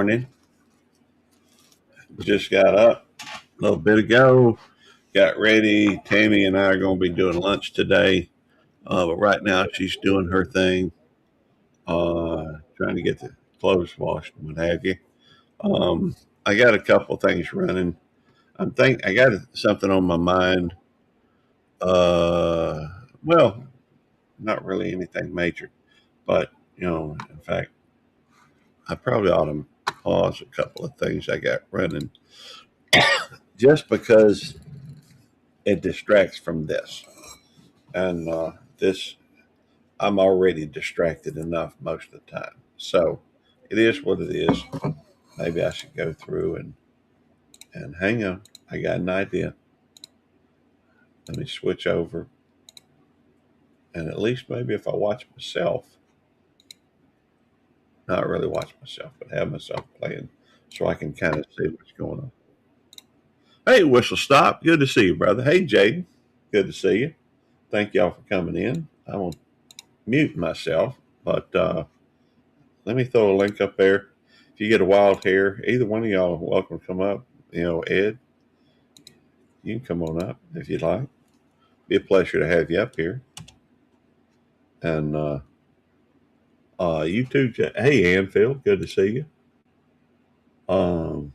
morning. Just got up a little bit ago. Got ready. Tammy and I are going to be doing lunch today. But right now she's doing her thing, trying to get the clothes washed and what have you. Um, I got a couple things running. I got something on my mind. Uh, well, not really anything major, but in fact, I probably ought to pause a couple of things I got running just because it distracts from this. And this, I'm already distracted enough most of the time. So it is what it is. Maybe I should go through and hang on. I got an idea. Let me switch over. And at least maybe if I watch myself, not really watch myself, but have myself playing so I can kind of see what's going on. Hey, Whistle Stop. Good to see you, brother. Hey, Jaden. Good to see you. Thank y'all for coming in. I'm going to mute myself, but let me throw a link up there. If you get a wild hair, either one of y'all are welcome to come up. Ed, you can come on up if you'd like. Be a pleasure to have you up here. And you too, hey, Anfield, good to see you. There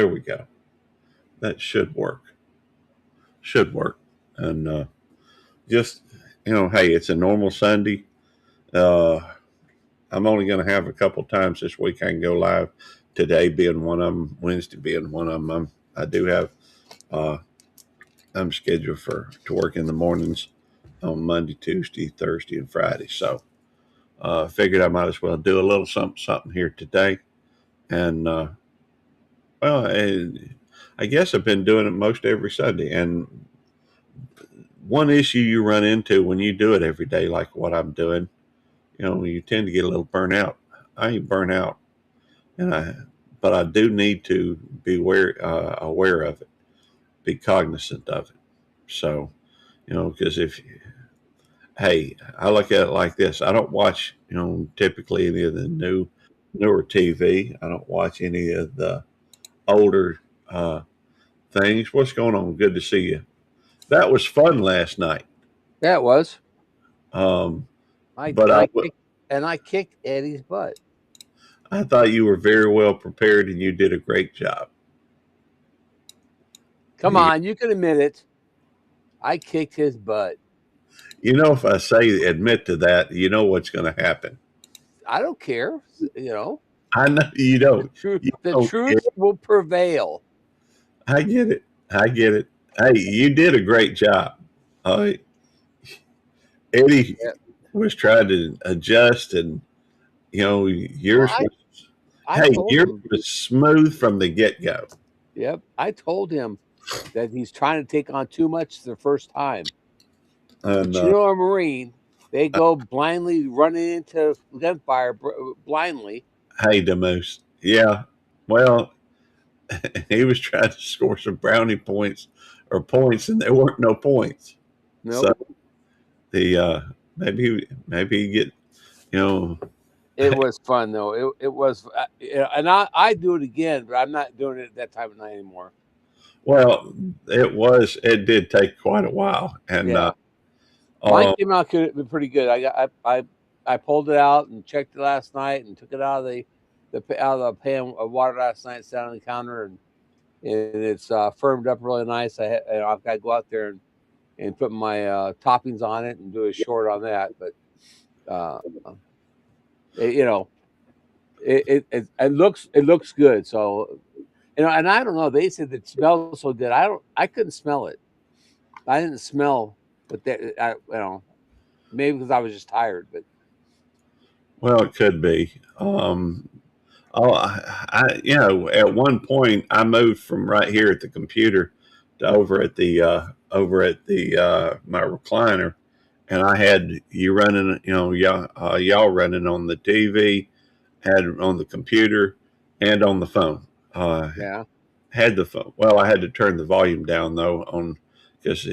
we go. That should work. Should work. And just, hey, it's a normal Sunday. I'm only going to have a couple times this week I can go live. Today being one of them, Wednesday being one of them. I do have. I'm scheduled to work in the mornings on Monday, Tuesday, Thursday, and Friday. So figured I might as well do a little something here today. And well, I guess I've been doing it most every Sunday. And one issue you run into when you do it every day, like what I'm doing, you tend to get a little burnt out. I ain't burnt out, but I do need to be aware of it, be cognizant of it. So, because hey, I look at it like this: I don't watch, typically any of the newer TV. I don't watch any of the older things. What's going on? Good to see you. That was fun last night. Yeah, it was. Um, I but I kicked Eddie's butt. I thought you were very well prepared and you did a great job. Come on, you can admit it. I kicked his butt. If I say admit to that, you know what's going to happen. I don't care. I know you don't. The truth will prevail. I get it. I get it. Hey, you did a great job. Eddie was trying to adjust, and yours was smooth from the get go. Yep, I told him that he's trying to take on too much the first time. And, a Marine, they go blindly running into gunfire blindly. Hey, Demoose. Yeah. Well, he was trying to score some brownie points, and there weren't no points. Nope. So maybe he get It was fun though. It was, and I do it again, but I'm not doing it at that time of night anymore. Well, it did take quite a while, and mine came out pretty good. I pulled it out and checked it last night and took it out of the pan of water last night, sat on the counter, and it's firmed up really nice. I've got to go out there and put my toppings on it and do a short on that. But it looks good. So and I don't know. They said that it smells so good. I couldn't smell it. I didn't smell, but maybe because I was just tired. But well, it could be. At one point I moved from right here at the computer to over at the my recliner, and I had you running, y'all running on the TV, had on the computer, and on the phone. Had the phone. Well, I had to turn the volume down though because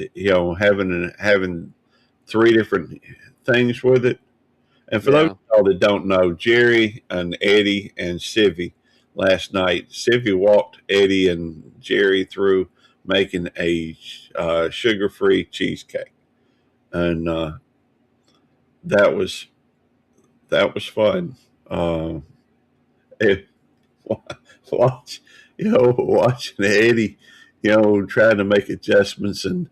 having three different things with it. And for those of y'all that don't know, Jerry and Eddie and Civvy last night. Sylvia walked Eddie and Jerry through making a sugar-free cheesecake, and that was that was fun. Um, it, watch, watching Eddie, trying to make adjustments and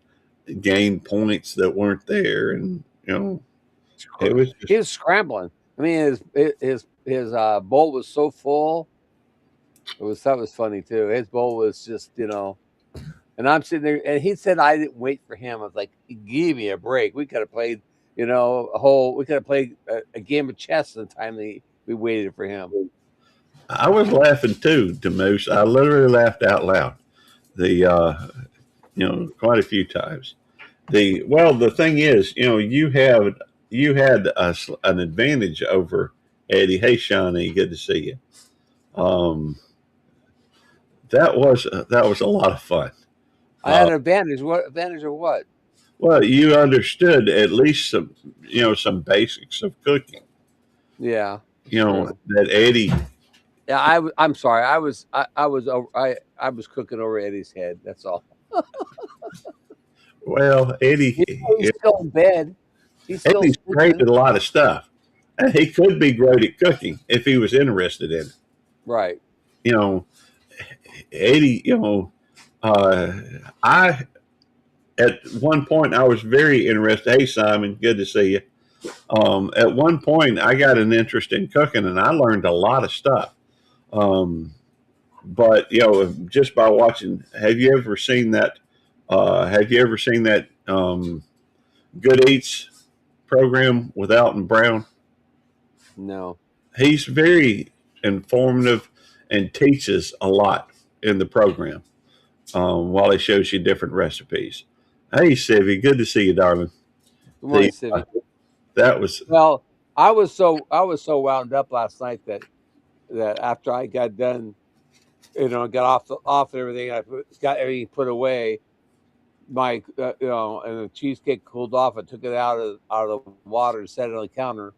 gain points that weren't there, and it was He just. was scrambling. I mean, his bowl was so full. That was funny too. His bowl was just, and I'm sitting there, and he said I didn't wait for him. I was like, give me a break. We could have played, we could have played a game of chess the time we waited for him. I was laughing too, Demoose. I literally laughed out loud. The quite a few times. The thing is, you had an advantage over Eddie. Hey, Shawnee, good to see you. Um, that was a lot of fun. I had an advantage. What advantage of what? Well, you understood at least some basics of cooking. Yeah, true. That Eddie. Yeah, I'm sorry. I was cooking over Eddie's head. That's all. Well, Eddie. He's still in bed. He's still Eddie's great sleeping. at a lot of stuff. And he could be great at cooking if he was interested in it. Right. You know, Eddie. I at one point I was very interested. Hey, Simon, good to see you. At one point, I got an interest in cooking, and I learned a lot of stuff. Um, but just by watching, have you ever seen that? Good Eats program with Alton Brown? No. He's very informative and teaches a lot in the program while he shows you different recipes. Hey, Sivy, good to see you, darling. Good morning, The, Sivy. that was Well, I was so wound up last night that after I got done, got off and everything, got everything put away. My and the cheesecake cooled off. I took it out of the water and set it on the counter,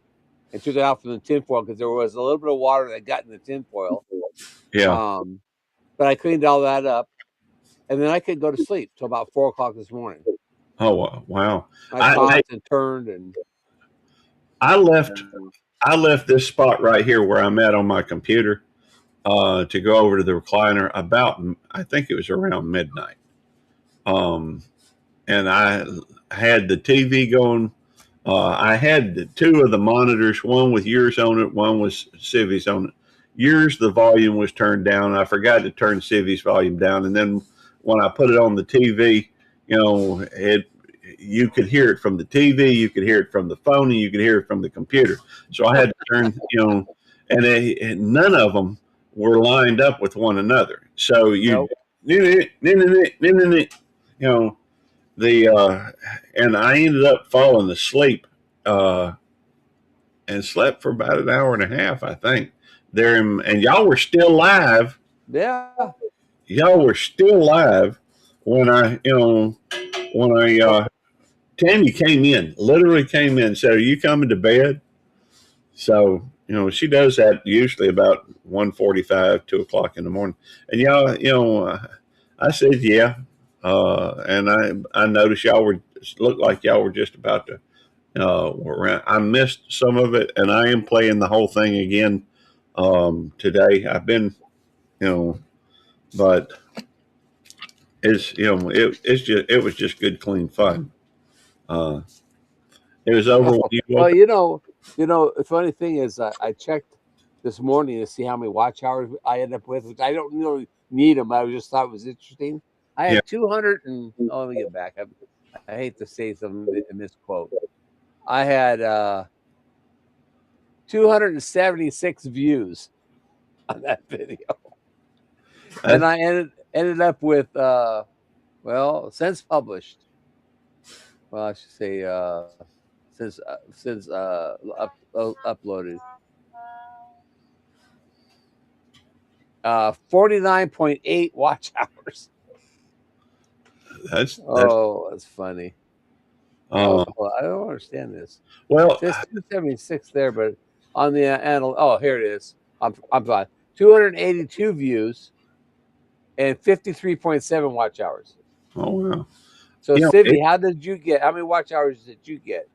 and took it out from the tinfoil because there was a little bit of water that got in the tinfoil. yeah. But I cleaned all that up, and then I could go to sleep till about 4 o'clock this morning. Oh wow! I tossed and turned, and I left I left this spot right here where I'm at on my computer to go over to the recliner about I think it was around midnight. Um, and I had the TV going. I had two of the monitors, one with yours on it, one was Civi's on it. Yours, the volume was turned down. I forgot to turn Civi's volume down, and then when I put it on the TV, you could hear it from the TV, you could hear it from the phone, and you could hear it from the computer. So I had to turn, and none of them were lined up with one another. So you know, and I ended up falling asleep uh, and slept for about an hour and a half, I think. And y'all were still live. yeah. Y'all were still live when Tammy came in, literally came in, said, "Are you coming to bed?" So she does that usually about 1:45, 2 o'clock in the morning. And I said, "Yeah," and I noticed looked like y'all were just about to. I missed some of it, and I am playing the whole thing again today. I've been, but it was just good, clean fun. Uh, it was over when you Well, woke up. the funny thing is, I checked this morning to see how many watch hours I ended up with, which I don't really need them. I just thought it was interesting. I Yeah, had 200 and let me get back. I hate to say some misquote. I had 276 views on that video, and I ended up with since published. Well, I should say since uploaded. 49.8 watch hours. that's That's funny. uh, I don't understand this. well. It says 276 there, but on the here it is. I'm fine. 282 views, and 53.7 watch hours. Oh wow! So, You know, Sydney, how many watch hours did you get?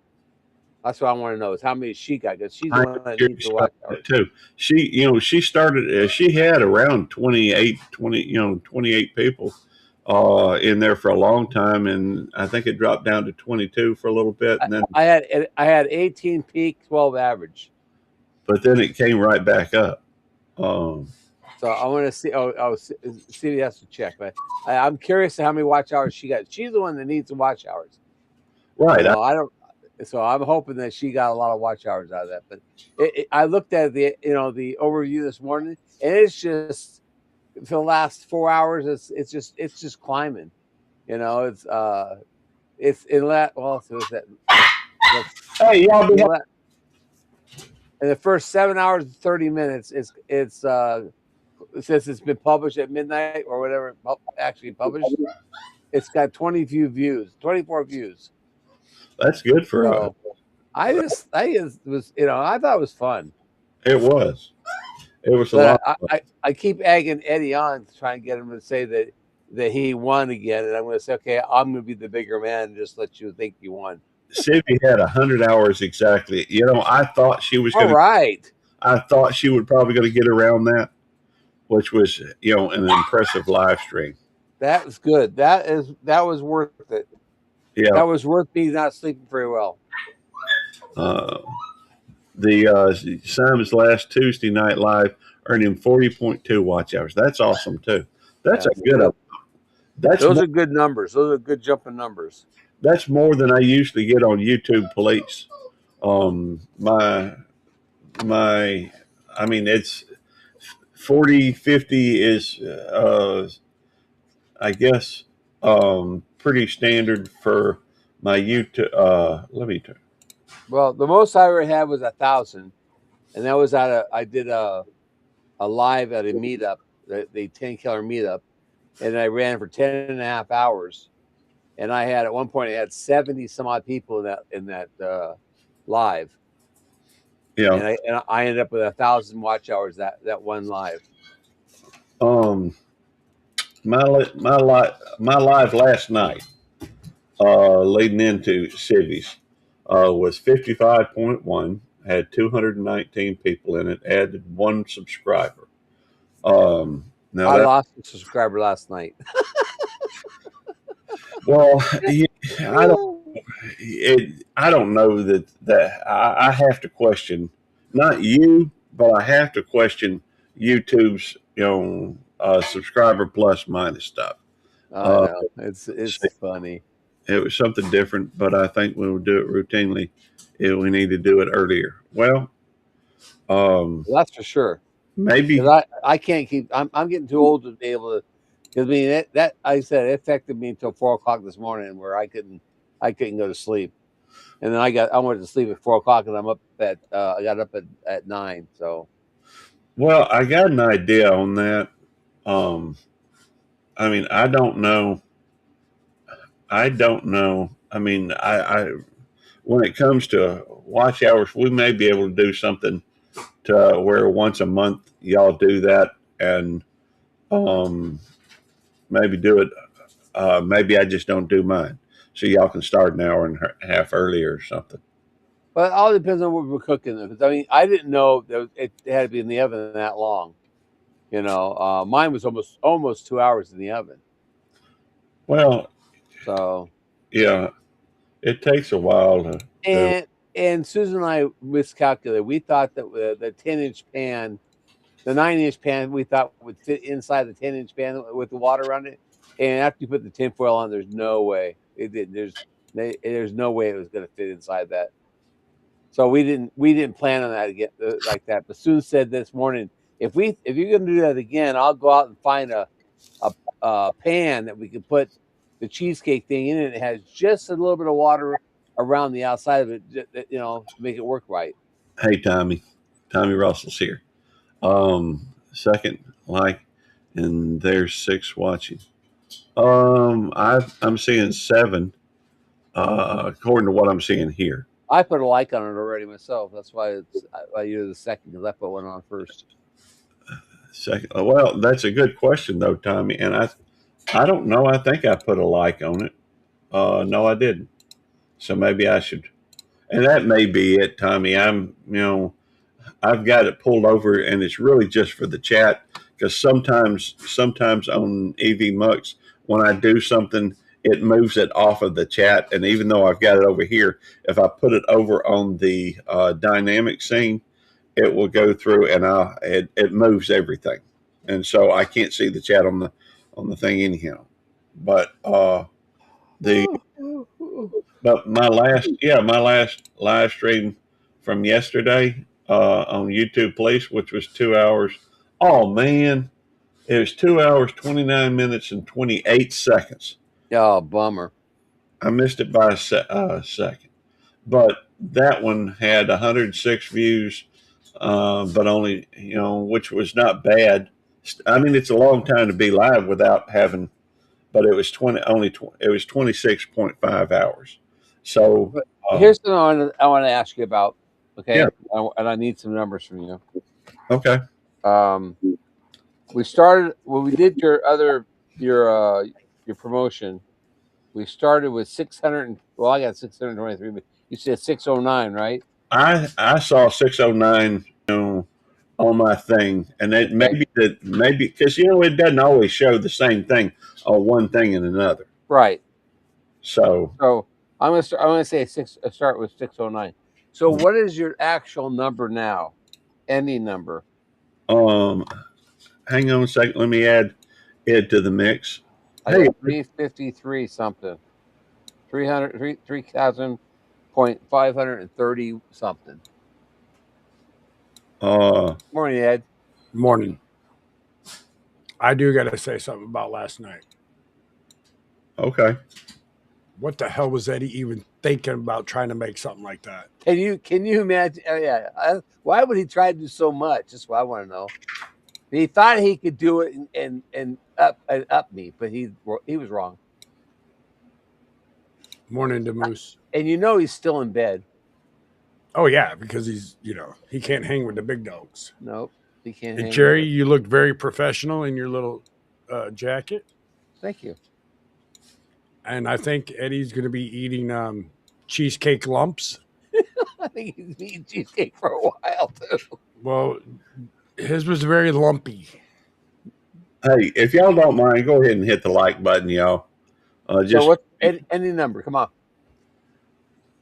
That's what I want to know, is how many she got, because she's the I'm one that needs curious the about watch that hours. too. She started. She had around 28 people in there for a long time, and I think it dropped down to 22 for a little bit, and then I had 18 peak, 12 average. but then it came right back up. So I want to see. Stevie has to check, but I'm curious to how many watch hours she got. She's the one that needs the watch hours. Right. I don't. So I'm hoping that she got a lot of watch hours out of that. But I looked at the overview this morning, and it's just for the last 4 hours. It's just climbing. It's in that. Well, so is that. Hey, y'all be In the first 7 hours and 30 minutes, it's since it's been published at midnight or whatever, actually published, it's got 24 views. That's good for us. So I just was, I thought it was fun. It was. It was a But lot. I keep egging Eddie on to try and get him to say that he won again, and I'm going to say, okay, I'm going to be the bigger man and just let you think you won. Sylvie had 100 hours exactly. I thought she was going to. Right. I thought she would probably going to get around that, which was an impressive live stream. That was good. That was worth it. Yeah, that was worth me not sleeping very well. The Simon's last Tuesday night live earned him 40.2 watch hours. That's awesome too. That's a good. Those are good numbers. Those are good jumping numbers. That's more than I usually get on YouTube Police. I mean, it's 40, 50 is, I guess, pretty standard for my YouTube. Let me turn. Well, the most I ever had was 1,000, and that was I did a live at a meetup, the 10 killer meetup, and I ran for 10.5 hours. And I had at one point I had 70 some odd people in that live. Yeah. And I ended up with 1,000 watch hours that one live. My live last night, leading into Civies, was 55.1. Had 219 people in it. Added one subscriber. Now I lost a subscriber last night. Well, I don't know that I have to question, not you, but I have to question YouTube's subscriber plus minus stuff. I know. It's funny. It was something different, but I think we would do it routinely. We need to do it earlier. Well, that's for sure. Maybe I can't keep. I'm getting too old to be able to. Because I mean that I said it affected me until 4 o'clock this morning, where I couldn't go to sleep, and then I went to sleep at 4 o'clock, and I got up at 9. So, well, I got an idea on that. I mean, I don't know. I mean, I when it comes to watch hours, we may be able to do something to where once a month y'all do that, and maybe do it. Maybe I just don't do mine, so y'all can start an hour and a half earlier or something. But it all depends on what we're cooking. Because I mean, I didn't know that it had to be in the oven that long. Mine was almost 2 hours in the oven. Well, so yeah, it takes a while to. And Susan and I miscalculated. We thought that the 10-inch pan, the 9-inch pan, we thought would fit inside the 10-inch pan with the water around it. And after you put the tinfoil on, there's no way it did. There's no way it was going to fit inside that. So we didn't plan on that again like that. But Susan said this morning, if you're going to do that again, I'll go out and find a pan that we can put the cheesecake thing in it. It has just a little bit of water around the outside of it, to make it work right. Hey, Tommy Russell's here. Second like, and there's 6 watching. I'm seeing 7, according to what I'm seeing here. I put a like on it already myself. That's why you're the second, because I put one on first. Second, well, that's a good question though, Tommy. And I don't know. I think I put a like on it. No, I didn't. So maybe I should. And that may be it, Tommy. I've got it pulled over, and it's really just for the chat because sometimes on EV Mux, when I do something, it moves it off of the chat. And even though I've got it over here, if I put it over on the dynamic scene, it will go through and it moves everything, and so I can't see the chat on the thing anyhow. But the but my last live stream from yesterday on YouTube Police, which was 2 hours. Oh man, it was 2 hours, 29 minutes, and 28 seconds. Oh, bummer. I missed it by a second, but that one had 106 views, but only which was not bad. I mean, it's a long time to be live without having, but it was 26.5 hours. So here's something I want to ask you about. Okay, yeah, and I need some numbers from you. okay. We started when we did your promotion. We started with 600. Well, I got 623, but you said 609, right? I saw 609 on my thing, and it maybe because it doesn't always show the same thing on one thing and another. Right. So I'm gonna say start with 609. So what is your actual number now? Any number? hang on a second. Let me add it to the mix. I got 353 something. 3,000.530 something. Morning, Ed. Morning. I do got to say something about last night. Okay. What the hell was Eddie even thinking about trying to make something like that? Can you imagine? Why would he try to do so much? That's what I want to know. He thought he could do it and up me, but he was wrong. Morning to Moose. And he's still in bed. Oh yeah, because he's he can't hang with the big dogs. Nope, he can't. And Jerry, you looked very professional in your little jacket. Thank you. And I think Eddie's going to be eating cheesecake lumps. I think he's eating cheesecake for a while too. Well, his was very lumpy. Hey, if y'all don't mind, go ahead and hit the like button, y'all. So what? Any number? Come on.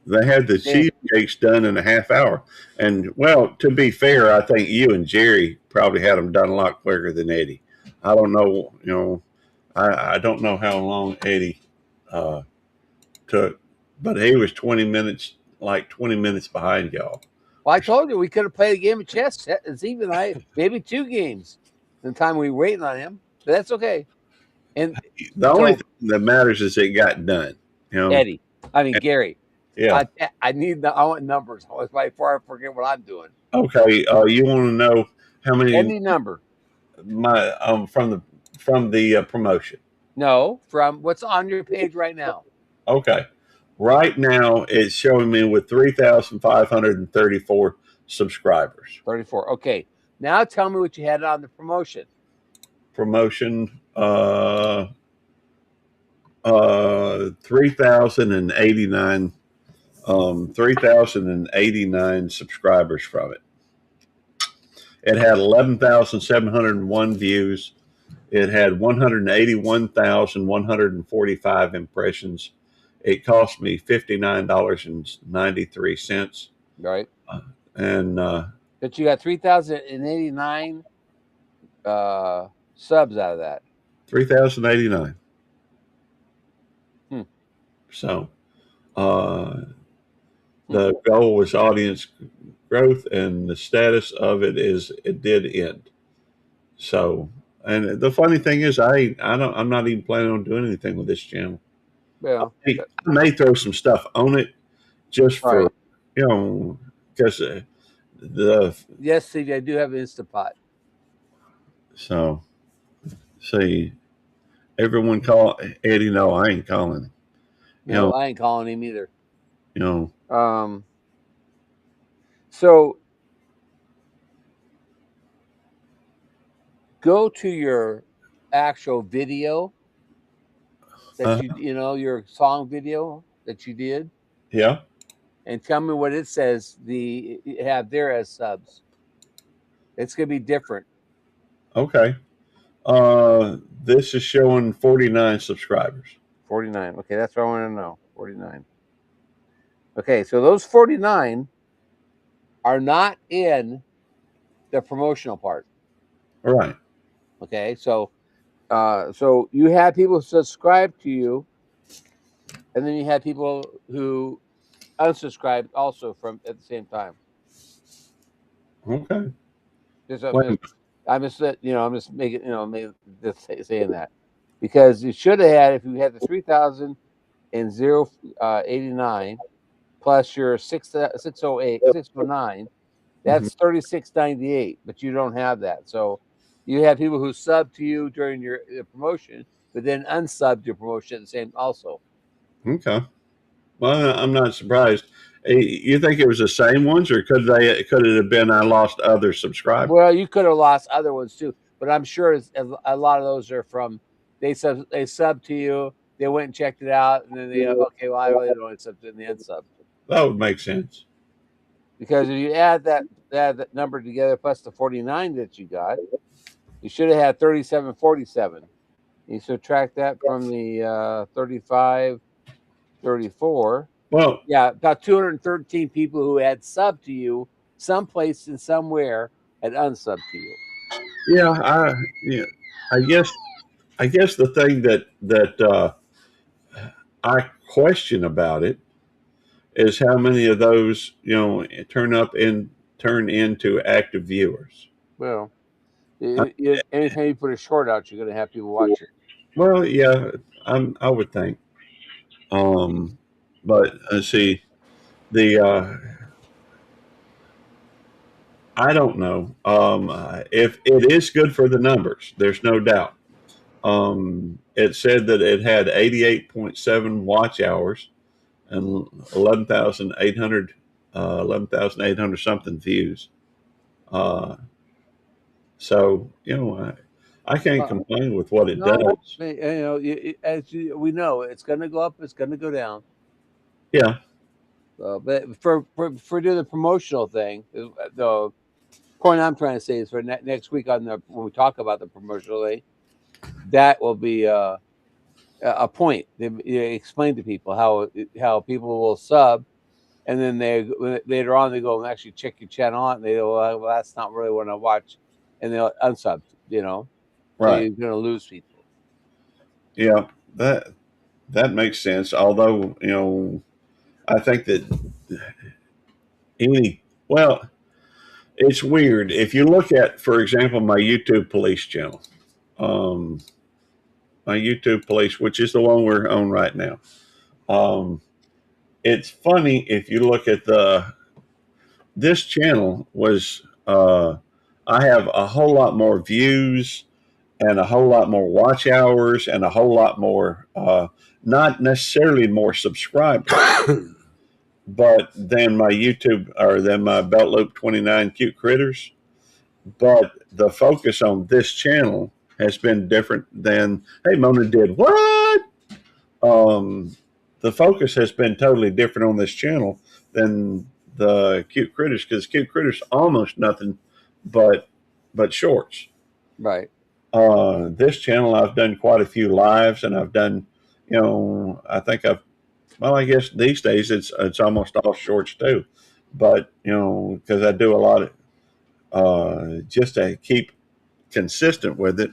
They had the cheesecakes done in a half hour, and well, to be fair, I think you and Jerry probably had them done a lot quicker than Eddie. I don't know. I don't know how long Eddie took, but he was 20 minutes behind y'all. Well, I told you we could have played a game of chess. Steve and I, maybe 2 games in the time we were waiting on him. But that's okay. And the only thing that matters is it got done. Eddie. I mean, Gary. Yeah. I want numbers before I forget what I'm doing. Okay. You want to know how many? Any number. From the promotion. No, from what's on your page right now. Okay. Right now, it's showing me with 3,534 subscribers. 34. Okay. Now tell me what you had on the promotion. 3,089 subscribers from it. It had 11,701 views. It had 181,145 impressions. It cost me $59.93. Right. But you got 3,089 subs out of that. 3,089. So the goal was audience growth, and the status of it is it did end. So, and the funny thing is, I'm not even planning on doing anything with this channel. Yeah, I may throw some stuff on it just for because yes, Stevie, I do have Instapot. So, see, everyone call Eddie. No, I ain't calling him. No, I ain't calling him either. So go to your actual video that Uh, your song video that you did, yeah. and tell me what it says have there as subs. It's gonna be different. Okay. This is showing 49 subscribers. 49. Okay, that's what I want to know. 49. Okay, so those 49 are not in the promotional part. All right. Okay, so you have people subscribe to you, and then you have people who unsubscribed also from at the same time. Okay. I'm just making just saying that because you should have had, if you had the 3,089 plus your 609, that's 3698, but you don't have that. So you have people who sub to you during your promotion, but then unsubbed your promotion at the same also. Okay. Well, I'm not surprised. You think it was the same ones, or could it have been I lost other subscribers? Well, you could have lost other ones too, but I'm sure a lot of those are from they sub to you, they went and checked it out, and then they okay, well, I really don't accept it, and they unsubbed. That would make sense. Because if you add that number together plus the 49 that you got, you should have had 3747. You subtract that from the 35, 34. Well, yeah, about 213 people who had subbed to you someplace and somewhere had unsubbed to you. Yeah, I guess the thing that I question about it is how many of those turn into active viewers. Well, anytime you put a short out, you're going to have people watch it. Well, yeah, I would think. But let's see, I don't know. If it is good for the numbers, there's no doubt. It said that it had 88.7 watch hours and 11,800 something views. So I can't complain with what it does. We know it's going to go up, it's going to go down. Yeah. But for doing the promotional thing, the point I'm trying to say is for next week when we talk about the promotional thing, that will be a point. They explain to people how people will sub, and then later on they go and actually check your channel out, and they go, well, that's not really what I watch, and they'll unsub. So Right. you're going to lose people. Yeah, that makes sense. Although I think that it's weird if you look at, for example, my YouTube Police channel. My YouTube Police, which is the one we're on right now. It's funny if you look at this channel was I have a whole lot more views and a whole lot more watch hours and a whole lot more not necessarily more subscribers, but than my YouTube or than my Belt Loop 29 Cute Critters. But the focus on this channel has been different than, hey, Mona did what? The focus has been totally different on this channel than the Cute Critters, because Cute Critters almost nothing but shorts. Right. This channel, I've done quite a few lives, and I've done, I guess these days it's almost all shorts too. But because I do a lot of just to keep consistent with it,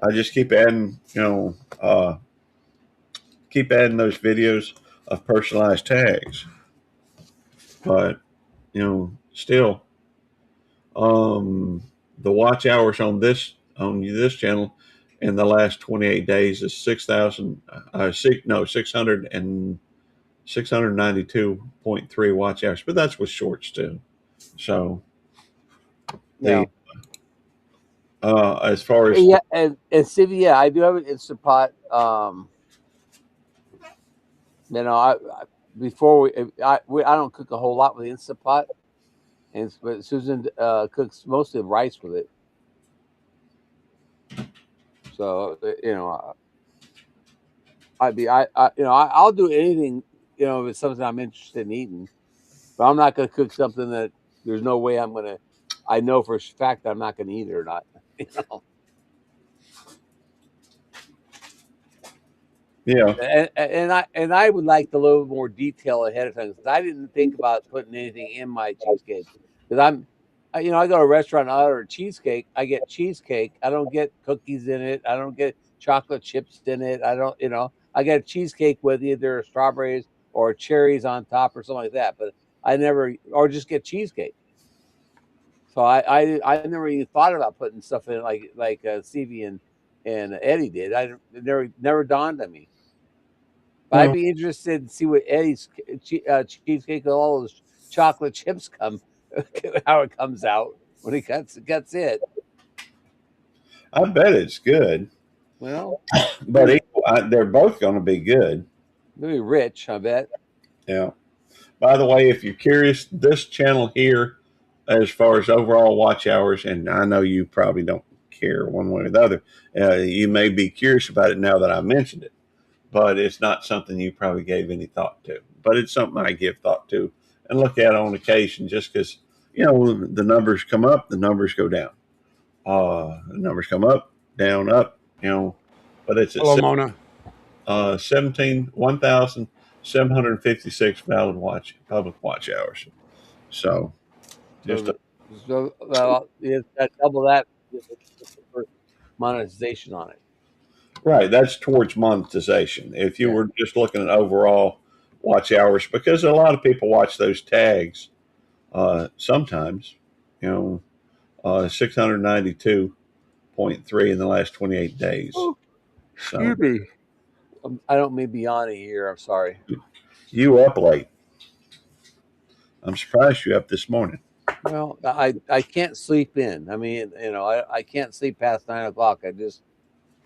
I just keep adding those videos of personalized tags. But still, the watch hours on this channel in the last 28 days is 692.3 watch hours, but that's with shorts too. So as far as and Stevie, I do have an Instapot. I don't cook a whole lot with Instapot, but Susan cooks mostly rice with it. So I'll do anything, if it's something I'm interested in eating, but I'm not going to cook something that there's no way I know for a fact that I'm not going to eat it or not. Yeah. And I would like a little more detail ahead of time, because I didn't think about putting anything in my cheesecake, because I go to a restaurant, I order cheesecake, I get cheesecake, I don't get cookies in it, I don't get chocolate chips in it, I get cheesecake with either strawberries or cherries on top or something like that, but I never, or just get cheesecake. So I never even thought about putting stuff in it like Stevie and Eddie did. It never dawned on me. But I'd Well, be interested to see what Eddie's cheesecake with all those chocolate chips how it comes out when he cuts it. I bet it's good, Well, but they're both going to be good. maybe rich, I bet. Yeah. By the way, if you're curious, this channel here, as far as overall watch hours, and I know you probably don't care one way or the other, you may be curious about it now that I mentioned it, but it's not something you probably gave any thought to. But it's something I give thought to and look at on occasion, just because the numbers come up, the numbers go down. The numbers come up, down, up. But it's at Hello, Mona. 1,756 valid public watch hours. So just It's got double that for monetization on it. right. That's towards monetization. If you Yeah. were just looking at overall watch hours, because a lot of people watch those tags. Sometimes, 692.3 in the last 28 days. Oh, So excuse me. I don't mean beyond a year. I'm sorry. you up late. I'm surprised you up this morning. Well, I can't sleep in. I mean, I can't sleep past 9 o'clock.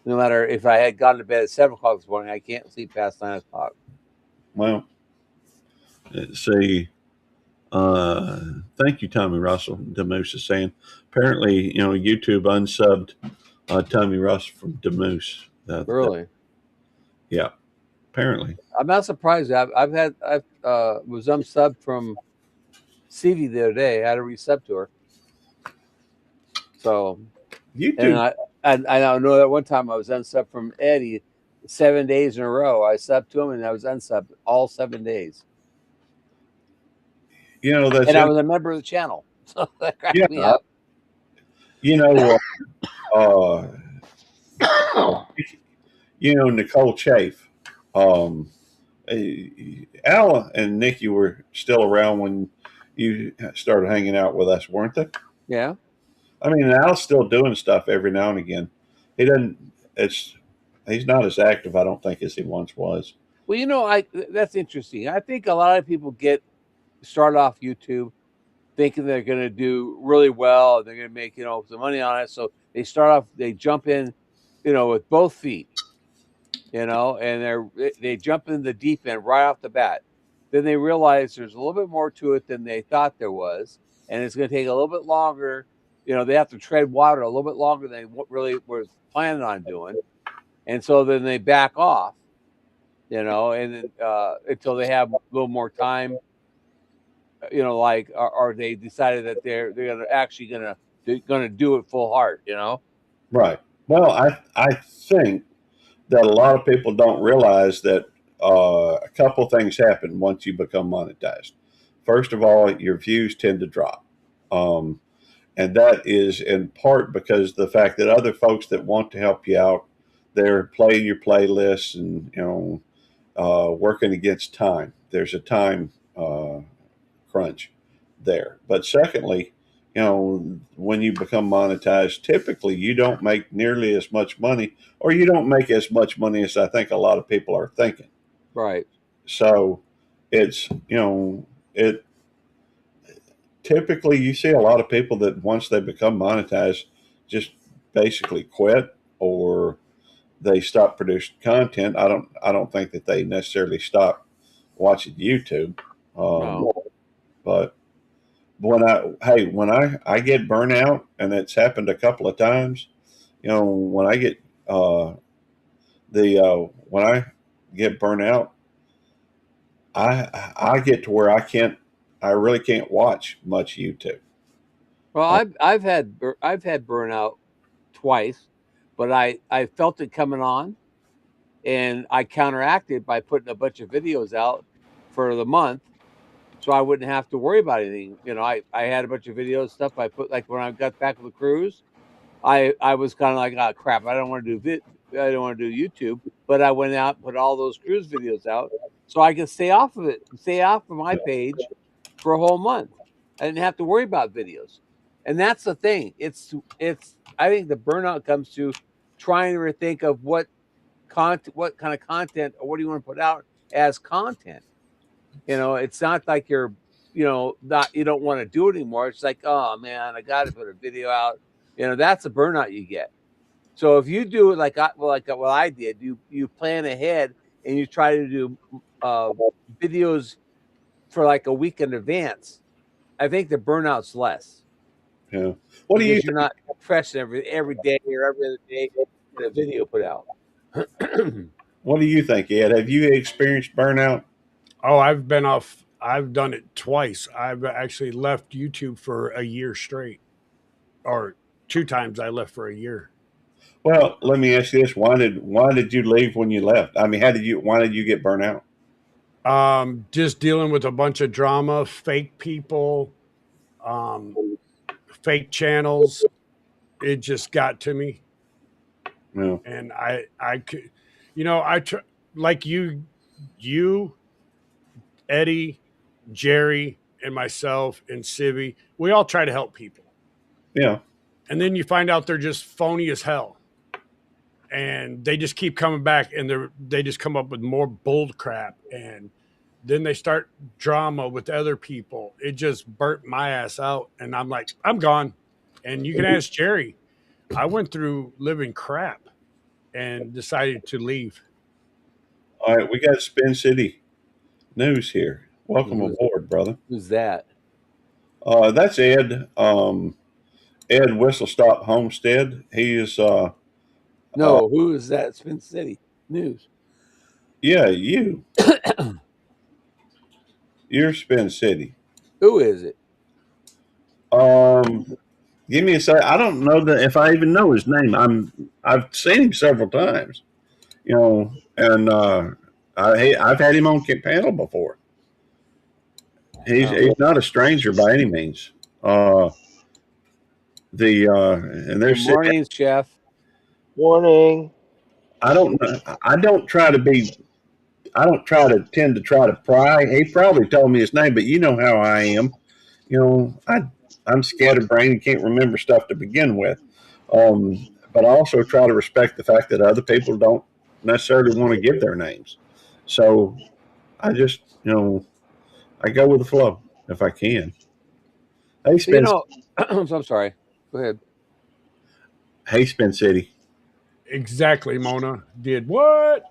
No matter if I had gone to bed at 7 o'clock this morning, I can't sleep past 9 o'clock. Well, let's see. Thank you, Tommy Russell. Demoose is saying. Apparently, YouTube unsubbed Tommy Russell from Demoose. Really? Yeah, apparently. I'm not surprised. I was unsubbed from Stevie the other day. I had to resub to her. So YouTube. and I know that one time I was unsubbed from Eddie 7 days in a row. I subbed to him and I was unsubbed all 7 days. That's I was a member of the channel. So that cracked me up. Nicole Chafe. Al and Nikki were still around when you started hanging out with us, weren't they? Yeah. I mean, Al's still doing stuff every now and again. He doesn't. He's not as active, I don't think, as he once was. Well, that's interesting. I think a lot of people start off YouTube thinking they're going to do really well. They're going to make some money on it. So they jump in, with both feet, and they jump in the deep end right off the bat. Then they realize there's a little bit more to it than they thought there was, and it's going to take a little bit longer. They have to tread water a little bit longer than what really was planning on doing, and so then they back off, and then until they have a little more time, or they decided that they're gonna do it full heart, Right. Well, I think that a lot of people don't realize that a couple things happen once you become monetized. First of all, your views tend to drop. And that is in part because the fact that other folks that want to help you out, they're playing your playlists and, working against time. There's a time crunch there. But secondly, when you become monetized, typically you don't make nearly as much money, or you don't make as much money as I think a lot of people are thinking. Right. So it's, it typically you see a lot of people that once they become monetized just basically quit, or they stop producing content. I don't think that they necessarily stop watching YouTube. No. But when I get burnout, and it's happened a couple of times, when I get When I get burnt out, I get to where I really can't watch much YouTube. Well, Uh, I've had burnout twice, but I felt it coming on, and I counteracted by putting a bunch of videos out for the month, so I wouldn't have to worry about anything. I had a bunch of videos stuff I put, like when I got back from the cruise. I was kind of like, oh crap, I don't want to do YouTube, but I went out and put all those cruise videos out so I could stay off of it, stay off of my page for a whole month. I didn't have to worry about videos, and that's the thing. It's I think the burnout comes to trying to rethink of what kind of content, or what do you want to put out as content. It's not like you're, not, you don't want to do it anymore. It's like, oh man, I got to put a video out. That's a burnout you get. So if you do it like what I did, you plan ahead and you try to do videos for like a week in advance. I think the burnout's less. yeah. What do you Because you're not pressing every day or every other day get a video put out. What do you think, Ed? Have you experienced burnout? Oh, I've been off. I've done it twice. I've actually left YouTube for a year straight, or 2 times I left for a year. Well, let me ask you this: why did you leave when you left? I mean, why did you get burnt out? Just dealing with a bunch of drama, fake people, um, fake channels. It just got to me, No. and I could, like you, Eddie, Jerry, and myself and Civi. We all try to help people, Yeah. and then you find out they're just phony as hell, and they just keep coming back, and they just come up with more bull crap, and then they start drama with other people. It just burnt my ass out, and I'm like, I'm gone. And you can ask Jerry. I went through living crap and decided to leave. All right, we got Spin City News here. Welcome Who's, aboard, brother. who's that? That's Ed. Ed Whistlestop Homestead. He is. No, who is that? Spin City News. Yeah, you're Spin City. Who is it? Give me a sec. I don't know if I even know his name. I've seen him several times, and I've had him on panel before. He's not a stranger by any means. And there's Good morning, Chef. Morning. I don't try to tend to try to pry. He probably told me his name, but you know how I am. I'm scatterbrained and can't remember stuff to begin with. But I also try to respect the fact that other people don't necessarily want to give their names. So I just, I go with the flow if I can. Hey, Spin, I'm sorry. Go ahead. Hey, Spin City. Exactly, Mona. Did what?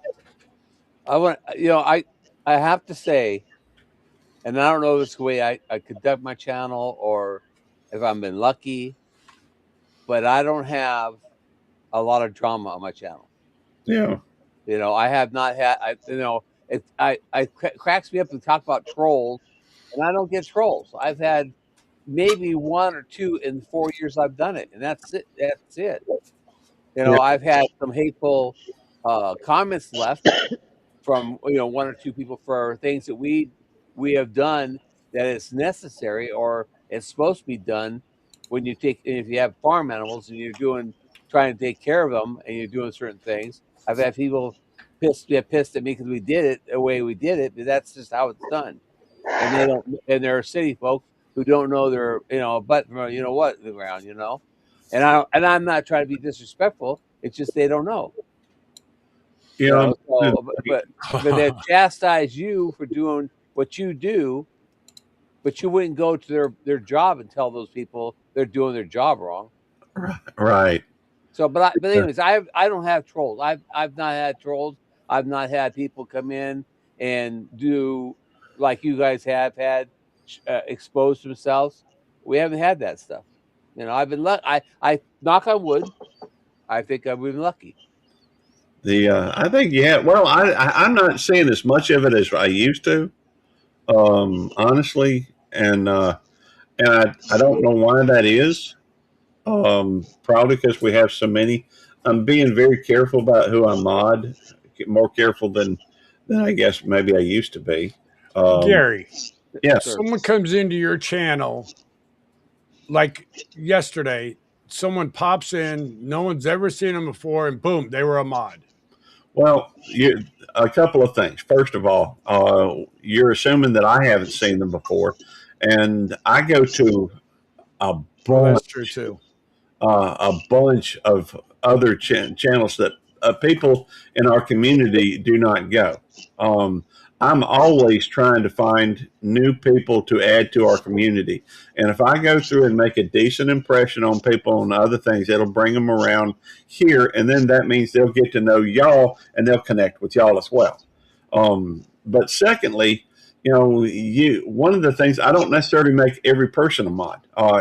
I have to say, and I don't know if it's the way I conduct my channel or if I've been lucky, but I don't have a lot of drama on my channel. Yeah. I have not had, it cracks me up to talk about trolls, and I don't get trolls. I've had maybe 1 or 2 in the 4 years I've done it, and that's it. That's it. I've had some hateful comments left from 1 or 2 people for things that we have done that is necessary or it's supposed to be done when if you have farm animals and you're trying to take care of them and you're doing certain things. I've had people get pissed at me because we did it the way we did it, but that's just how it's done. And there are city folk who don't know their butt from the ground, and I'm not trying to be disrespectful. It's just they don't know. But they chastise you for doing what you do, but you wouldn't go to their job and tell those people they're doing their job wrong. Right. So, but anyways, I don't have trolls. I've not had trolls. I've not had people come in and do like you guys have had, expose themselves. We haven't had that stuff. I've been lucky. I knock on wood. I think I've been lucky. I think well, I'm not seeing as much of it as I used to, honestly, and I don't know why that is. Probably because we have so many. I'm being very careful about who I mod, more careful than I guess maybe I used to be. Gary, Yes. Sure. someone comes into your channel like yesterday, someone pops in, no one's ever seen them before, and boom, they were a mod. Well, a couple of things. First of all, you're assuming that I haven't seen them before, and I go to a Well, bunch, that's true too. a bunch of other channels that people in our community do not go. Um, I'm always trying to find new people to add to our community. And if I go through and make a decent impression on people and other things, it'll bring them around here. And then that means they'll get to know y'all and they'll connect with y'all as well. But secondly, one of the things, I don't necessarily make every person a mod.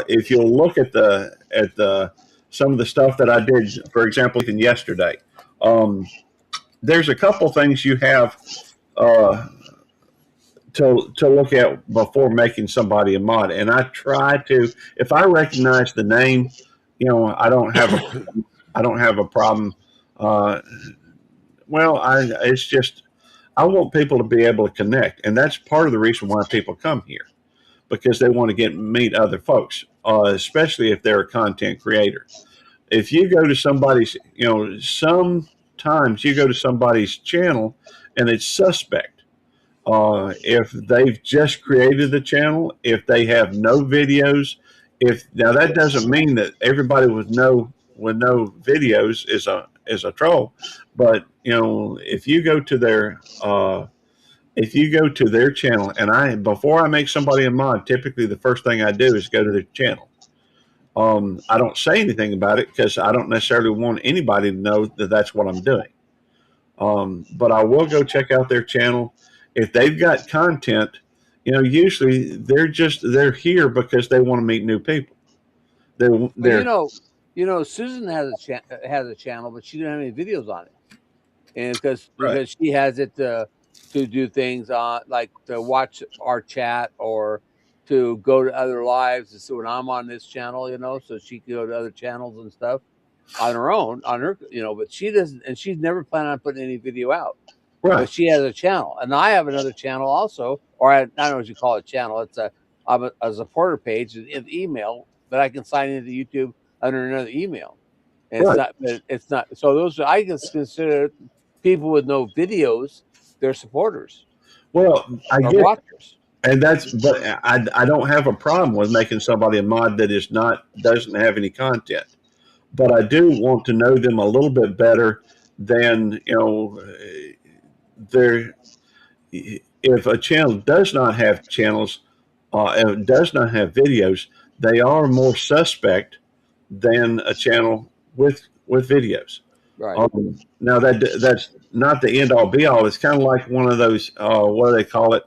If you'll look at the some of the stuff that I did, for example, even yesterday, there's a couple things you have uh, to look at before making somebody a mod. And I try to, if I recognize the name, I don't have a problem. Uh, it's just I want people to be able to connect, and that's part of the reason why people come here, because they want to meet other folks, especially if they're a content creator. If you go to somebody's, sometimes you go to somebody's channel and it's suspect. If they've just created the channel, if they have no videos, if now that doesn't mean that everybody with no videos is a troll, but if you go to their channel, and before I make somebody a mod, typically the first thing I do is go to their channel. I don't say anything about it because I don't necessarily want anybody to know that that's what I'm doing. But I will go check out their channel. If they've got content, usually they're here because they want to meet new people. Well, Susan has a channel, but she doesn't have any videos on it, and because she has it to do things like to watch our chat or to go to other lives. So when I'm on this channel, so she can go to other channels and stuff on her own, but she doesn't, and she's never planned on putting any video out. Right. But she has a channel, and I have another channel also, or I don't know what you call it, channel. It's a supporter page in email, but I can sign into YouTube under another email. And it's not. So I can consider people with no videos, they're supporters. Well, I get watchers. And but I don't have a problem with making somebody a mod that doesn't have any content, but I do want to know them a little bit better than if a channel does not have channels, and does not have videos, they are more suspect than a channel with videos. Right. Now that's not the end all be all. It's kind of like one of those what do they call it?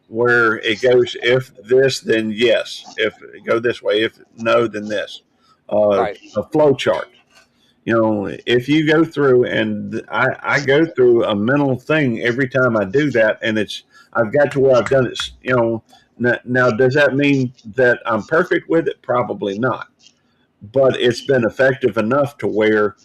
Where it goes, if this, then yes. If it go this way, if no, then this. Right. A flow chart. If you go through, and I go through a mental thing every time I do that, and I've got to where I've done it. Now, does that mean that I'm perfect with it? Probably not. But it's been effective enough to where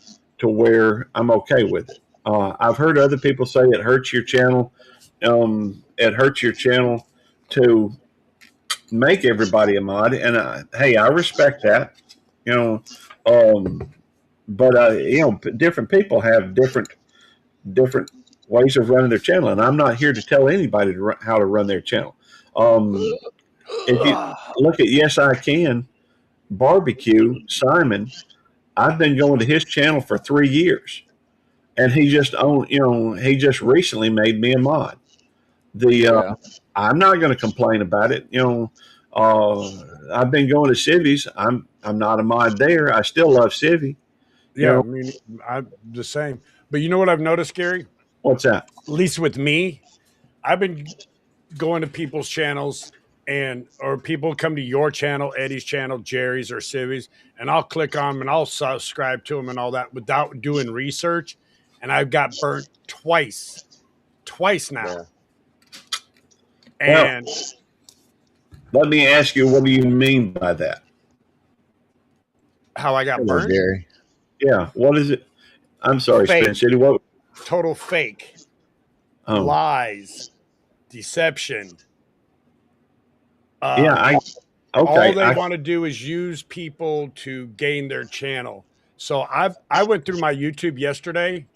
I'm okay with it. I've heard other people say it hurts your channel. It hurts your channel to make everybody a mod, and hey, I respect that. But different people have different ways of running their channel, and I'm not here to tell anybody how to run their channel. If you look at Yes I Can Barbecue, Simon, I've been going to his channel for 3 years, and he just recently made me a mod. I'm not going to complain about it. I've been going to Civvies. I'm not a mod there. I still love Civvy. Yeah, I mean, I'm the same. But you know what I've noticed, Gary? What's that? At least with me, I've been going to people's channels or people come to your channel, Eddie's channel, Jerry's or Civi's, and I'll click on them and I'll subscribe to them and all that without doing research. And I've got burnt twice now. Yeah. And Let me ask you, what do you mean by that? how I got Hello, burnt? Gary. Yeah. What is it? I'm sorry, Fake. Spin City. What? Total fake. Oh, Lies, deception. yeah. All Okay. they want to do is use people to gain their channel. So I went through my YouTube yesterday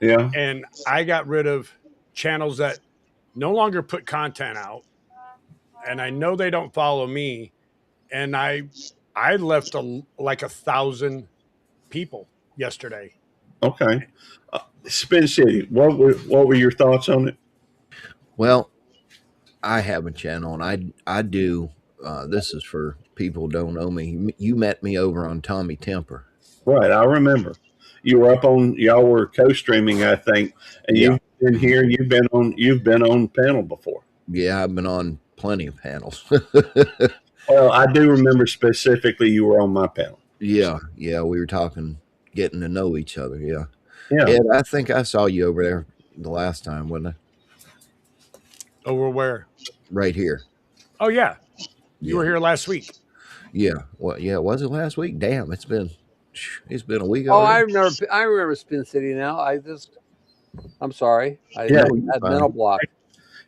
Yeah. and I got rid of channels that no longer put content out. And I know they don't follow me. And I left like 1,000 people yesterday. Okay. Spin City. What were your thoughts on it? Well, I have a channel, and I do. This is for people who don't know me. You met me over on Tommy Temper. Right. I remember. You were up on. Y'all were co-streaming, I think, and Yeah. you've been here. You've been on panel before. Yeah, I've been on plenty of panels. Well, I do remember specifically you were on my panel. yeah, we were talking, getting to know each other. Yeah. Yeah. Ed, I think I saw you over there the last time, wasn't I? Over where? Right here. Oh, yeah. You Yeah. were here last week. Yeah. Well, yeah. Was it last week? Damn, it's been a week. Oh, I already. remember Spin City now. I'm sorry. I Yeah, had mental block.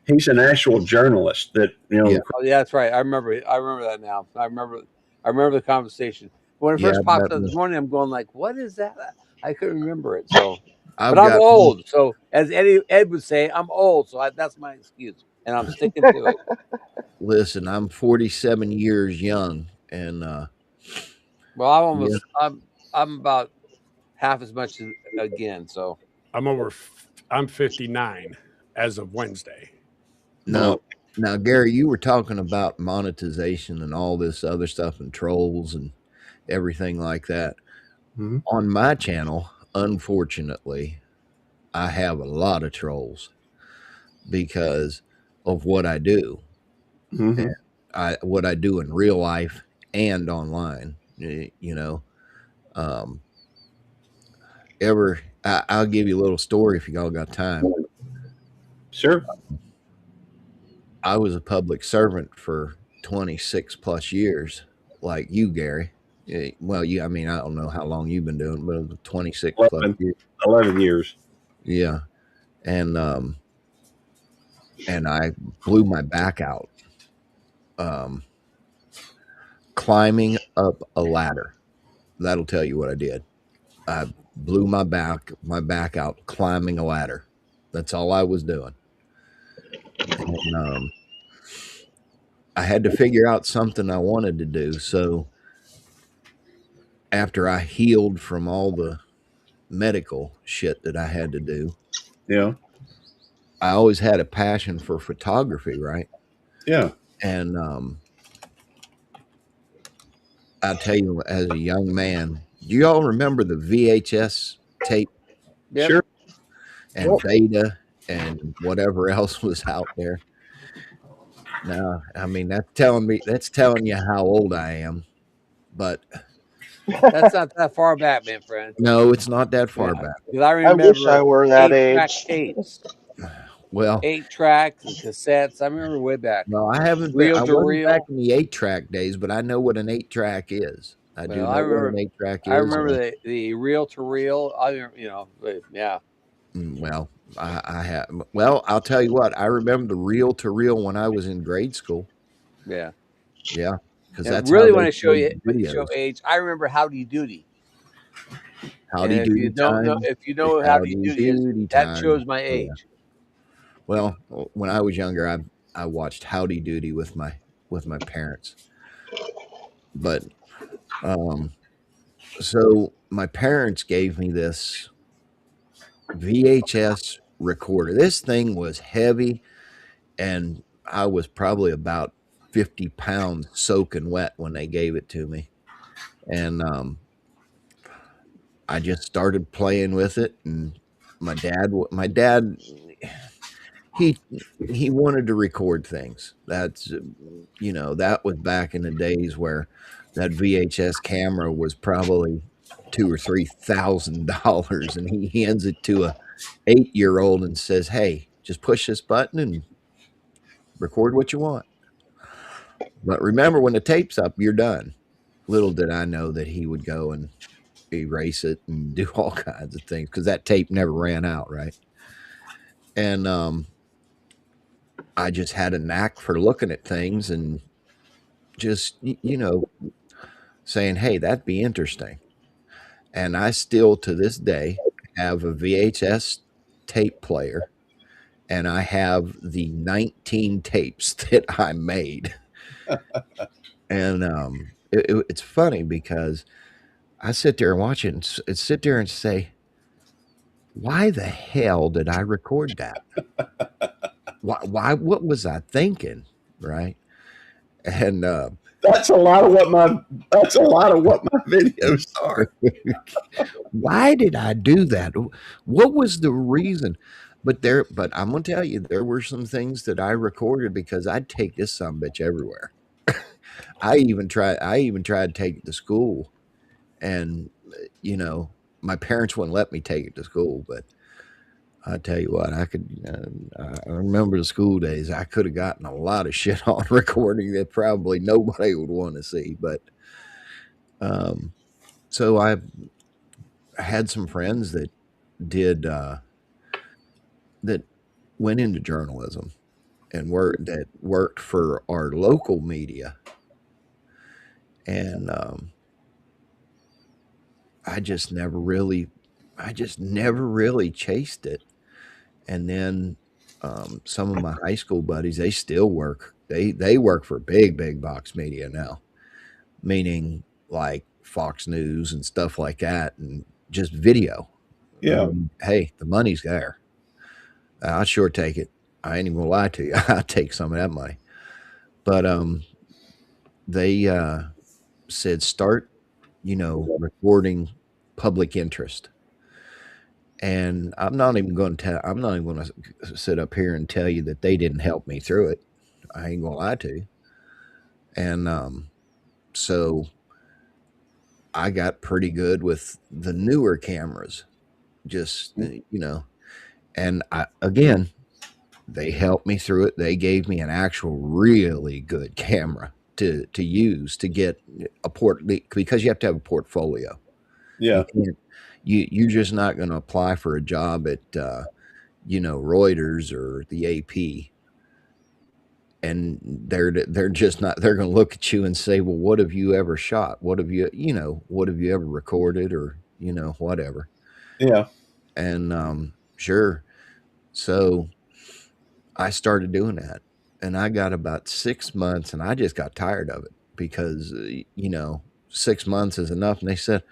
He's an actual journalist that Yeah. Oh, yeah, that's right. I remember that now. I remember the conversation. When it Yeah, first popped that up this was- morning, I'm going like, "What is that?" I couldn't remember it. So, I've but I'm got- old. So, as Ed would say, I'm old. So that's my excuse, and I'm sticking to it. Listen, I'm 47 years young, and Well, I'm about half as much as again. So I'm 59 as of Wednesday. now, Gary, you were talking about monetization and all this other stuff and trolls and everything like that. Mhm. On my channel, unfortunately, I have a lot of trolls because of what I do. Mhm. What I do in real life and online. I'll give you a little story if y'all got time. Sure. I was a public servant for 26 plus years, like you, Gary. Well, I mean, I don't know how long you've been doing, but it was 26 plus 11. years. 11 years. Yeah. And I blew my back out climbing up a ladder. That'll tell you what I did. I blew my back out climbing a ladder. That's all I was doing. And I had to figure out something I wanted to do. So after I healed from all the medical shit that I had to do, Yeah. I always had a passion for photography, right? Yeah. And I'll tell you, as a young man, do you all remember the VHS tape? Yep. Sure. And Beta and whatever else was out there? Now, I mean, that's telling you how old I am, but that's not that far back, man, friend. no, it's not that far Yeah. back. Because I I remember wish I were that 8-track age. tapes, Well, 8 tracks and cassettes. I remember way back. no, I haven't been. Reel I to wasn't reel. back in the 8-track days, but I know what an 8-track is. I do know I what remember. an 8-track is. I remember the reel to reel. Yeah. Well, I have. Well, I'll tell you what. I remember the reel to reel when I was in grade school. Yeah. Yeah, because Yeah, that's really how want they to show you showed videos. show age. I remember Howdy Doody. Howdy And if you Doody don't know, time. if you know what Howdy Doody is, Doody that time. shows my Yeah. age. Well, when I was younger, I watched Howdy Doody with my parents. But so my parents gave me this VHS recorder. This thing was heavy, and I was probably about 50 pounds soaking wet when they gave it to me. And I just started playing with it, and my dad, he wanted to record things. That's that was back in the days where that VHS camera was probably $2,000 or $3,000, and he hands it to a 8-year-old and says, "Hey, just push this button and record what you want. But remember, when the tape's up, you're done." Little did I know that he would go and erase it and do all kinds of things, because that tape never ran out, right? And I just had a knack for looking at things and just saying, "Hey, that'd be interesting." And I still to this day have a VHS tape player, and I have the 19 tapes that I made. And it's funny because I sit there and watch it and sit there and say, why the hell did I record that? Why? What was I thinking? Right? And that's a lot of what my videos are. Why did I do that? What was the reason? But I'm gonna tell you, there were some things that I recorded because I'd take this sumbitch everywhere. I even tried to take it to school, and my parents wouldn't let me take it to school, but I tell you what, I remember the school days. I could have gotten a lot of shit on recording that probably nobody would want to see. But so I had some friends that did that went into journalism and worked for our local media, and I just never really chased it. And then some of my high school buddies, they still work. They work for big box media now, meaning like Fox News and stuff like that, and just video. Yeah. Hey, the money's there. I'll sure take it. I ain't even gonna lie to you. I'll take some of that money. But they said start, recording public interest. And I'm not even going to sit up here and tell you that they didn't help me through it. I ain't gonna lie to you. And so I got pretty good with the newer cameras, just and again, they helped me through it. They gave me an actual really good camera to use to get a because you have to have a portfolio. Yeah. You're just not going to apply for a job at Reuters or the AP, and they're just not. They're going to look at you and say, "Well, what have you ever shot? What have you ever recorded, or whatever?" Yeah. And sure. So I started doing that, and I got about 6 months, and I just got tired of it because 6 months is enough. And they said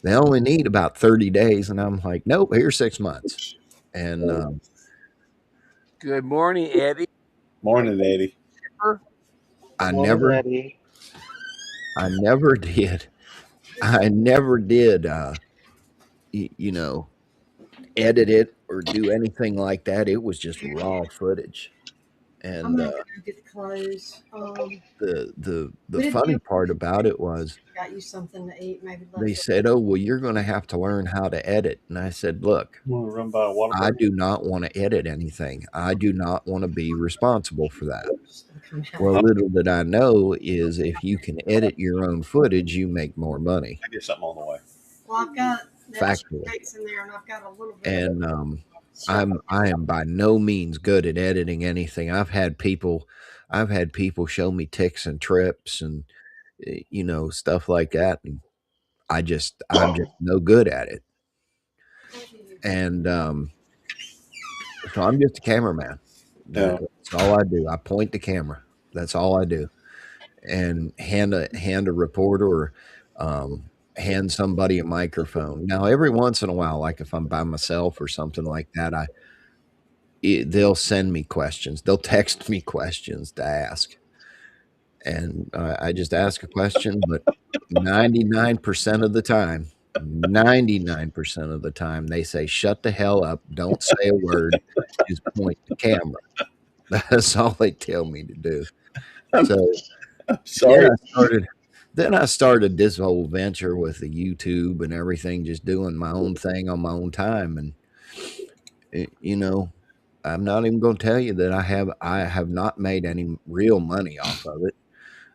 they only need about 30 days. And I'm like, nope, here's 6 months. And good morning, Eddie. Morning, Eddie. I never did edit it or do anything like that. It was just raw footage. And I'm gonna go get the clothes. The funny part about it was, got you something to eat. Maybe they said, "Oh, well, you're going to have to learn how to edit." And I said, "Look, I do not want to edit anything. I do not want to be responsible for that." Well, little did I know is if you can edit your own footage, you make more money. I get something on the way. Well, I've got factual in there, and I've got a little bit. And I am by no means good at editing anything. I've had people show me ticks and trips and stuff like that, and I'm just no good at it. And so I'm just a cameraman. Yeah. That's all I do. I point the camera. That's all I do. And hand a reporter or hand somebody a microphone. Now, every once in a while, like if I'm by myself or something like that, they'll send me questions. They'll text me questions to ask. And I just ask a question, but 99% of the time, 99% of the time they say, shut the hell up, don't say a word, just point the camera. That's all they tell me to do. So Sorry. then I started this whole venture with the YouTube and everything, just doing my own thing on my own time. And you know, I'm not even going to tell you that I have not made any real money off of it.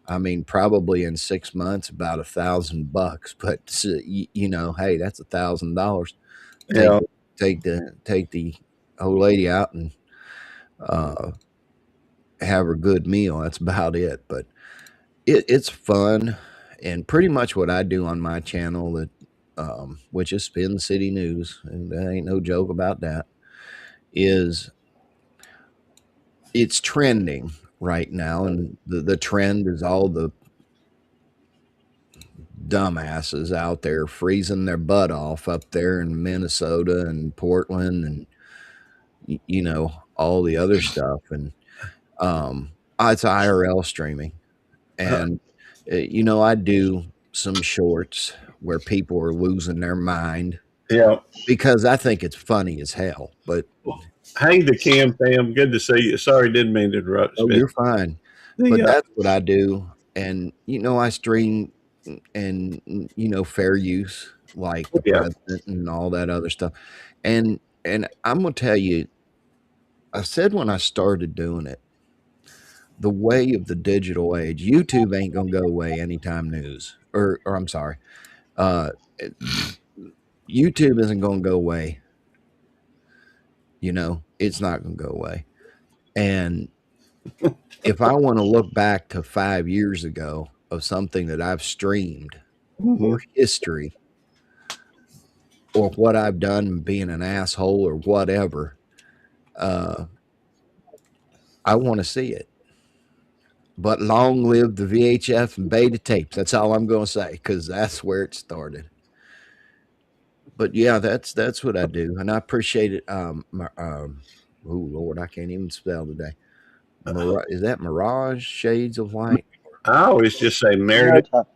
I mean, probably in 6 months, about $1,000. But you know, hey, that's $1,000. Yeah. Take the old lady out and have her good meal. That's about it. But it's fun, and pretty much what I do on my channel, that which is Spin City News, and there ain't no joke about that, is it's trending right now, and the trend is all the dumbasses out there freezing their butt off up there in Minnesota and Portland and you know, all the other stuff. And it's IRL streaming, and you know, I do some shorts where people are losing their mind. Yeah. Because I think it's funny as hell. But hey, the Cam fam, good to see you. Sorry, didn't mean to interrupt. Oh, you're fine. But that's what I do. And you know, I stream and you know, fair use, like the president and all that other stuff. And I'm gonna tell you, I said when I started doing it, the way of the digital age, YouTube ain't gonna go away anytime news. Or I'm sorry, YouTube isn't gonna go away. You know, it's not gonna go away. And if I want to look back to 5 years ago of something that I've streamed or history or what I've done being an asshole or whatever, I want to see it. But long live the VHF and beta tapes. That's all I'm going to say, because that's where it started. But yeah, that's what I do, and I appreciate it. Oh Lord, I can't even spell today. Is that Mirage? Shades of Light? I always just say Meritage.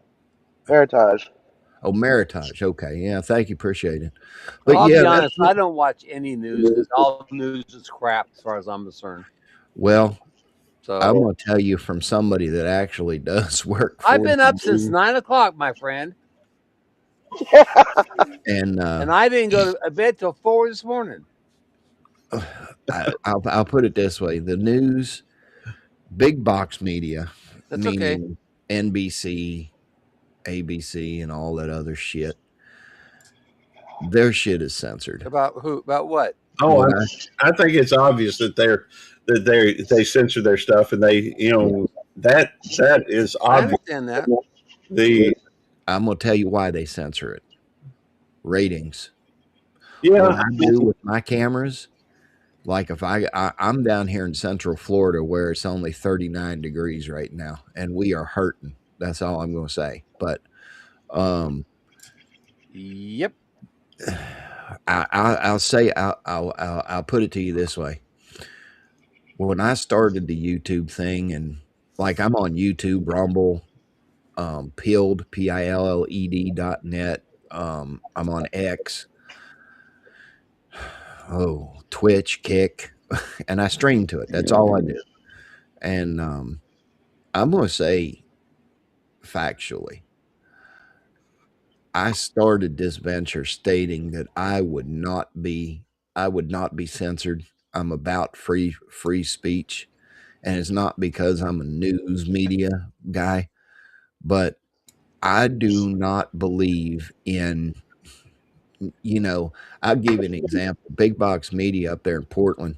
Oh, Meritage. Okay, yeah, thank you, appreciate it. But I'll be honest, I don't watch any news because all news is crap as far as I'm concerned. Well, so I'm going to tell you from somebody that actually does work. I've been up since 9 o'clock, my friend. And I didn't go to bed till 4 this morning. I'll put it this way: the news, big box media, that's okay, NBC, ABC, and all that other shit, their shit is censored. About who? About what? Oh, I think it's obvious that they censor their stuff, and they, you know, that is obvious. I understand that. I'm gonna tell you why they censor it. Ratings. Yeah, what I do with my cameras, like if I'm down here in Central Florida where it's only 39 degrees right now, and we are hurting. That's all I'm gonna say. But yep. I'll say I'll put it to you this way. When I started the YouTube thing, and like I'm on YouTube, Rumble, Pilled, PILLED.net. I'm on X. Oh, Twitch, Kick, and I stream to it. That's all I do. And I'm going to say factually, I started this venture stating that I would not be censored. I'm about free speech, and it's not because I'm a news media guy, but I do not believe in, you know, I'll give you an example. Big Box Media up there in Portland,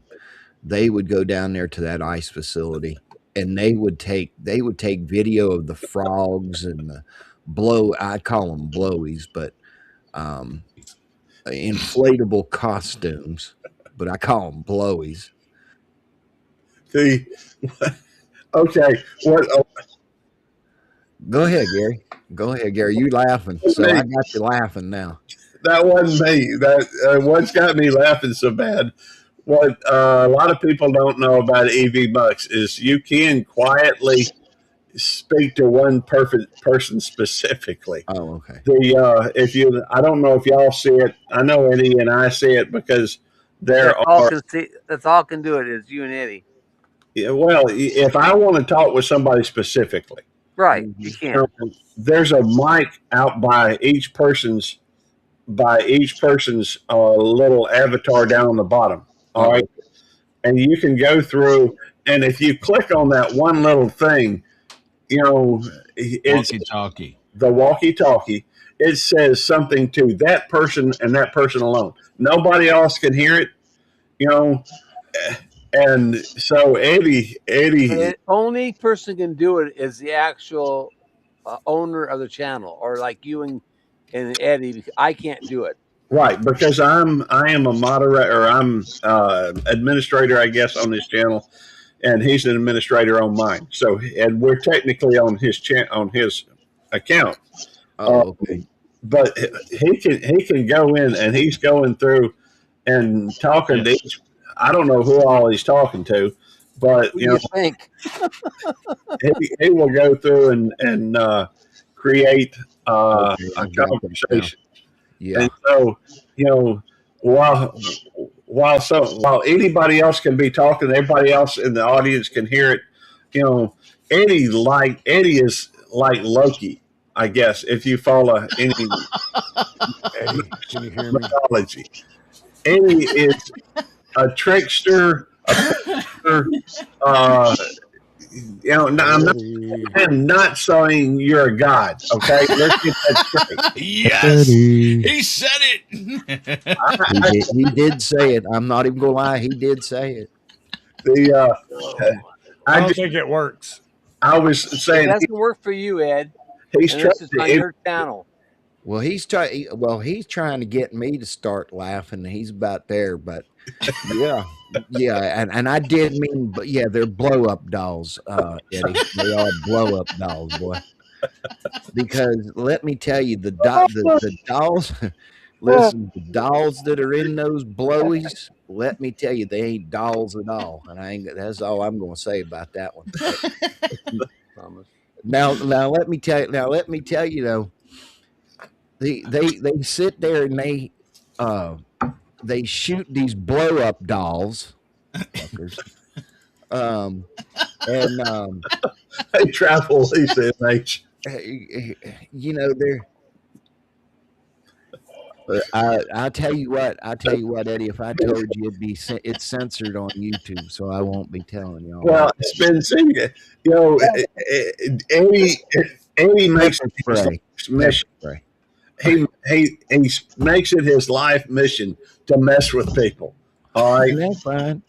they would go down there to that ice facility, and they would take video of the frogs and the I call them blowies, but inflatable costumes, but I call them blowies. Okay. What? Go ahead, Gary. Go ahead, Gary. You laughing? So I got you laughing now. That wasn't me. That what's got me laughing so bad. What a lot of people don't know about EV Bucks is you can quietly speak to one perfect person specifically. Oh, okay. I don't know if y'all see it. I know Eddie and I see it because there are. That's all can do it is you and Eddie. Yeah, well, if I want to talk with somebody specifically, Right, you can. There's a mic out by each person's little avatar down on the bottom. All right, and you can go through, and if you click on that one little thing, it's walkie-talkie. The walkie-talkie. It says something to that person and that person alone. Nobody else can hear it. And so Eddie, The only person can do it is the actual owner of the channel, or like you and Eddie. I can't do it. Right, because I am a moderator, or I'm administrator, I guess, on this channel, and he's an administrator on mine. So, and we're technically on his account. Oh, okay. But he can go in, and he's going through and talking to each. I don't know who all he's talking to, but you think he will go through and create a conversation. Yeah. And so, while anybody else can be talking, everybody else in the audience can hear it. Eddie is like Loki, I guess, if you follow any Eddie, can you hear me? mythology. Eddie is a trickster, I'm not saying you're a god, okay? Let's get that straight. Yes, he said it. He did say it. I'm not even gonna lie. He did say it. I don't think it works. I was saying it doesn't work for you, Ed. He's trying to on your channel. Well, he's trying to get me to start laughing. He's about there, but yeah, and I did mean, but yeah, they're blow up dolls, Eddie. They are blow up dolls, boy. Because let me tell you, the dolls. Listen, the dolls that are in those blowies, let me tell you, they ain't dolls at all. And that's all I'm going to say about that one. Now let me tell you though, they sit there and they shoot these blow up dolls, fuckers. They travel these MH. They're. I'll tell you what, Eddie. If I told you, it's censored on YouTube, so I won't be telling y'all. Well, it's been seen. Eddie makes it his mission. He makes it his life mission to mess with people. All right, that's fine.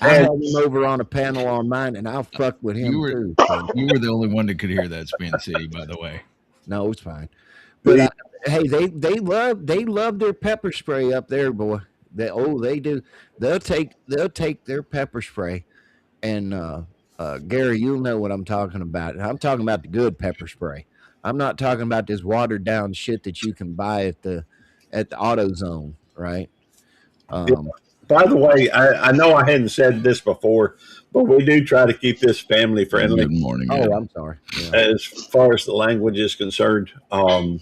I had him over on a panel on mine, and I'll fuck with him too. So. You were the only one that could hear that, Spin City, by the way. No, it's fine. But hey, they love their pepper spray up there, boy. They do. They'll take their pepper spray, and Gary, you'll know what I'm talking about. I'm talking about the good pepper spray. I'm not talking about this watered down shit that you can buy at the AutoZone, right? By the way, I know I hadn't said this before, but we do try to keep this family friendly. Good morning. Oh, I'm sorry. Yeah. As far as the language is concerned, and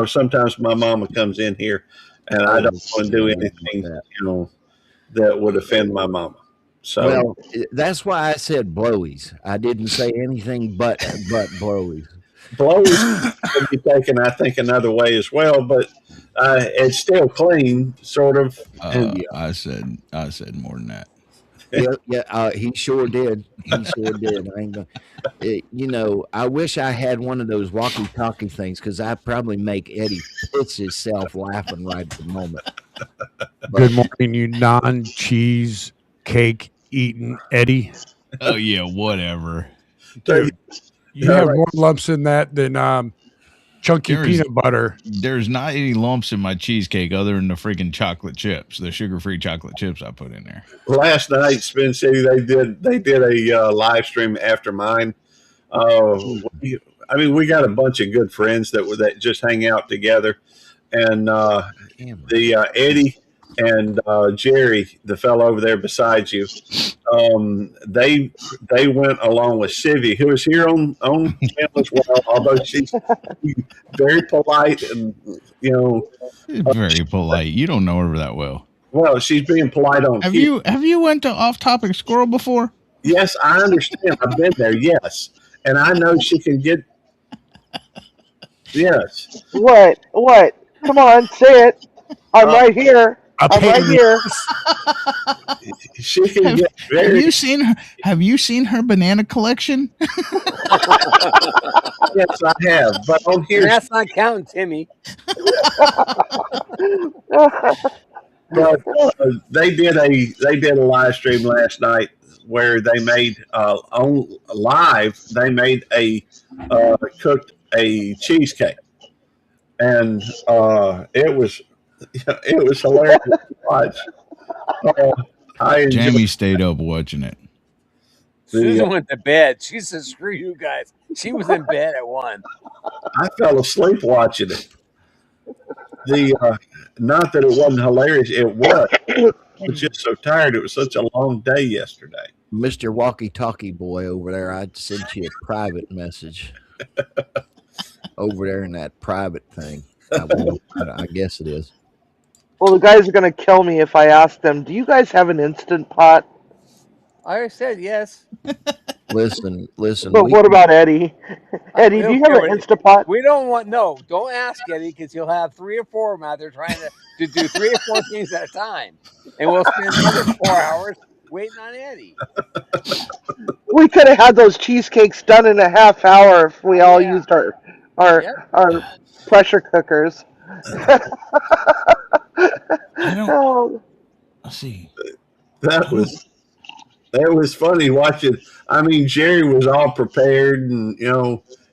sometimes my mama comes in here, and I don't want to do anything, that would offend my mama. So, well, that's why I said blowies. I didn't say anything but blowies. Blowies can be taken, I think, another way as well, but it's still clean, sort of. I said more than that. Yeah. He sure did. I ain't gonna, I wish I had one of those walkie-talkie things because I probably make Eddie piss himself laughing right at the moment. Good morning, you non-cheese cake eating Eddie. Oh yeah, whatever. Dude, you have more lumps in that than chunky peanut butter. There's not any lumps in my cheesecake other than the freaking chocolate chips, the sugar-free chocolate chips I put in there. Last night, Spin City, they did a live stream after mine. We got a bunch of good friends that just hang out together, and Eddie and Jerry, the fellow over there beside you, they went along with Sivy, who is here on channel as well. Although she's very polite and Very polite. You don't know her that well. well, she's being polite on. Have cue. you went to Off Topic Squirrel before? Yes, I understand. I've been there. Yes, and I know she can get. Yes. What? Come on, say it. I'm right here. I'm right here. She can Have, get have very. you seen her? Have you seen her banana collection? Yes, I have. But on And here, that's not counting Timmy. but they did a live stream last night where they made on live. They made cooked a cheesecake, and it was hilarious to watch. I enjoyed Jamie stayed up watching it. Susan went to bed. She said, "Screw you guys." She was in bed at 1. I fell asleep watching it. Not that it wasn't hilarious, it was. I was just so tired. It was such a long day yesterday. Mr. Walkie Talkie Boy over there, I'd send you a private message over there in that private thing. I guess it is. Well, the guys are gonna kill me if I ask them. Do you guys have an Instant Pot? I already said yes. Listen. But what about Eddie? Eddie, do you have an Instant Pot? We don't want don't ask Eddie because he'll have 3 or 4 of them out there trying to do 3 or 4 things at a time, and we'll spend another 4 hours waiting on Eddie. We could have had those cheesecakes done in a half hour if we all used our pressure cookers. I don't. Oh, Let's see. That was funny watching. I mean, Jerry was all prepared, and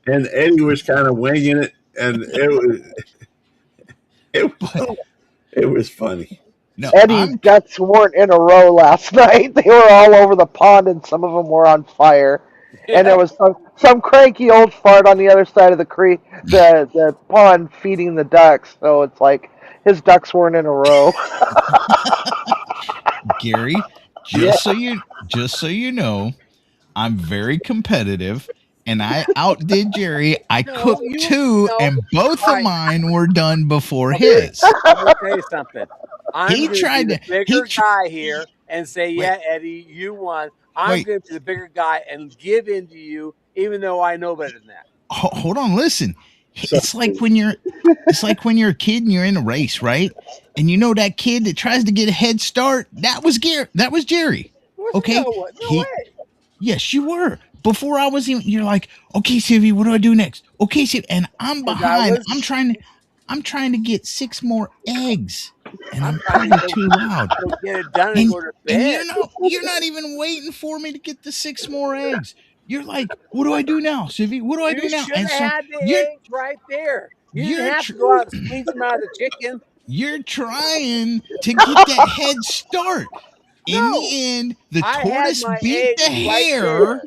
and Eddie was kind of winging it, and it was funny. No, Eddie's ducks weren't in a row last night. They were all over the pond, and some of them were on fire. And there was some cranky old fart on the other side of the creek, the pond, feeding the ducks. So it's like his ducks weren't in a row. Gary, just so you know, I'm very competitive, and I outdid Jerry. I cooked 2, and both of mine were done before his. I'm gonna tell you something. He tried the to- bigger he guy here and say, "Yeah, Eddie, you won." I'm going to be the bigger guy and give in to you, even though I know better than that. Hold on, listen. It's like when you're a kid and you're in a race, right? And you know that kid that tries to get a head start. That was Jerry. Okay. No way. Yes, you were. Before I was even, you're like, okay, Sylvie, what do I do next? Okay, Sylvie, and I'm behind. I'm trying to get 6 more eggs, and I'm probably too loud. Get it done and go to bed. And you're not even waiting for me to get the 6 more eggs. You're like, what do I do now, Sylvie? What do I do now? You should have had the eggs right there. You didn't have to go out and squeeze them out of the chicken. You're trying to get that head start. In the end, the tortoise beat the hare.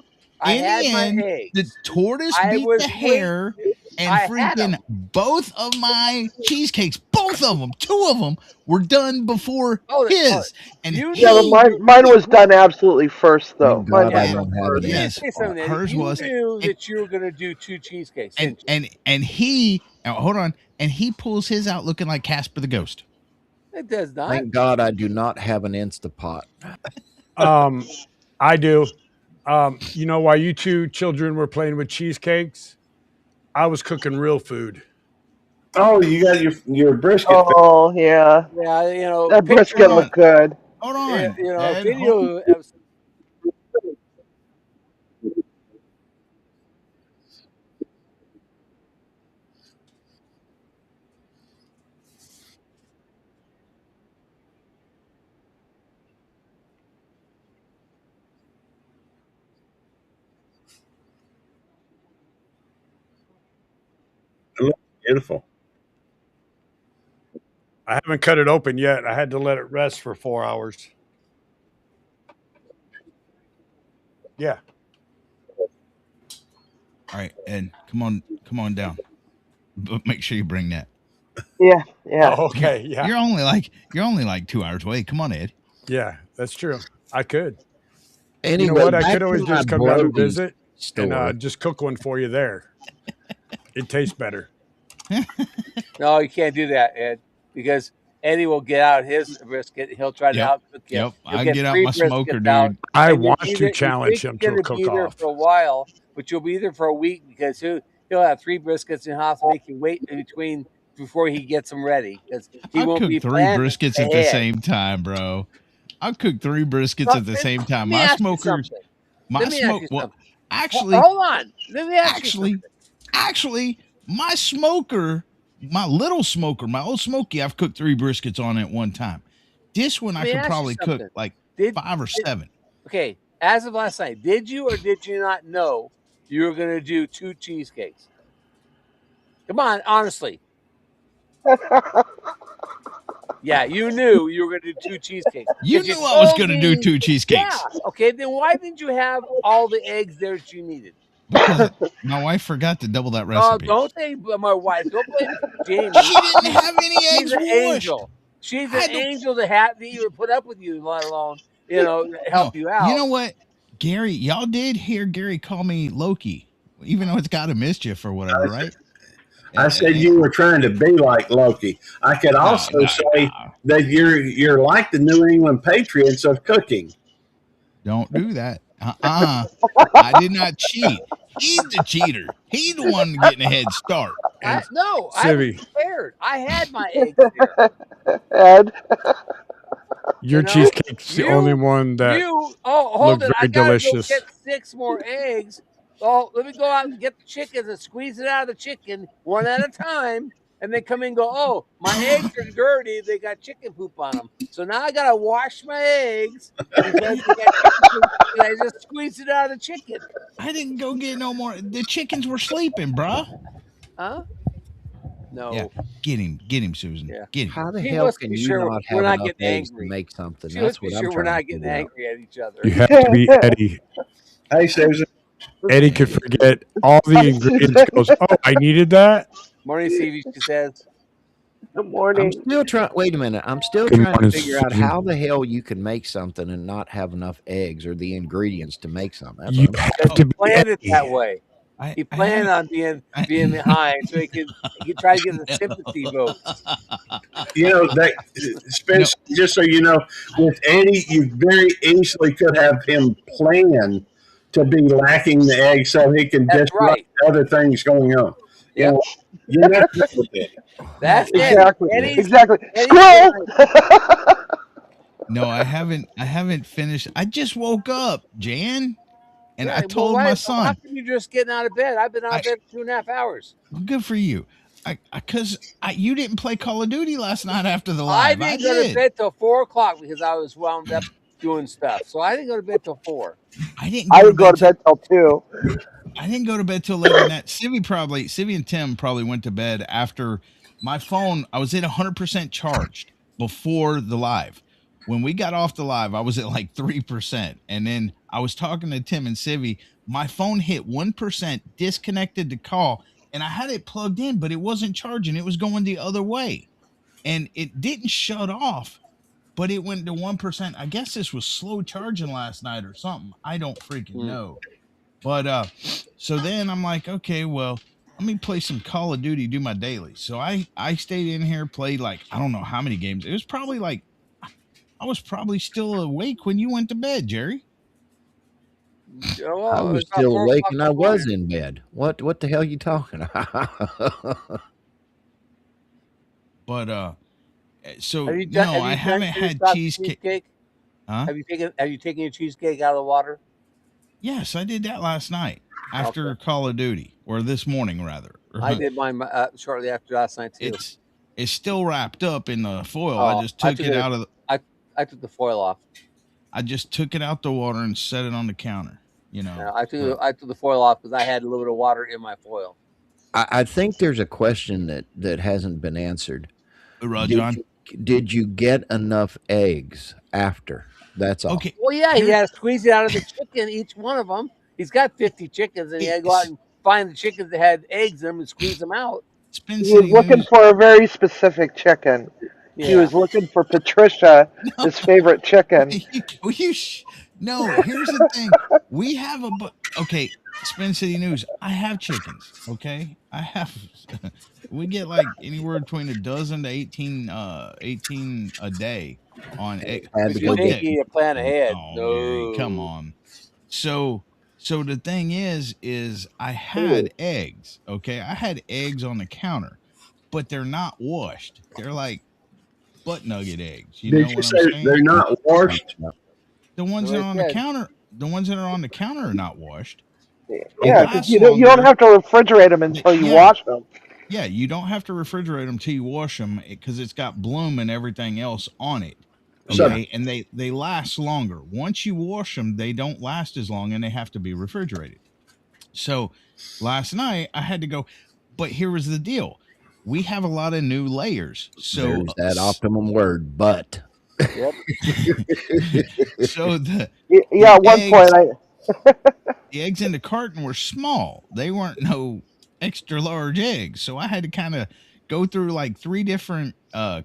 In the end, the tortoise beat the hare, and freaking both of my cheesecakes, both of them, 2 of them, were done before his. And mine was done absolutely first, though. God, I don't have it. Yes, hers was. You knew that you were going to do 2 cheesecakes, and he hold on, and he pulls his out looking like Casper the Ghost. It does not. Thank God I do not have an Instapot. I do. While you 2 children were playing with cheesecakes, I was cooking real food. Oh, you got your brisket. Oh, yeah. Yeah, that brisket looked good. Hold on. Video. It looks beautiful. I haven't cut it open yet. I had to let it rest for 4 hours. Yeah. All right, Ed, come on down. But make sure you bring that. Yeah. Oh, okay. Yeah. You're only like 2 hours away. Come on, Ed. Yeah, that's true. I could. Anyway, you know what? I back could to always my just come down to Brody visit story. and just cook one for you there. It tastes better. No, you can't do that, Ed, because Eddie will get out his brisket. He'll try to outcook you. Yep, You'll I get get out 3 my smoker, briskets out, dude. I and want to you challenge think him you're to a going to be there cook-off. for a while, but you'll be there for a week because he'll have 3 briskets and he'll have to make you wait in between before he gets them ready because he I won't cook be 3 planning briskets at the ahead. same time, bro. I cook 3 briskets at the same time. Let me My ask you smokers, something. my Let me ask smoke. you Well, something. actually, Hold on. Let me ask you something. actually, my smoker, my little smoker, my old smoky, I've cooked 3 briskets on at one time. This one Let I me could ask you probably cook something. like Did- 5 or 7. Okay, as of last night, did you or did you not know you were going to do 2 cheesecakes? Come on, honestly. Yeah, you knew you were going to do 2 cheesecakes. You 'Cause knew I was told going to do me- 2 cheesecakes. Yeah. Okay, then why didn't you have all the eggs there that you needed? Because my wife forgot to double that Oh, recipe. don't say my wife. Don't blame Jamie. She didn't have any She's eggs an washed. angel. She's an angel to even put up with you, let alone help you out. You know what, Gary? Y'all did hear Gary call me Loki, even though it's got a mischief or whatever, right? I said you were trying to be like Loki. I could also say that you're like the New England Patriots of cooking. Don't do that. I did not cheat. He's the cheater. He's the one getting a head start. I was Civvy. prepared. I had my eggs here. Ed, Your cheesecake's the only one that hold it. looked I very gotta delicious. go get 6 more eggs. Oh, let me go out and get the chickens and squeeze it out of the chicken one at a time, and then come in and go, oh, my eggs are dirty. They got chicken poop on them. So now I gotta wash my eggs because they got chicken poop, and I just squeeze it out of the chicken. I didn't go get no more. The chickens were sleeping, bruh. Huh? No. Yeah, get him, Susan. Yeah. Get him. How the He hell must can be you sure not we're have not enough getting eggs angry. to make something? She That's must be what I'm sure we're trying not to getting figure out. angry at each other. You have to be Eddie. Hey, Susan. Eddie could forget all the ingredients. Goes, oh, I needed that. Morning, Stevie, she says. good I'm morning. still trying. Wait a minute. I'm still Good trying to morning, figure out Susan. how the hell you can make something and not have enough eggs or the ingredients to make something. That's You what I'm- have to be Planned it Eddie. that way. He planned on being behind so he could try to get the sympathy votes. You know that, Spence. Just so you know, with Eddie, you very easily could have him plan to be lacking the egg so he can That's disrupt right. other things going on. You Yep. know, you're not with Eddie. That's Exactly. Eddie's, Exactly. Eddie's Squirrel! No, I haven't finished. I just woke up, Jan, and I Well, told why- my How son, come you're just getting out of bed? I've been out of bed for 2.5 hours. "Good for you." Because you didn't play Call of Duty last night after the I live. didn't go to bed till 4 o'clock because I was wound up doing stuff. So I didn't go to bed till 4. I didn't I go would go to bed till 2. I didn't go to bed till later than that. Sivy and Tim probably went to bed after my phone. I was at 100% charged before the live. When we got off the live, I was at like 3%. And then I was talking to Tim and Sivy. My phone hit 1%, disconnected the call, and I had it plugged in, but it wasn't charging. It was going the other way. And it didn't shut off, but it went to 1%. I guess this was slow charging last night or something. I don't freaking know. But so then I'm like, okay, well, let me play some Call of Duty, do my daily. So I stayed in here, played like, I don't know how many games. It was probably like, I was probably still awake when you went to bed, Jerry. I was still awake and I was in bed. What the hell are you talking about? But so Have you done, no, have I you haven't done had stop cheesecake. Huh? Have you taken your cheesecake out of the water? Yes, I did that last night after Call of Duty, or this morning rather. I did mine shortly after last night too. It's still wrapped up in the foil. Oh, I just took it out of the. I took the foil off. I just took it out the water and set it on the counter. You know, Yeah, I took the foil off because I had a little bit of water in my foil. I think there's a question that hasn't been answered. John, did you get enough eggs after? That's all. Okay. Well, yeah, he had to squeeze it out of the chicken, each one of them. He's got 50 chickens, and he had to go out and find the chickens that had eggs in them and squeeze them out. He was looking for a very specific chicken. Yeah. He was looking for Patricia, his favorite chicken. No, here's the thing. We have okay, Spin City News. I have chickens. Okay, I have. We get like anywhere between a dozen to 18 a day on egg. Had to You go think get. you plan ahead? Oh, No. Gary, come on. So the thing is I had eggs. Okay, I had eggs on the counter, but they're not washed. They're like butt nugget eggs. You know Did you what say I'm saying? they're not washed? The ones that Well, are on the counter, the ones that are on the counter are not washed. Yeah, They because last you don't longer. have to refrigerate them until you wash them. Yeah, you don't have to refrigerate them till you wash them because it's got bloom and everything else on it. Okay, and they last longer. Once you wash them, they don't last as long and they have to be refrigerated. So last night I had to go, but here was the deal. We have a lot of new layers. So There's that optimum word, but. Yep. So at one point the eggs in the carton were small. They weren't no extra large eggs. So I had to kind of go through like 3 different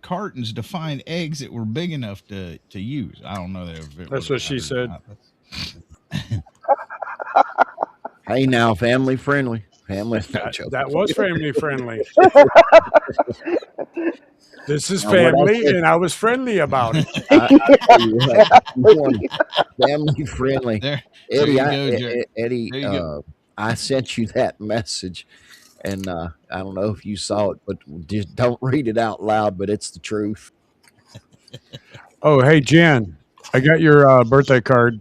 cartons to find eggs that were big enough to use. I don't know if it That's what she said. Hey, now, family friendly. That was family friendly. This is Now, what I family, said- and I was friendly about it. Family friendly. There Eddie, you go, Jerry. Eddie, There you go. I sent you that message, and I don't know if you saw it, but just don't read it out loud. But it's the truth. Oh, hey, Jen, I got your birthday card.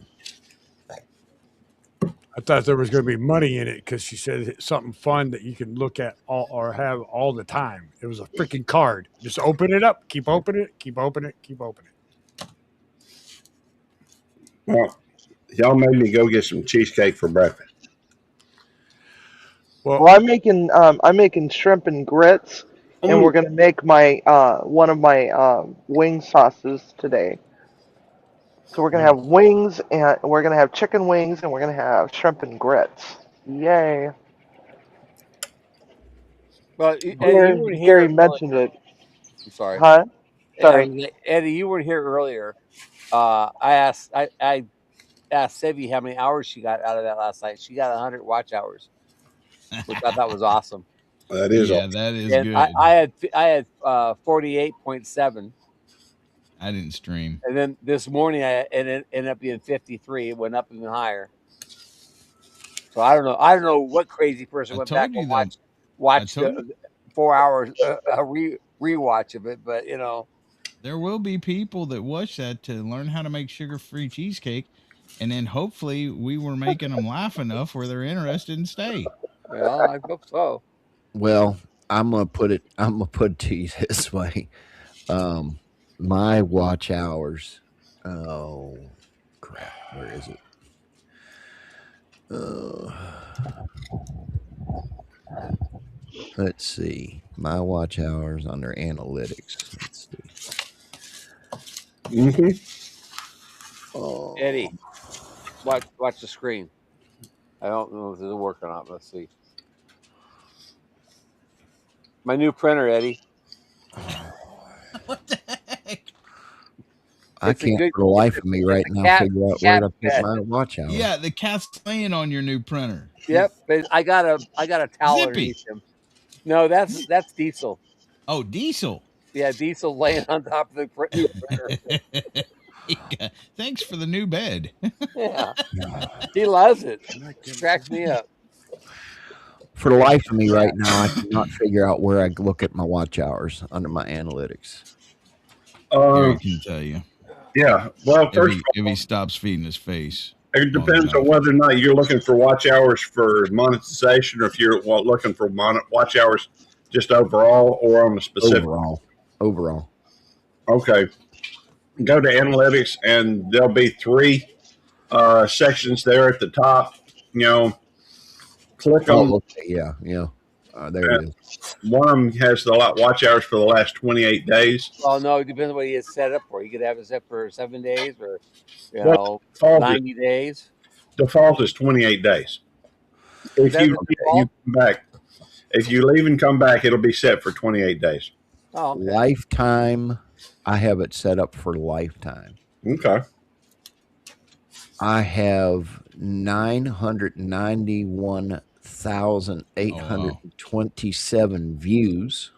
I thought there was going to be money in it because she said it's something fun that you can look at or have all the time. It was a freaking card. Just open it up. Keep opening it. Keep opening it. Keep opening it. Well, y'all made me go get some cheesecake for breakfast. Well, I'm making shrimp and grits, and we're gonna make my one of my wing sauces today. So we're gonna have wings, and we're gonna have chicken wings, and we're gonna have shrimp and grits. Yay! Well, Eddie, Gary mentioned it. I'm sorry. Huh? Sorry. Eddie, you weren't here earlier. I asked Sevi how many hours she got out of that last night. She got 100 watch hours, which I thought was awesome. That is Yeah, awesome. that is And good. I had 48.7. I didn't stream. And then this morning it ended up being 53. It went up even higher. So I don't know what crazy person went back and watched the 4 hours rewatch of it, but there will be people that watch that to learn how to make sugar-free cheesecake, and then hopefully we were making them laugh enough where they're interested and stay. Well, I hope so. Well, I'm gonna put it to you this way. My watch hours. Oh crap! Where is it? Let's see. My watch hours under analytics. Let's see. Mm-hmm. Eddie, watch the screen. I don't know if it'll work or not. Let's see. My new printer, Eddie. What the heck? I can't for the life of me right now figure out where to put my watch hours. Yeah, the cat's laying on your new printer. Yep, but I got a towel underneath him. No, that's Diesel. Oh, Diesel. Yeah, Diesel laying on top of the printer. Thanks for the new bed. Yeah, he loves it. Cracks me up. For the life of me right now, I cannot figure out where I look at my watch hours under my analytics. I can tell you. Yeah. Well, first if he stops feeding his face. It depends on whether or not you're looking for watch hours for monetization, or if you're looking for watch hours just overall, or on a specific. Overall. Okay. Go to analytics, and there'll be 3 sections there at the top. Click on. Okay. Yeah. There it is. One of them has the watch hours for the last 28 days. Well, no, it depends on what he has set up for. You could have it set for 7 days, or 90 days. Default is 28 days. If you come back, if you leave and come back, it'll be set for 28 days. Oh, okay. Lifetime. I have it set up for lifetime. Okay. I have 991,827 views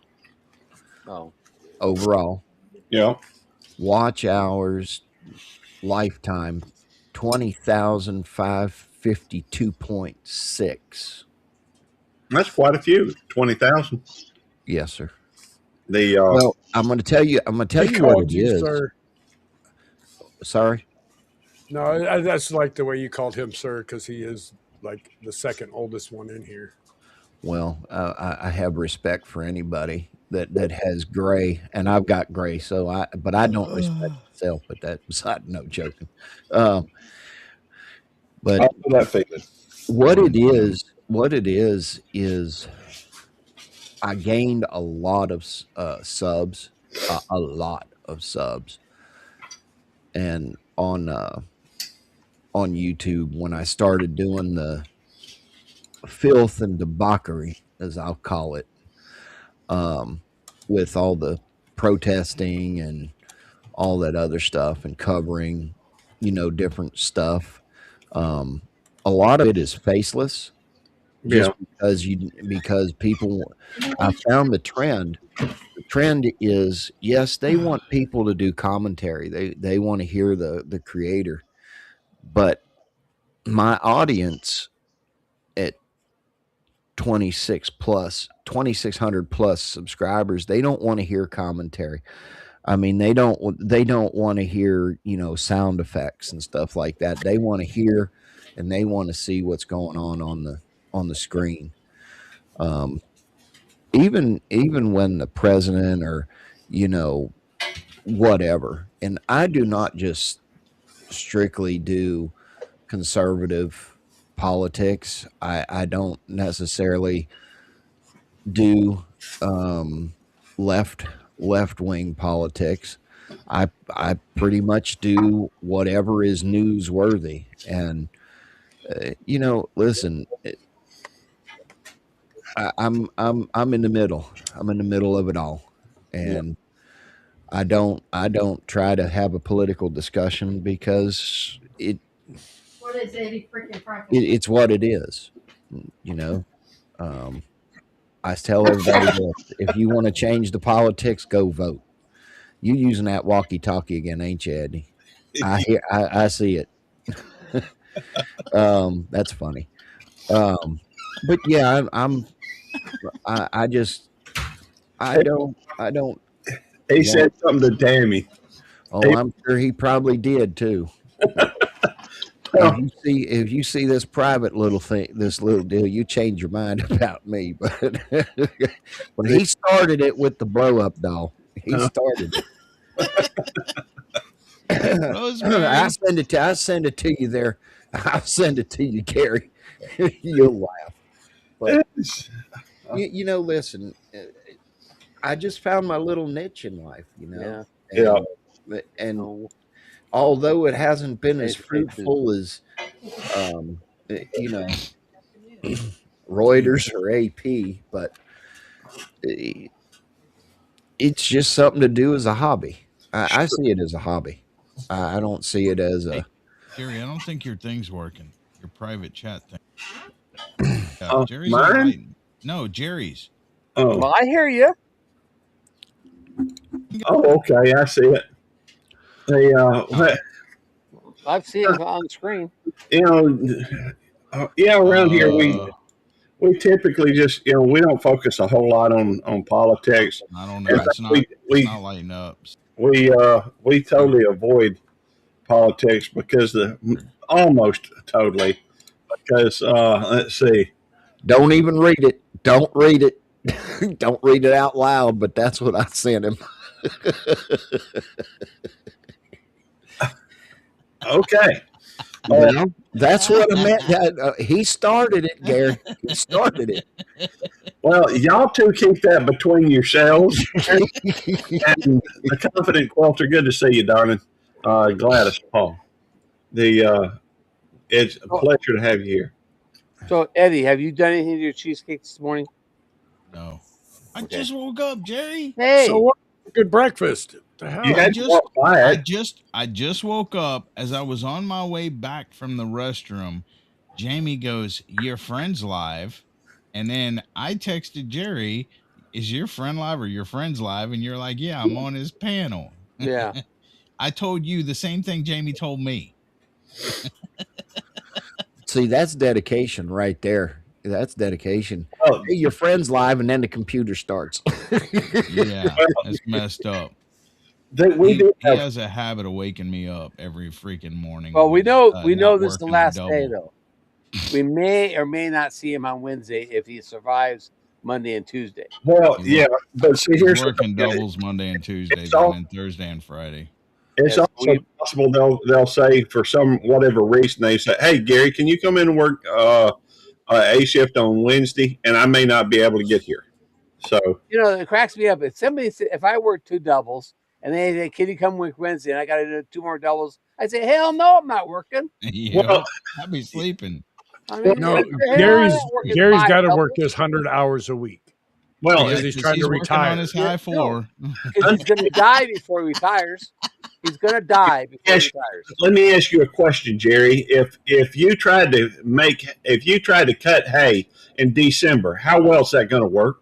overall. Yeah. Watch hours lifetime 20,552.6. That's quite a few. 20,000. Yes, sir. Well, I'm going to tell you what it is. Sir. Sorry. No, that's like the way you called him, sir, because he is like the second oldest one in here. Well, I have respect for anybody that has gray, and I've got gray, but I don't respect myself. But that's beside no joking. But that feeling. what it is I gained a lot of subs, a lot of subs, and on YouTube when I started doing the filth and debauchery, as I'll call it, with all the protesting and all that other stuff and covering, different stuff. A lot of it is faceless, just because people. I found the trend. The trend is, yes, they want people to do commentary. They want to hear the creator, but my audience at 2,600 plus subscribers, they don't want to hear commentary. I mean, they don't want to hear, sound effects and stuff like that. They want to hear and they want to see what's going on the screen. Even when the president or, whatever, and I do not just strictly do conservative politics. I don't necessarily do left wing politics. I pretty much do whatever is newsworthy, and listen, I'm in the middle. I'm in the middle of it all, and I don't try to have a political discussion because What is Eddie freaking it's what it is. I tell everybody that if you want to change the politics, go vote. You using that walkie-talkie again, ain't you, Eddie? I see it. That's funny. But yeah, I don't. He said something to Tammy. Oh, I'm sure he probably did too. If you see this private little thing, this little deal, you change your mind about me. But when he started it with the blow up doll, he started it. I send it to you there. I'll send it to you, Gary. You'll laugh. But listen, I just found my little niche in life, and although it hasn't been as fruitful as, Reuters or AP, but it's just something to do as a hobby. I see it as a hobby. I don't see it as a. Jerry, I don't think your thing's working. Your private chat thing. Jerry's mine? No, Jerry's. Oh, well, I hear you. Oh, okay, I see it. I've seen it on the screen. Around here we typically just we don't focus a whole lot on politics. I don't know. It's not lighting up. We totally avoid politics because almost totally because let's see. Don't even read it. Don't read it. Don't read it out loud. But that's what I sent him. Okay. That's what I meant. He started it, Gary. He started it. Well, y'all two keep that between yourselves. And the Confident Quilter, good to see you, darling. Gladys Paul. It's a pleasure to have you here. So, Eddie, have you done anything to your cheesecake this morning? No. I just woke up, Jerry. Hey. So what? Good breakfast. The hell? You had to walk by it. I just woke up. As I was on my way back from the restroom, Jamie goes, "Your friend's live," and then I texted Jerry, "Is your friend live or your friend's live?" And you're like, "Yeah, I'm on his panel." Yeah. I told you the same thing Jamie told me. See, that's dedication right there. That's dedication. Oh, Hey, your friend's live, and then the computer starts. Yeah, that's messed up. He has a habit of waking me up every freaking morning. Well, we know this is the last day, though. We may or may not see him on Wednesday if he survives Monday and Tuesday. Well, yeah, but see, here's working doubles Monday and Tuesday, and then Thursday and Friday. It's also possible they'll say, for some whatever reason, they say, "Hey, Gary, can you come in and work a shift on Wednesday?" And I may not be able to get here. So it cracks me up. If I work 2 doubles and they say, "Can you come work Wednesday?" and I got to do 2 more doubles, I say, "Hell no, I'm not working." Well, I'll be sleeping. I mean, no, Gary's got to work his 100 hours a week. Well, because he's trying to retire on his high 4. Because he's going to die before he retires. He's going to die before he retires. Let me ask you a question, Jerry. If you tried to cut hay in December, how well is that going to work?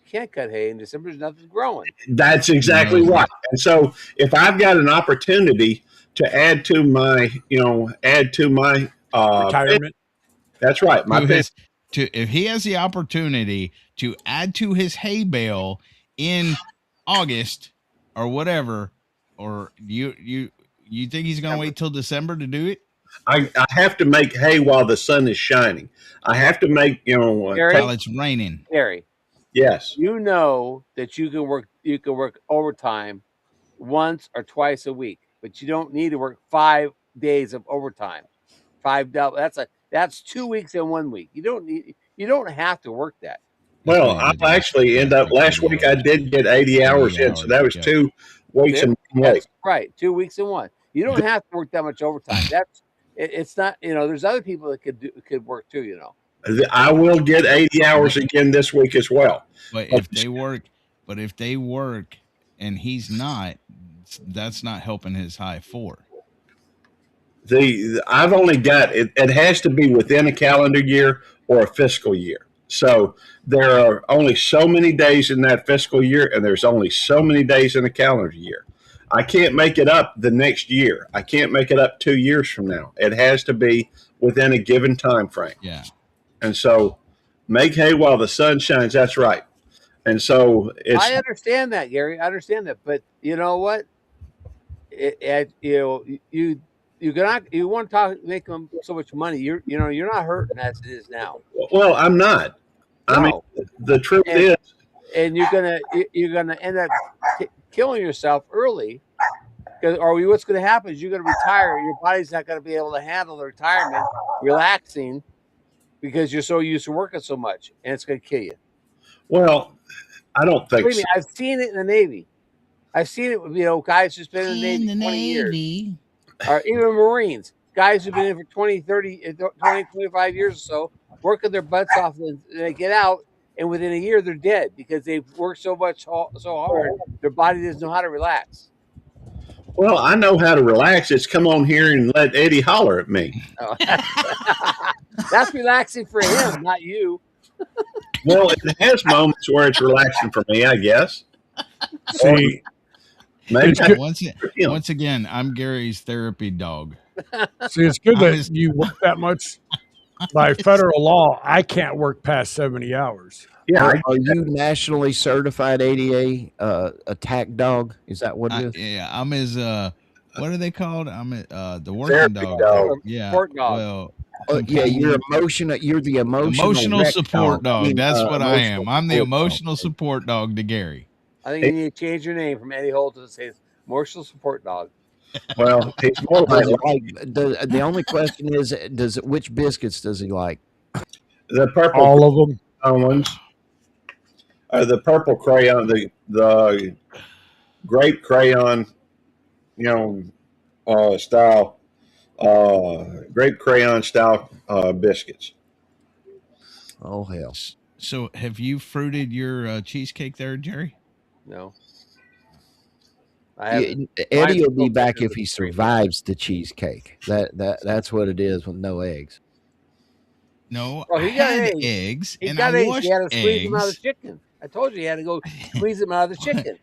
You can't cut hay in December. Nothing's growing. That's exactly right. And so, if I've got an opportunity to add to my retirement, that's right. If he has the opportunity to add to his hay bale in August or whatever, or you think he's going to wait till December to do it? I have to make hay while the sun is shining. I have to make while it's raining. Gary, yes, you know that you can work overtime once or twice a week, but you don't need to work 5 days of overtime. 5 double. That's 2 weeks in 1 week. You don't have to work that. Well, I actually end up last week. I did get 80 hours in, so that was 2 weeks in 1 week. Right, 2 weeks in 1. You don't have to work that much overtime. It's not. There's other people that could work too. I will get 80 hours again this week as well. But if they work, and he's not, that's not helping his high 4. I've only got it. It has to be within a calendar year or a fiscal year. So there are only so many days in that fiscal year, and there's only so many days in a calendar year. I can't make it up the next year. I can't make it up 2 years from now. It has to be within a given time frame. Yeah. And so make hay while the sun shines. That's right. And so I understand that, Gary. I understand that. But you know what? You want to make them so much money. You're not hurting as it is now. Well, I'm not. No. I mean, the truth is, and you're gonna end up killing yourself early, or what's going to happen is you're going to retire. Your body's not going to be able to handle the retirement, relaxing, because you're so used to working so much, and it's going to kill you. Well, I don't think so. I've seen it in the Navy. I've seen it with guys who's been in the Navy 20 years. Or even Marines, guys who've been in for 20, 25 years or so, working their butts off, and they get out, and within a year they're dead because they've worked so hard, their body doesn't know how to relax. Well, I know how to relax. It's come on here and let Eddie holler at me. Oh. That's relaxing for him, not you. Well, it has moments where it's relaxing for me, I guess. See, maybe once again, I'm Gary's therapy dog. See, it's good that you work that much. By federal law, I can't work past 70 hours. Yeah, are you nationally certified ADA attack dog? Is that what it is? Yeah, I'm his. What are they called? I'm the working dog. Yeah, support dog. Well, yeah, you're the emotional support dog. That's what I am. I'm the emotional support dog to Gary. I think you need to change your name from Eddie Holt to say emotional support dog. Well, he's more like the only question is, which biscuits does he like? The purple, all of them ones. The purple crayon, the grape crayon, style, grape crayon style biscuits. Oh hell! So, have you fruited your cheesecake there, Jerry? No. Eddie will be back if he survives the cheesecake. That's what it is with no eggs. No, he got eggs. He got eggs. He had to squeeze them out of the chicken. I told you he had to go squeeze them out of the chicken.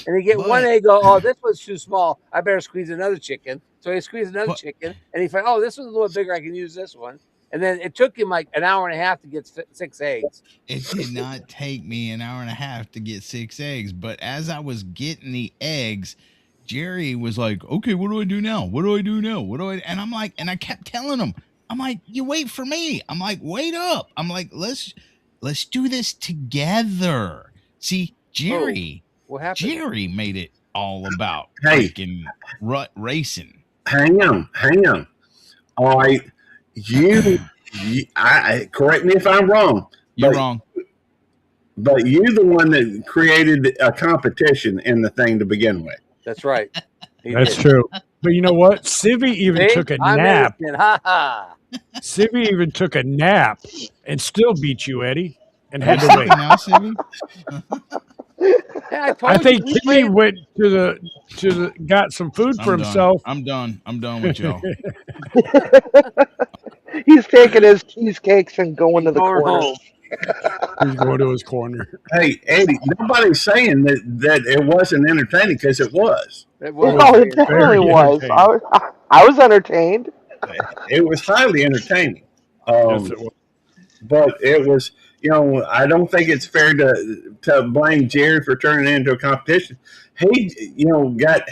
And he get one egg. Oh, this one's too small. I better squeeze another chicken. So he squeezed another chicken, and he found, oh, this one's a little bigger. I can use this one. And then it took him like an hour and a half to get 6 eggs. It did not take me an hour and a half to get 6 eggs. But as I was getting the eggs, Jerry was like, okay, what do I do now? What do I do now? And I'm like, and I kept telling him, I'm like, you wait for me. I'm like, wait up. I'm like, let's do this together. See, Jerry, what happened? Jerry made it all about freaking racing. Hang on. All right. I correct me if I'm wrong. You're wrong. But you're the one that created a competition in the thing to begin with. That's right. That's true. But you know what? Civvy even took a nap. Civvy even took a nap and still beat you, Eddie, and had to wait. Now, Civvy? I think Timmy went to the got some food for himself. I'm done with y'all. He's taking his cheesecakes and going to the corner. He's going to his corner. Hey, Eddie, nobody's saying that it wasn't entertaining, because it was. It definitely was. I was entertained. It was highly entertaining. Yes, it was. But it was, I don't think it's fair to blame Jerry for turning it into a competition. He got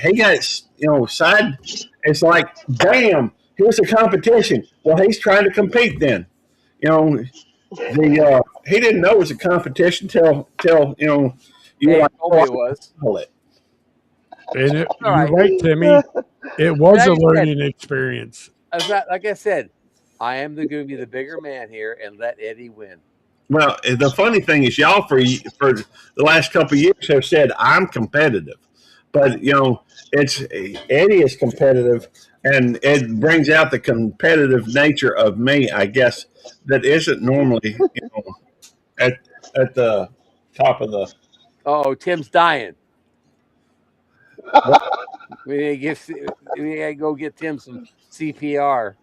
side. It's like, damn, here's a competition. Well, he's trying to compete then. He didn't know it was a competition till you were like, oh, it was. And you're right, Timmy. It was a learning experience. Like I said, I am going to be the bigger man here and let Eddie win. Well, the funny thing is, y'all for the last couple of years have said I'm competitive, but it's Eddie is competitive, and it brings out the competitive nature of me, I guess, that isn't normally at the top of the. Oh, Tim's dying. We need to go get Tim some CPR.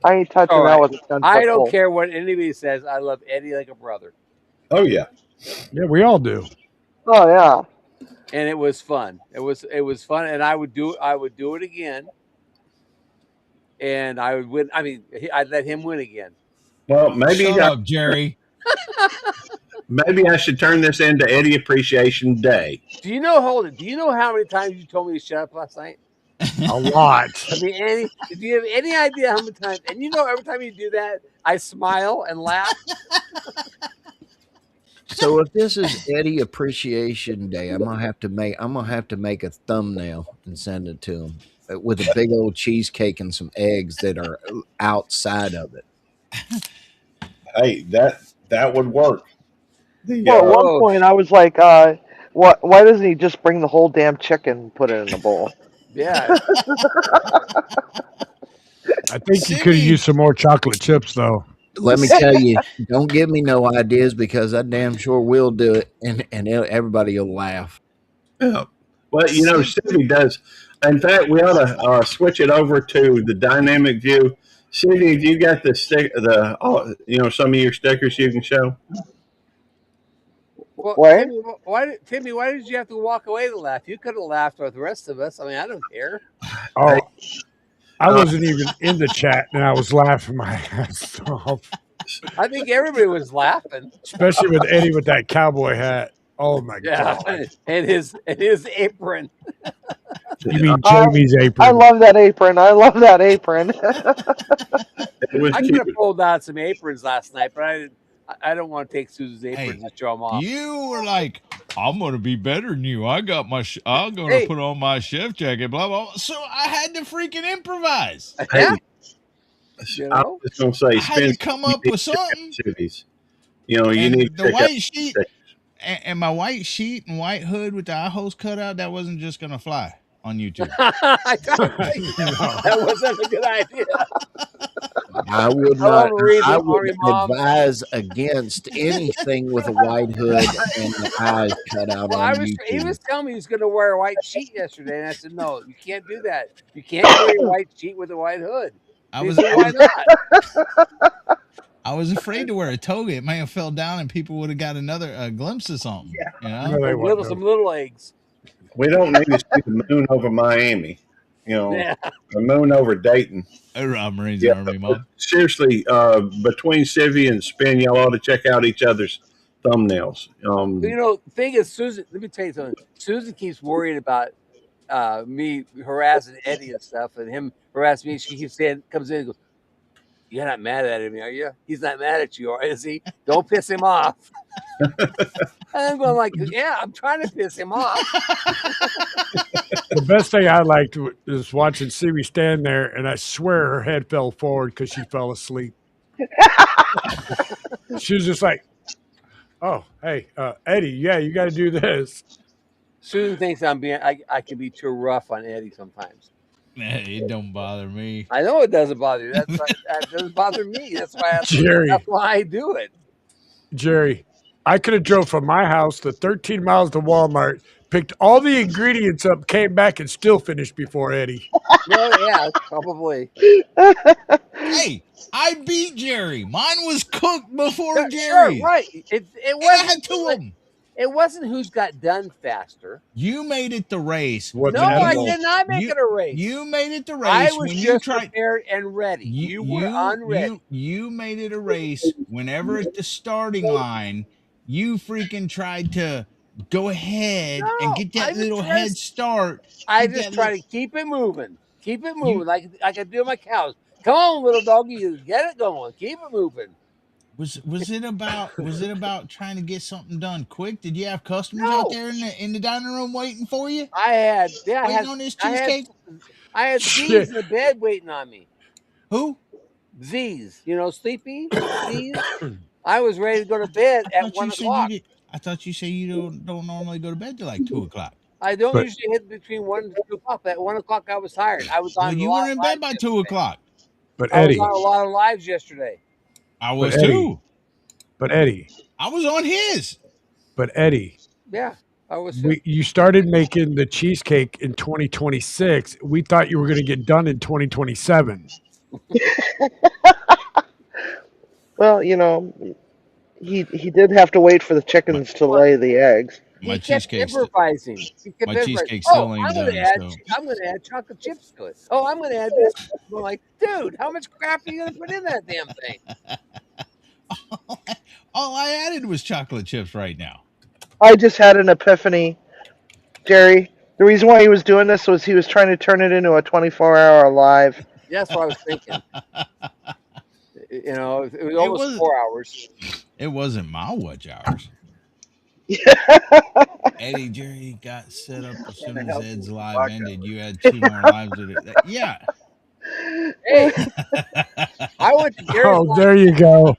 I ain't touching that with a 10-foot I don't pole. care what anybody says. I love Eddie like a brother. Oh yeah, yeah, we all do. Oh yeah, and it was fun. It was fun, and I would do it again, and I would win. I mean, I'd let him win again. Well, maybe Shut up, Jerry. Maybe I should turn this into Eddie Appreciation Day. Do you know how many times you told me to shut up last night? A lot. I mean, Eddie, do you have any idea how many times? And every time you do that, I smile and laugh. So if this is Eddie Appreciation Day, I'm gonna have to make a thumbnail and send it to him with a big old cheesecake and some eggs that are outside of it. Hey, that would work. Well, at one point I was like, why doesn't he just bring the whole damn chicken and put it in a bowl? Yeah. I think you could have used some more chocolate chips, though. Let me tell you, don't give me no ideas, because I damn sure will do it, and everybody will laugh. Yeah. Well, Stevie does. In fact, we ought to switch it over to the dynamic view. Stevie, have you got some of your stickers you can show? Well, Timmy, why did you have to walk away to laugh? You could have laughed with the rest of us. I mean, I don't care. Oh, I wasn't even in the chat, and I was laughing my ass off. I think everybody was laughing, especially with Eddie with that cowboy hat. Oh my god! And his apron. You mean Jamie's apron? I love that apron. I could have pulled out some aprons last night, but I don't want to take Susan's aprons and show them off. You were like, I'm going to be better than you. I'm going to put on my chef jacket, blah, blah, blah. So I had to freaking improvise. Yeah. I was just going to say, I had to come up with something. You need the white sheet and my white sheet and white hood with the eye holes cut out. That wasn't just going to fly on YouTube. That wasn't a good idea. I would not. I would advise against anything with a white hood and the eyes cut out on YouTube. He was telling me he was going to wear a white sheet yesterday, and I said, "No, you can't do that. You can't wear a white sheet with a white hood." Why not? I was afraid to wear a toga. It may have fell down, and people would have got another glimpse of something. Yeah. You know? Some little eggs. We don't need to see the moon over Miami. You know, the moon over Dayton. Marines Army, Mom. Seriously, between Civvy and Spin, y'all ought to check out each other's thumbnails. You know, the thing is, Susan, let me tell you something. Susan keeps worrying about me harassing Eddie and stuff, and him harassing me. She keeps saying, comes in and goes, "You're not mad at him, are you? He's not mad at you, is he? Don't piss him off." And I'm going like, "Yeah, I'm trying to piss him off." The best thing I liked was watching Siri stand there, and I swear her head fell forward because she fell asleep. She was just like, "Oh, hey, Eddie, yeah, you got to do this." Susan thinks I can be too rough on Eddie sometimes. It don't bother me. I know it doesn't bother you. That doesn't bother me. That's why I do it. Jerry, I could have drove from my house to 13 miles to Walmart, picked all the ingredients up, came back, and still finished before Eddie. Well, yeah, probably. Hey, I beat Jerry. Mine was cooked before Jerry. Sure, right. It wasn't. I had two of them. It wasn't who's got done faster. You made it the race. No, I did not make it a race. You made it the race. I was just prepared and ready. You were unready. You made it a race. Whenever at the starting line, you freaking tried to go ahead and get that little head start. I just try to keep it moving. Keep it moving like I do my cows. Come on, little doggy, get it going. Keep it moving. Was it about trying to get something done quick? Did you have customers out there in the dining room waiting for you? I had on this cheesecake. I had Z's in the bed waiting on me. Who? Z's, sleepy Z's. I was ready to go to bed at 1 o'clock. I thought you said you don't normally go to bed till like 2 o'clock. I don't usually hit between 1 and 2 o'clock. At 1 o'clock, I was tired. I was on. You were in bed by 2 o'clock. But Eddie, I was on a lot of lives yesterday. I was too. But Eddie, I was on his. But Eddie, yeah, I was. You started making the cheesecake in 2026. We thought you were going to get done in 2027. Well, he did have to wait for the chickens to lay the eggs. My cheesecake's improvising. My cheesecake still ain't done. I'm going to add chocolate chips to it. Oh, I'm going to add this. I'm like, dude, how much crap are you going to put in that damn thing? All I added was chocolate chips right now. I just had an epiphany, Jerry. The reason why he was doing this was he was trying to turn it into a 24-hour live. That's what I was thinking. It was almost 4 hours. It wasn't my watch hours. Eddie, Jerry got set up as soon as Ed's live ended. You had 2 more lives with it. Yeah. Hey, I went to Jerry's live. There you go.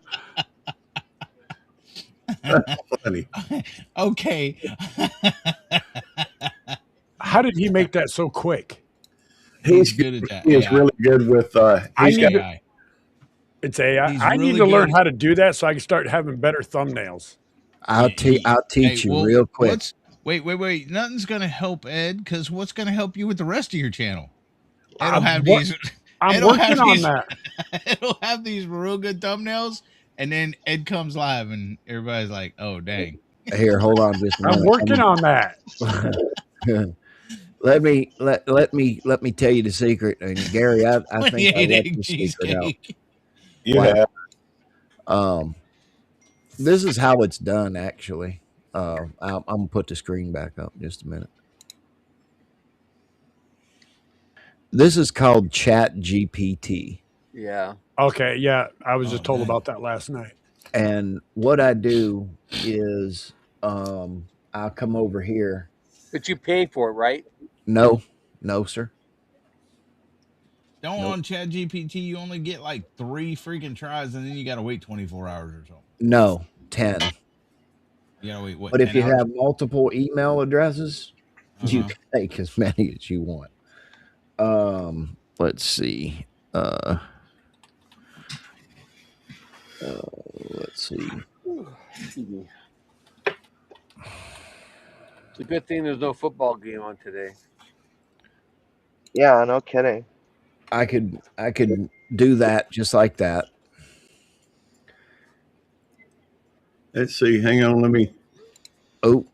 Funny. Okay. How did he make that so quick? He's good at that. He is really good with. AI. It's AI. I need to learn how to do that so I can start having better thumbnails. I'll teach you real quick. Wait. Nothing's going to help Ed, because what's going to help you with the rest of your channel? It'll have these. I'm working on that. It'll have these real good thumbnails, and then Ed comes live, and everybody's like, "Oh, dang!" Here, hold on, just a minute. I'm working on that. Let me tell you the secret, and Gary, I think I let the secret out. Yeah. This is how it's done, actually. I'm gonna put the screen back up just a minute. This is called ChatGPT. Yeah. Okay. Yeah, I was just told about that last night. And what I do is, I'll come over here. But you pay for it, right? No, sir. Don't on ChatGPT, you only get like 3 freaking tries, and then you got to wait 24 hours or something. No, 10. You gotta wait. What? But if you hours? have multiple email addresses, you can take as many as you want. Let's see. Let's see. It's a good thing there's no football game on today. Yeah, no kidding. I could do that just like that. Let's see. Hang on. Let me. Oh,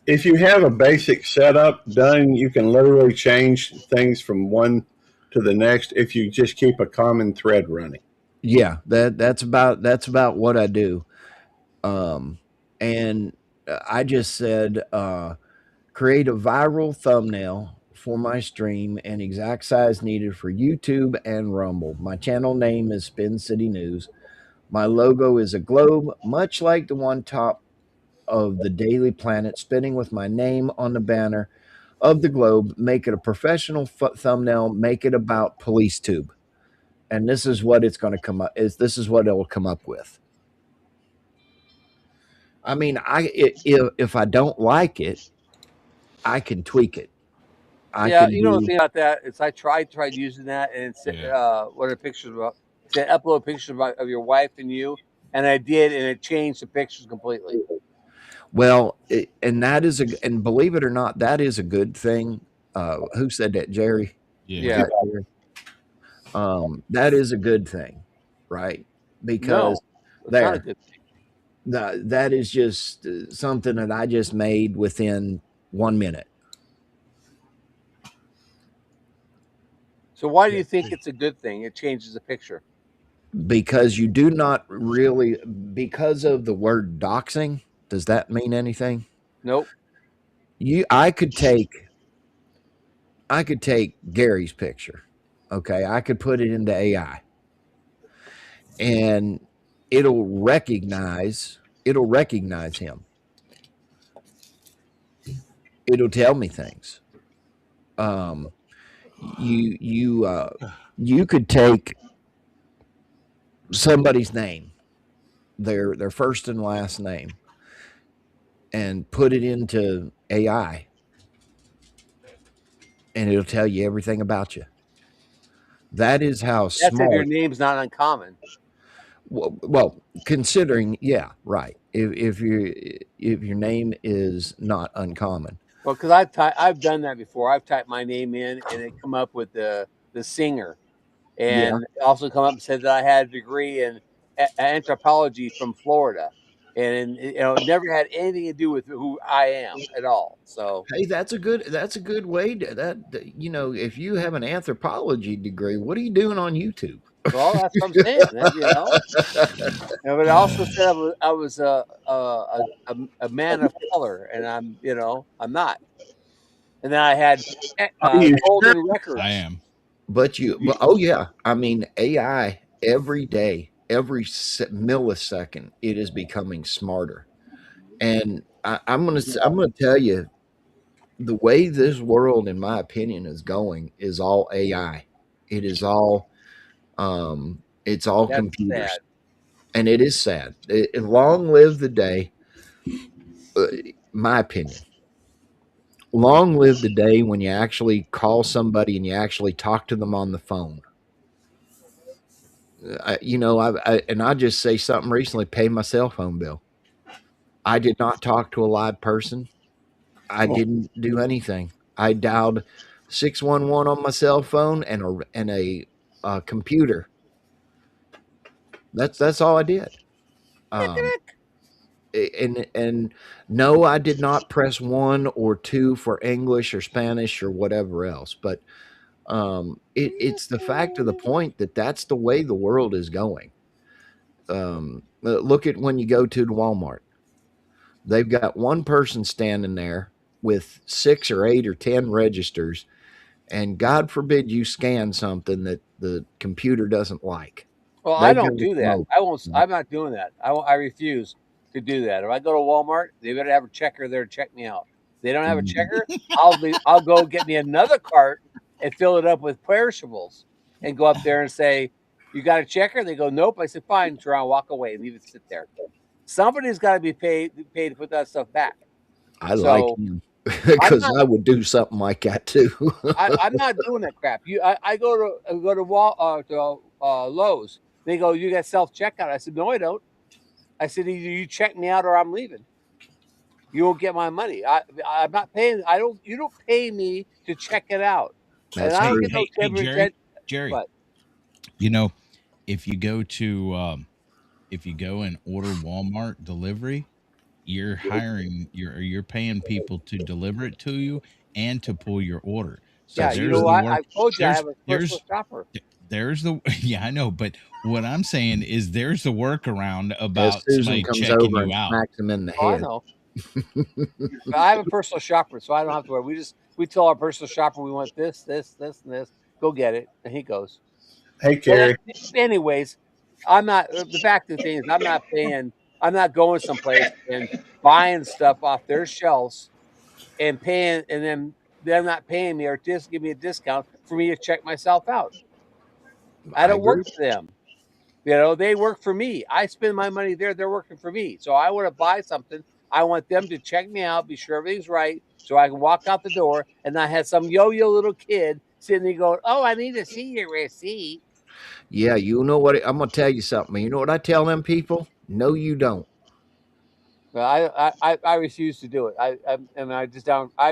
If you have a basic setup done, you can literally change things from one to the next if you just keep a common thread running. yeah, that's about what I do. And I just said create a viral thumbnail for my stream and exact size needed for YouTube and Rumble. My channel name is Spin City News. My logo is a globe, much like the one top of the Daily Planet, spinning with my name on the banner of the globe. Make it a professional thumbnail. Make it about PoliceTube, and this is what it's going to come up. This is what it will come up with. I mean, if I don't like it, I can tweak it. You know the thing about that is I tried using that, and it's what are pictures about? It said upload pictures of your wife and you, and I did, and it changed the pictures completely. Well, and believe it or not, that is a good thing. Who said that, Jerry? Yeah. That is a good thing, right? Because not a good thing. That is just something that I just made within 1 minute. So why do you think it's a good thing? It changes the picture. Because you do not really, because of the word doxing. Does that mean anything? Nope. I could take Gary's picture. Okay. I could put it into AI and it'll recognize him. It'll tell me things. You could take somebody's name, their first and last name, and put it into AI, and it'll tell you everything about you. That is how smart. That's if your name's not uncommon. Well, considering, yeah, right. If your name is not uncommon. Well, because I've done that before. I've typed my name in, and it come up with the singer, and it also come up and said that I had a degree in anthropology from Florida, and it never had anything to do with who I am at all. So hey, that's a good way to if you have an anthropology degree, what are you doing on YouTube? Well, that's what I'm saying. But it also said I was a man of color, and I'm not. And then I had golden records. I am. But oh yeah, I mean AI every day, every millisecond, it is becoming smarter. And I'm gonna tell you, the way this world, in my opinion, is going is all AI. It is all it's all That's computers. sad. And it is sad. Long live the day, my opinion. Long live the day when you actually call somebody and you actually talk to them on the phone. I just say something recently, pay my cell phone bill. I did not talk to a live person. I didn't do anything. I dialed 611 on my cell phone and a computer. That's all I did. And no, I did not press 1 or 2 for English or Spanish or whatever else. But it's the fact of the point that that's the way the world is going. Look at when you go to Walmart. They've got one person standing there with 6 or 8 or 10 registers, and God forbid you scan something that the computer doesn't like. Well, I don't do that. I won't. I'm not doing that. I refuse to do that. If I go to Walmart, they better have a checker there to check me out. If they don't have a checker, I'll go get me another cart and fill it up with perishables and go up there and say, "You got a checker?" They go, "Nope." I said, "Fine, try and walk away and leave it sit there." Somebody's got to be paid to put that stuff back. I like him. because I would do something like that too. I'm not doing that crap. I go to Lowe's. They go, you got self checkout. I said, no, I don't. I said, either you check me out or I'm leaving. You won't get my money. I'm not paying. You don't pay me to check it out. That's and I don't true. get no Jerry. But, you know, if you go and order Walmart delivery, you're hiring, you're paying people to deliver it to you and to pull your order. So yeah, you know what? I told you I have a personal shopper. There's the I know, but what I'm saying is there's the workaround about Susan somebody comes checking over you and out. smacks him in the I head. know. But I have a personal shopper, so I don't have to worry. We tell our personal shopper we want this, and this. Go get it, and he goes. Hey, Carrie. Anyways, I'm not. The fact of the thing is, I'm not paying. I'm not going someplace and buying stuff off their shelves and paying, and then they're not paying me or just give me a discount for me to check myself out. I don't work for them. You know, they work for me. I spend my money there. They're working for me. So I want to buy something. I want them to check me out, be sure everything's right, so I can walk out the door and not have some yo-yo little kid sitting there going, "Oh, I need to see your receipt." Yeah, you know what? I'm gonna tell you something. You know what I tell them people? No, you don't. Well, I refuse to do it. I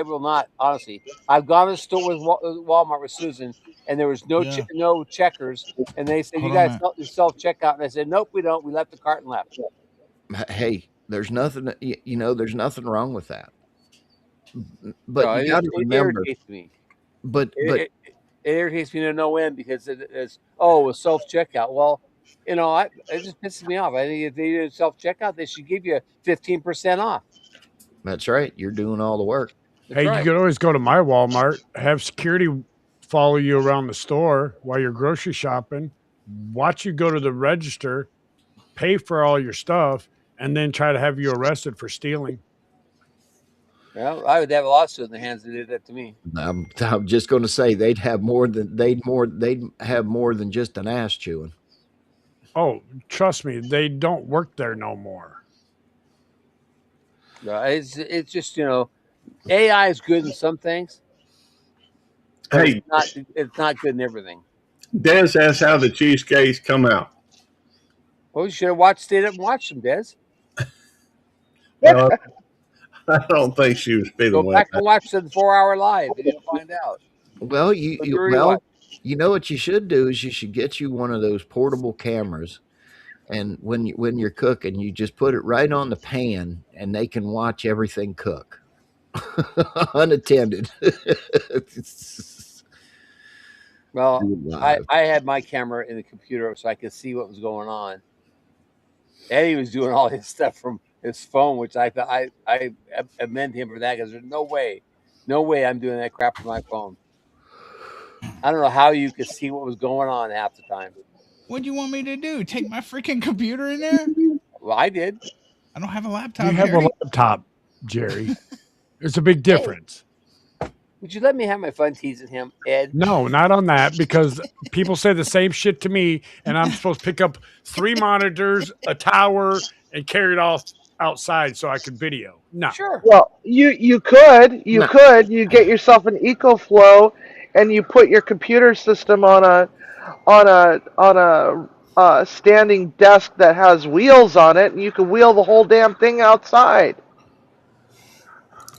will not. Honestly, I've gone to the store with Walmart with Susan, and there was no checkers, and they said, "You guys self checkout," and I said, "Nope, we don't. We left the cart and left." Hey, there's nothing. There's nothing wrong with that. But you got to remember. It irritates me. But it irritates me to no end because it's self checkout. Well, it just pisses me off. I think if they do self checkout, they should give you 15% off. That's right. You're doing all the work. You could always go to my Walmart, have security follow you around the store while you're grocery shopping, watch you go to the register, pay for all your stuff, and then try to have you arrested for stealing. Well, I would have a lawsuit in the hands that did that to me. I'm just going to say they'd have more than just an ass chewing. Oh, trust me, they don't work there no more. It's just AI is good in some things. Hey, it's not good in everything. Des asked how the cheesecakes come out. Well, you should have stayed up and watched them, Des. Well, I don't think she was feeling Go back and watch the 4-hour live, and you'll find out. Well, you know what you should do is you should get you one of those portable cameras, and when you're cooking, you just put it right on the pan, and they can watch everything cook, unattended. Well, I had my camera in the computer so I could see what was going on. Eddie was doing all his stuff from his phone, which I thought I commend him for that because there's no way I'm doing that crap from my phone. I don't know how you could see what was going on half the time. What do you want me to do? Take my freaking computer in there? Well, I did. I don't have a laptop. You have a laptop, Jerry. There's a big difference. Would you let me have my fun teasing him, Ed? No, not on that, because people say the same shit to me, and I'm supposed to pick up 3 monitors, a tower, and carry it off outside so I could video. No. Sure. Well, you could. You get yourself an EcoFlow, and you put your computer system on a standing desk that has wheels on it, and you can wheel the whole damn thing outside.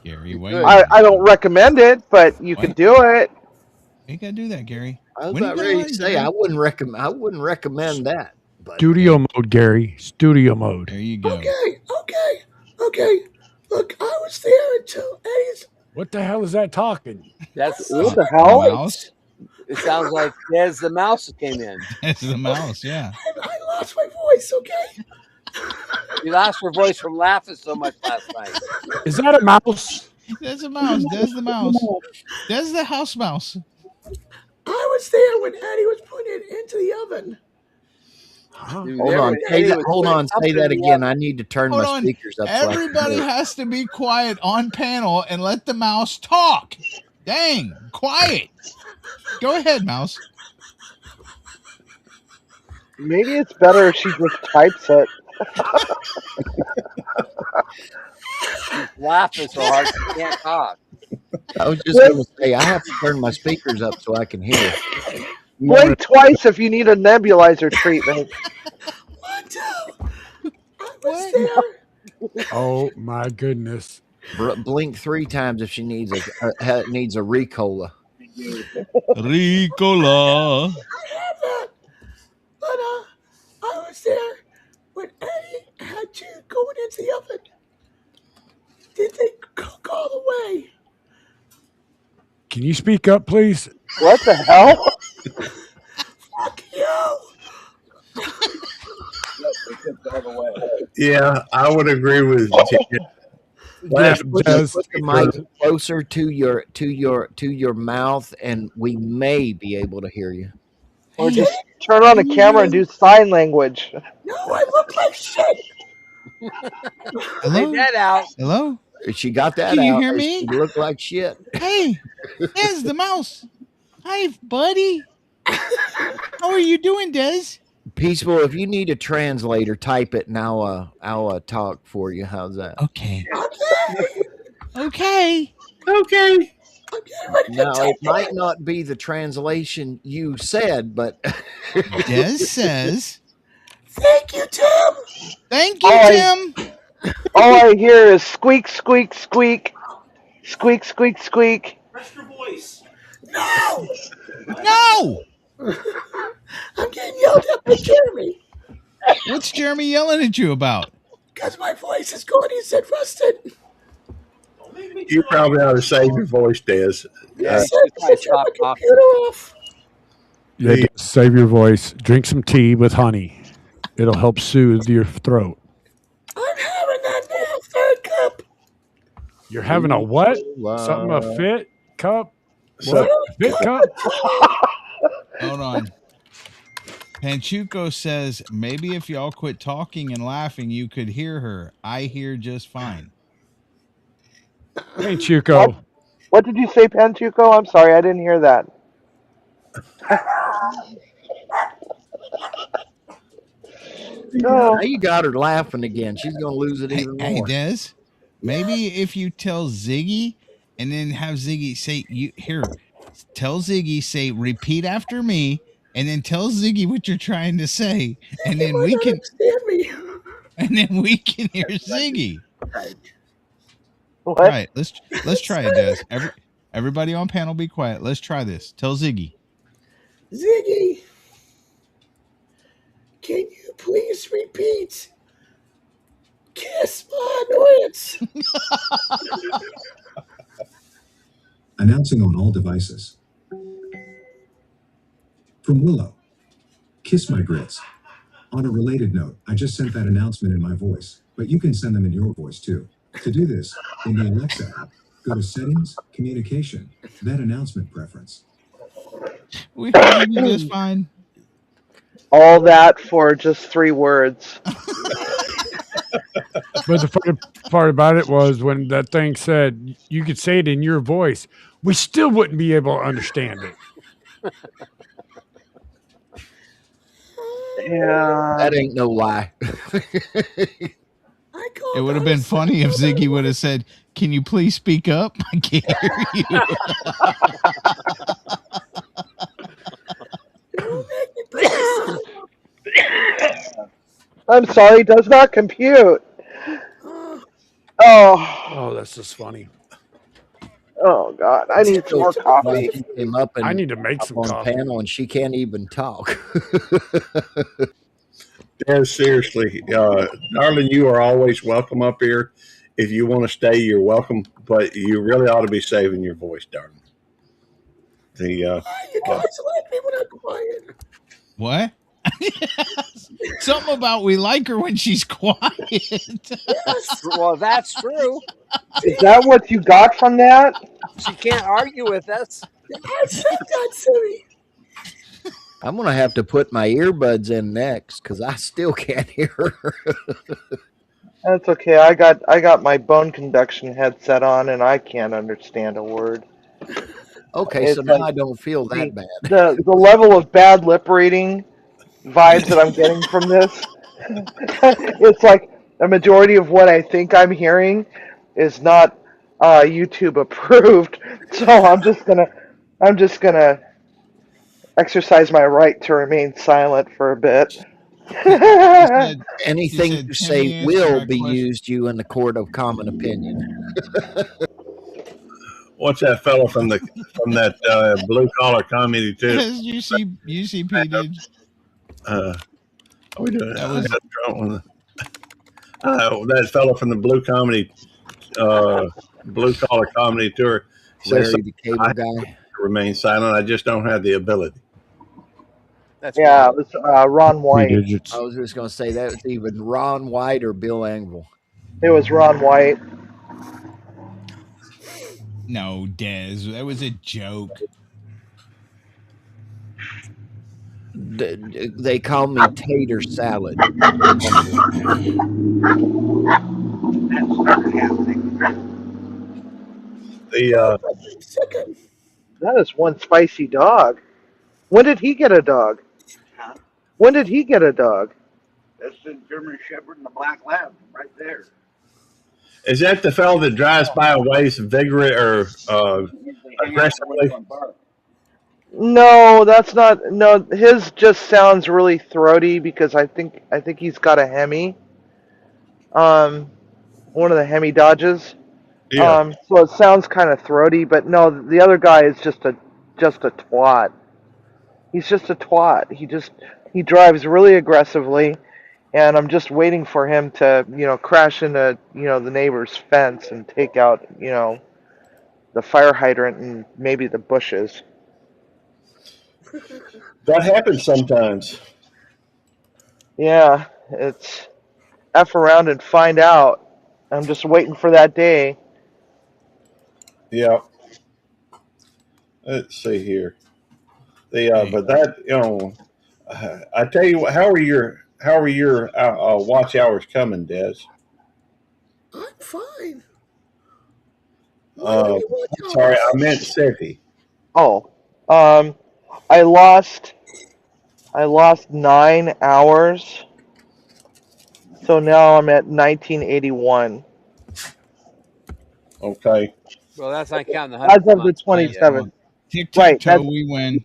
Gary, I don't recommend it, but you can do it. You gotta do that, Gary. I was about ready to say I wouldn't recommend that. But, Studio mode, Gary. Studio mode. There you go. Okay. Look, I was there until Eddie's. What the hell is that talking? That's what the hell? Mouse? It sounds like there's the mouse that came in. It's the mouse, yeah. I lost my voice, okay? You lost your voice from laughing so much last night. Is that a mouse? There's a mouse. There's the mouse. There's the house mouse. I was there when Eddie was putting it into the oven. Dude, hold on. Say that again. I need to turn my speakers up. Everybody has to be quiet on panel and let the mouse talk. Dang, quiet. Go ahead, mouse. Maybe it's better if she just types it. She's laughing so hard she can't talk. I was just going to say, I have to turn my speakers up so I can hear. Blink twice if you need a nebulizer treatment. Oh my goodness! Blink 3 times if she needs a Ricola. Ricola. I have that. But I was there when Eddie had to go into the oven. Did they cook all the way? Can you speak up, please? What the hell? Fuck you! Yeah, I would agree with Jen. Yes, Put the mic closer to your mouth, and we may be able to hear you. Or just turn on the camera and do sign language. No, I look like shit. Hello? Take that out. Hello? She got that Can you out. hear me? She looked like shit. Hey, Des the mouse. Hi, buddy. How are you doing, Des? Peaceful. If you need a translator, type it, and I'll talk for you. How's that? Okay. Okay. Now it might not be the translation you said, but Des says, "Thank you, Tim." Thank you, Tim. All I hear is squeak, squeak, squeak, squeak, squeak, squeak. Rest your voice. No. No. I'm getting yelled at by Jeremy. What's Jeremy yelling at you about? Because my voice is going. He said, "Rusted." You probably ought to save your voice, Des. Stop talking. Yeah, save your voice. Drink some tea with honey. It'll help soothe your throat. I'm having that now. Third cup. You're having a what? Something a fit cup? What? Fit cup? Hold on. Panchuco says, maybe if y'all quit talking and laughing, you could hear her. I hear just fine. Panchuco. What did you say, Panchuco? I'm sorry, I didn't hear that. Now you got her laughing again. She's going to lose it even Hey, more. Des, maybe if you tell Ziggy and then have Ziggy say, tell Ziggy, say, repeat after me, and then tell Ziggy what you're trying to say, and then we can hear Ziggy. What? All right, let's try it, Des. Everybody on panel, be quiet. Let's try this. Tell Ziggy. Ziggy, can you please repeat? Kiss my annoyance. Announcing on all devices. From Willow. Kiss my grits. On a related note, I just sent that announcement in my voice, but you can send them in your voice too. To do this, in the Alexa app, go to Settings, Communication, then Announcement Preference. We heard you just fine. All that for just 3 words. But the funny part about it was when that thing said you could say it in your voice, we still wouldn't be able to understand it. Yeah. That ain't no lie. It would have been funny if Ziggy would have said, "Can you please speak up? I can't hear you." I'm sorry, does not compute. Oh, that's just funny. Oh God, I need some more coffee. Came up and I need to make some on coffee. panel, and she can't even talk. Yeah, seriously, darling, you are always welcome up here. If you want to stay, you're welcome. But you really ought to be saving your voice, darling. You guys like me when I'm quiet. What? Something about we like her when she's quiet. Yes. Well, that's true. Is that what you got from that? She can't argue with us. I said that, Siri. I'm gonna have to put my earbuds in next because I still can't hear her. That's okay. I got my bone conduction headset on, and I can't understand a word. Okay, It's so now like I don't feel that bad. The level of bad lip reading vibes that I'm getting from this. It's like a majority of what I think I'm hearing is not YouTube approved. So I'm just gonna exercise my right to remain silent for a bit. Anything said, you "Timmy, say answer will my be question." used you in the court of common opinion. What's that fellow from that blue collar comedy too? As UCP did. We doing? That I was got drunk on that fellow from the blue collar comedy tour says Larry the I Cable have Guy. to remain silent. I just don't have the ability. That's Yeah, weird. it was Ron White. I was just going to say that was even Ron White or Bill Engvall. It was Ron White. no, Des. That was a joke. They call me Tater Salad. That is one spicy dog. When did he get a dog? Huh? When did he get a dog? That's the German Shepherd and the Black Lab right there. Is that the fellow that drives by a ways vigorous or aggressively? No, that's not. No, his just sounds really throaty because I think he's got a Hemi. One of the Hemi Dodges. Yeah. So it sounds kind of throaty, but no, the other guy is just a twat. He's just a twat. He drives really aggressively, and I'm just waiting for him to crash into the neighbor's fence and take out the fire hydrant and maybe the bushes. That happens sometimes. Yeah, it's F around and find out. I'm just waiting for that day. Yeah. Let's see here. But that I tell you what. How are your watch hours coming, Des? I'm fine. Sorry, I meant Seti. Oh, I lost 9 hours, so now I'm at 1981. Okay. Well, that's not counting the As of the months. 27th. Tic-tac-toe, Right, we win.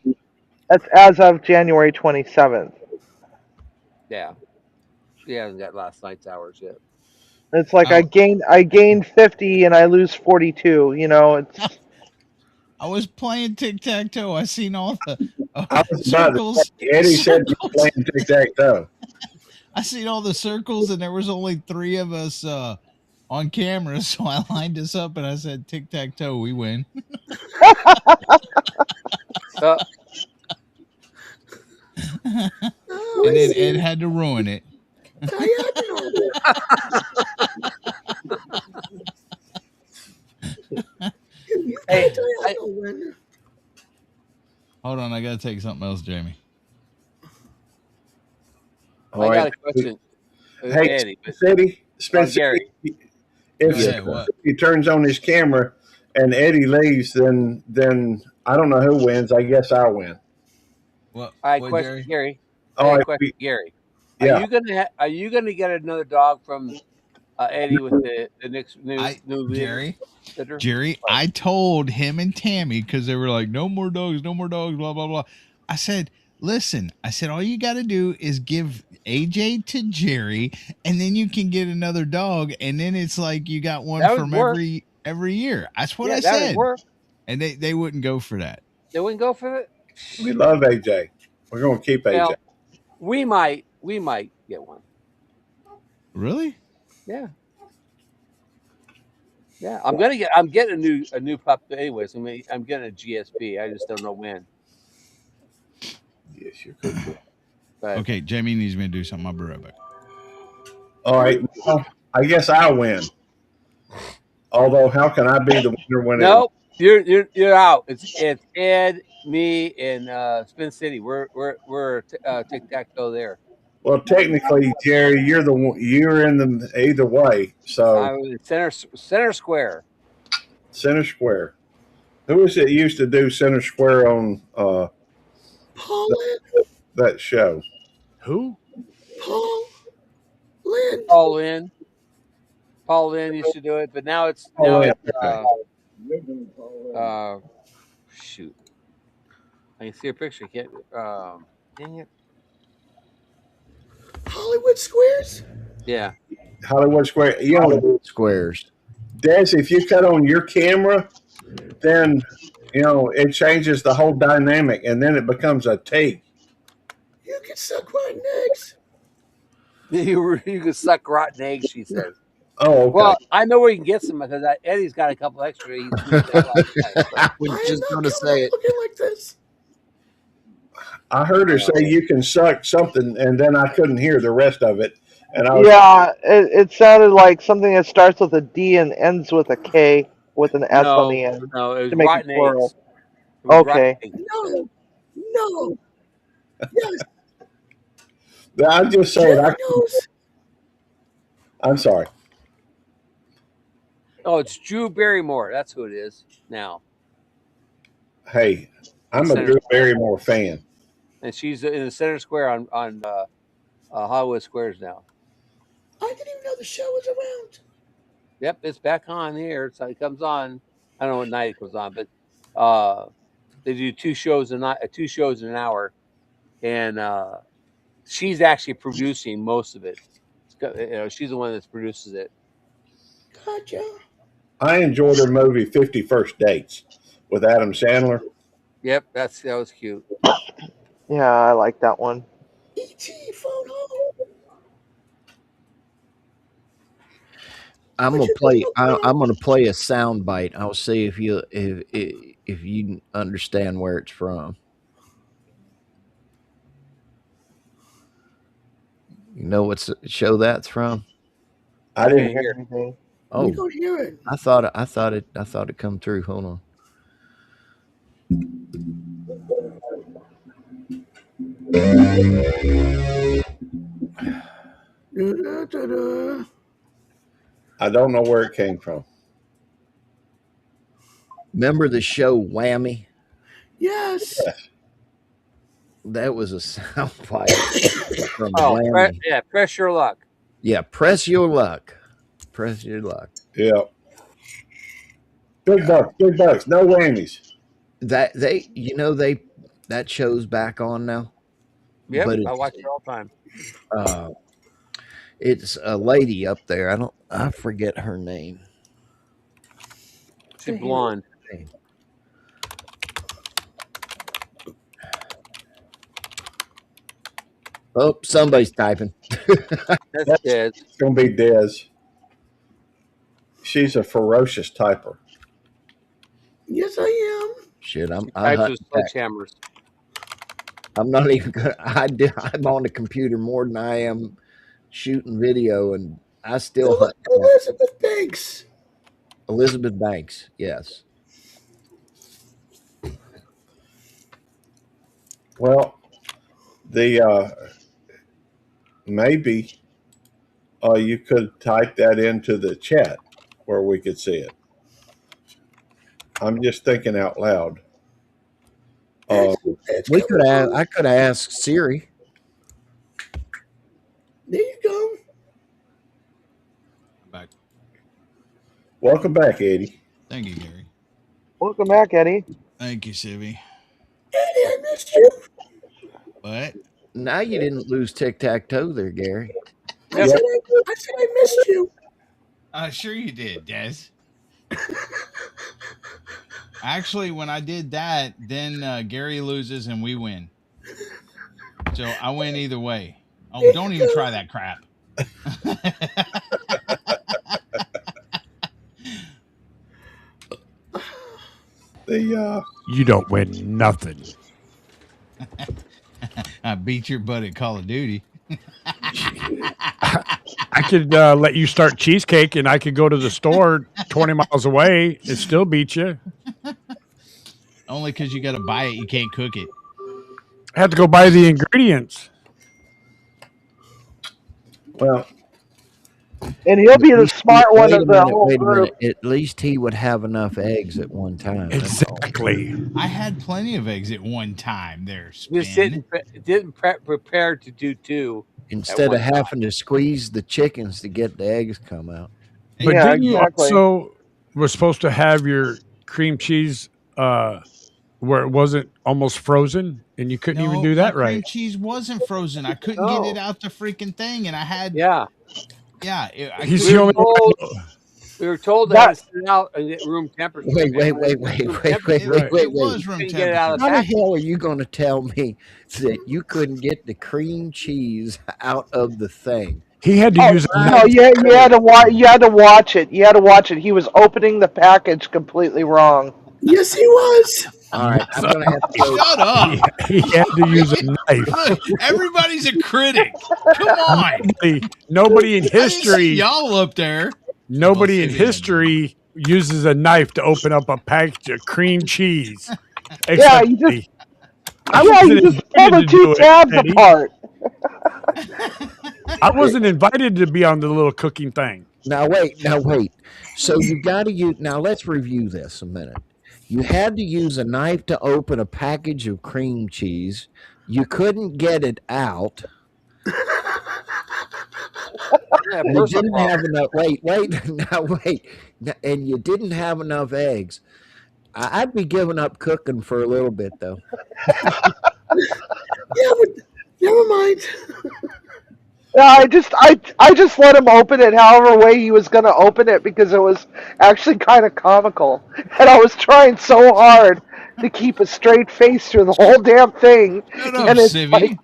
That's as of January 27th. Yeah. He hasn't got last night's hours yet. It's like I gained 50 and I lose 42. It's. I was playing tic-tac-toe. I seen all the I was circles. Eddie said you're playing tic-tac-toe. I seen all the circles, and there was only 3 of us on camera, so I lined us up and I said, "Tic-tac-toe, we win." And then Ed had to ruin it. Hold on, I gotta take something else, Jamie. I got a question. Hey, Eddie, Spencer, if he turns on his camera and Eddie leaves, then I don't know who wins. I guess I win. What? All right, question, Gary. Gary. Yeah. Are you gonna get another dog from Eddie with the next new Jerry, I told him and Tammy because they were like, no more dogs, blah blah blah. I said, listen, all you got to do is give AJ to Jerry, and then you can get another dog, and then it's like you got one from every year. That's what I said. And they wouldn't go for that. They wouldn't go for it. We love AJ. We're gonna keep AJ. Well, we might get one. Really? Yeah. Yeah, I'm getting a new pup anyways. I'm getting a GSP. I just don't know when. Yes, you could. Okay, Jamie needs me to do something. I'll be right back. All right. Well, I guess I win. Although, how can I be the winner when? Nope, you're out. It's Ed, me, and Spin City. We're tic-tac-toe there. Well, technically, Jerry, you're in the either way. So I was center square. Center Square. Who was it used to do Center Square on that show? Who? Paul Lynn. Paul Lynn. Paul Lynn used to do it, but now it's shoot. I can see a picture. Can't dang it. Hollywood Squares? Yeah. Hollywood Square. You know, Hollywood Squares. Des, if you cut on your camera, then it changes the whole dynamic, and then it becomes a take. You can suck rotten eggs. You can suck rotten eggs, she says. Oh, okay. Well, I know where you can get some because Eddie's got a couple extra. I was just going to say it. Looking like this. I heard her say you can suck something, and then I couldn't hear the rest of it. And it sounded like something that starts with a D and ends with a K with an S on the end. No, it was to make rotten it plural. eggs. Okay. No. Yes. I'm just saying. I'm sorry. Oh, it's Drew Barrymore. That's who it is now. Hey, I'm a Drew Barrymore fan. And she's in the center square on Hollywood Squares now. I didn't even know the show was around. Yep, it's back on here. So it comes on. I don't know what night it goes on, but they do 2 shows a night, 2 shows in an hour, and she's actually producing most of it. She's the one that produces it. Gotcha. I enjoyed her movie 50 First Dates with Adam Sandler. Yep, that was cute. Yeah, I like that one. E.T. phone home. I'm gonna play a sound bite. I'll see if you understand where it's from. You know what show that's from? I didn't hear anything. Oh, we don't hear it. I thought it come through. Hold on. I don't know where it came from. Remember the show Whammy? Yes. That was a sound bite from Whammy. Press Your Luck. Yeah, Press Your Luck. Press Your Luck. Yeah. Big bucks, no whammies. That show's back on now. Yep, I watch it all the time. It's a lady up there. I forget her name. She's blonde. Oh, somebody's typing. That's Des. It's gonna be Des. She's a ferocious typer. Yes, I am. Shit, I'm sledgehammers. I'm not even gonna. I'm on the computer more than I am shooting video, and I still hunt. Elizabeth Banks. Elizabeth Banks, yes. Well, maybe you could type that into the chat where we could see it. I'm just thinking out loud. I could ask Siri. There you go. Back. Welcome back, Eddie. Thank you, Gary. Welcome back, Eddie. Thank you, Sibby. Eddie, I missed you. What? Now you didn't lose tic-tac-toe there, Gary. I said I missed you. Sure you did, Des. Actually, when I did that, then Gary loses and we win. So I win either way. Oh, don't even try that crap. You don't win nothing. I beat your butt at Call of Duty. I could let you start cheesecake, and I could go to the store 20 miles away and still beat you. Only because you got to buy it, you can't cook it. I have to go buy the ingredients. Well, and he'll be the smart one of the whole group. At least he would have enough eggs at one time. Exactly. I had plenty of eggs at one time. There, just didn't prepare to do two. Instead of having to squeeze the chickens to get the eggs come out. But Yeah, didn't exactly. you also were supposed to have your cream cheese where it wasn't almost frozen, and you couldn't even do that my cream right? cheese wasn't frozen. I couldn't get it out the freaking thing, and I had Yeah. I He's We the were only told one. we were told to That- have it sit out and get room temperature. Wait, and wait, when wait, it was wait, room wait, temperature, wait, wait, it was room couldn't get it out temperature. of How the hell are you going to tell me that you couldn't get the cream cheese out of the thing? He had to use a No, knife. you had to watch. You had to watch it. You had to watch it. He was opening the package completely wrong. Yes, he was. All right, I'm going to have to go. Shut up! He had to use a knife. Look, everybody's a critic. Come on, Nobody in I didn't see history. y'all up there. Nobody in Well, City history uses a knife to open up a package of cream cheese. Yeah, Except you just me. I yeah, wasn't you just pull invited the to two do it, tabs Eddie. apart. I wasn't invited to be on the little cooking thing. Now wait. So you got to use. Now let's review this a minute. You had to use a knife to open a package of cream cheese. You couldn't get it out. Yeah, You first of didn't all, have enough. Wait. And you didn't have enough eggs. I'd be giving up cooking for a little bit, though. Yeah, but never mind. Yeah, I just let him open it however way he was going to open it because it was actually kind of comical, and I was trying so hard to keep a straight face through the whole damn thing. Shut up, And it's Civvy. like,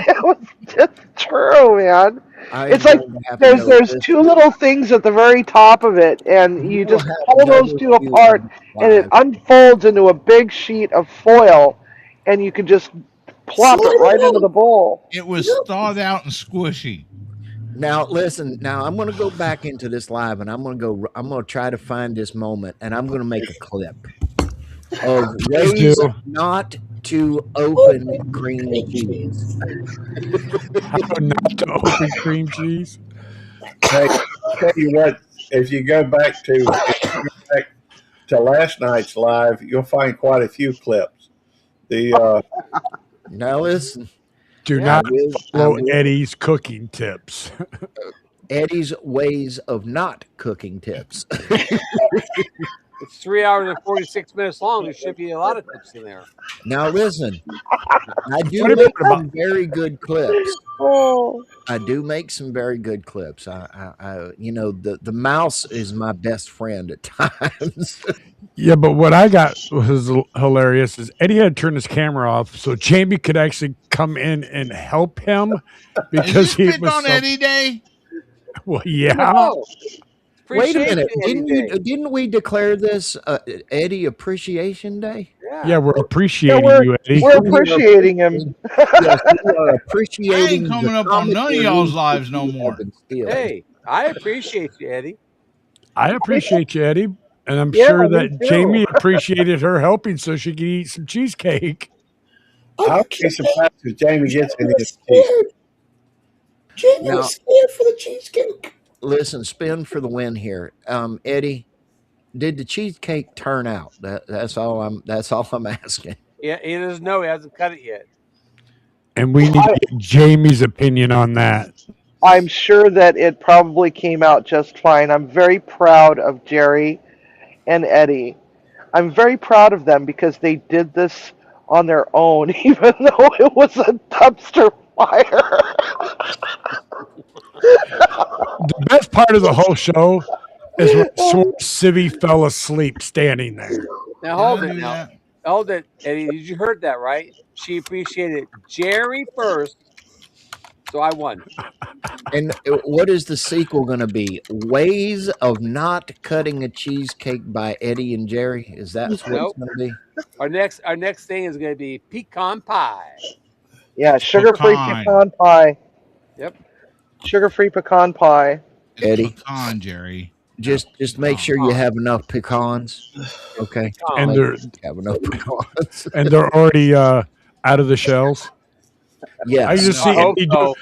it was just true, man. I It's am like going to have to go there's with two little things at the very top of it, and you You will just have pull those another two view apart, on and it live. unfolds into a big sheet of foil, and you can just plop it right into the bowl. It was thawed out and squishy. Now listen. Now I'm going to go back into this live, and I'm going to try to find this moment, and I'm going to make a clip of ways do. not to open cream cheese. How not to open cream cheese? Hey, tell you what, if you go back to last night's live, you'll find quite a few clips. Now listen. Do I not will follow Eddie's cooking tips. Eddie's ways of not cooking tips. it's 3 hours and 46 minutes long. There should be a lot of tips in there. Now listen, I do What are you make talking some very good clips. Oh. I do make some very good clips. I you know, the mouse is my best friend at times. Yeah, but what I got was hilarious is Eddie had to turn his camera off so Jamie could actually come in and help him because Is he this Spit was on so, Eddie Day? well, yeah. Oh, Wait a minute, Appreciation didn't we declare this Eddie Appreciation Day? Yeah, we're appreciating Yeah, you, Eddie. We're appreciating him. Yes, we are I appreciating. ain't coming the up on none of comic y'all's relief lives no you more. have been stealing. Hey, I appreciate you, Eddie. I appreciate you, Eddie. And I'm Yeah, sure me that too. Jamie appreciated her helping so she could eat some cheesecake. I'll be surprised if Jamie gets any of this cheese. Scared. Jamie Now- was scared for the cheesecake. Listen, spin for the win here, Eddie. Did the cheesecake turn out? That's all I'm asking. Yeah, he doesn't know. He hasn't cut it yet. And we need to get Jamie's opinion on that. I'm sure that it probably came out just fine. I'm very proud of Jerry and Eddie. I'm very proud of them because they did this on their own, even though it was a dumpster fire. The best part of the whole show is when Civvy fell asleep standing there. Now hold Don't it. do Now that. hold it, Eddie. Did you heard that right? She appreciated Jerry first, so I won. And what is the sequel going to be? Ways of not cutting a cheesecake by Eddie and Jerry? Is that what Nope. it's going to be? Our next thing is going to be pecan pie. Yeah, sugar-free Pecan. pecan pie. Yep. Sugar-free pecan pie. It's Eddie? pecan, Jerry. Just make sure you have enough pecans. Okay. And Make they're sure you have enough pecans. and they're already out of the shells. Yes. I just I see hope Eddie so.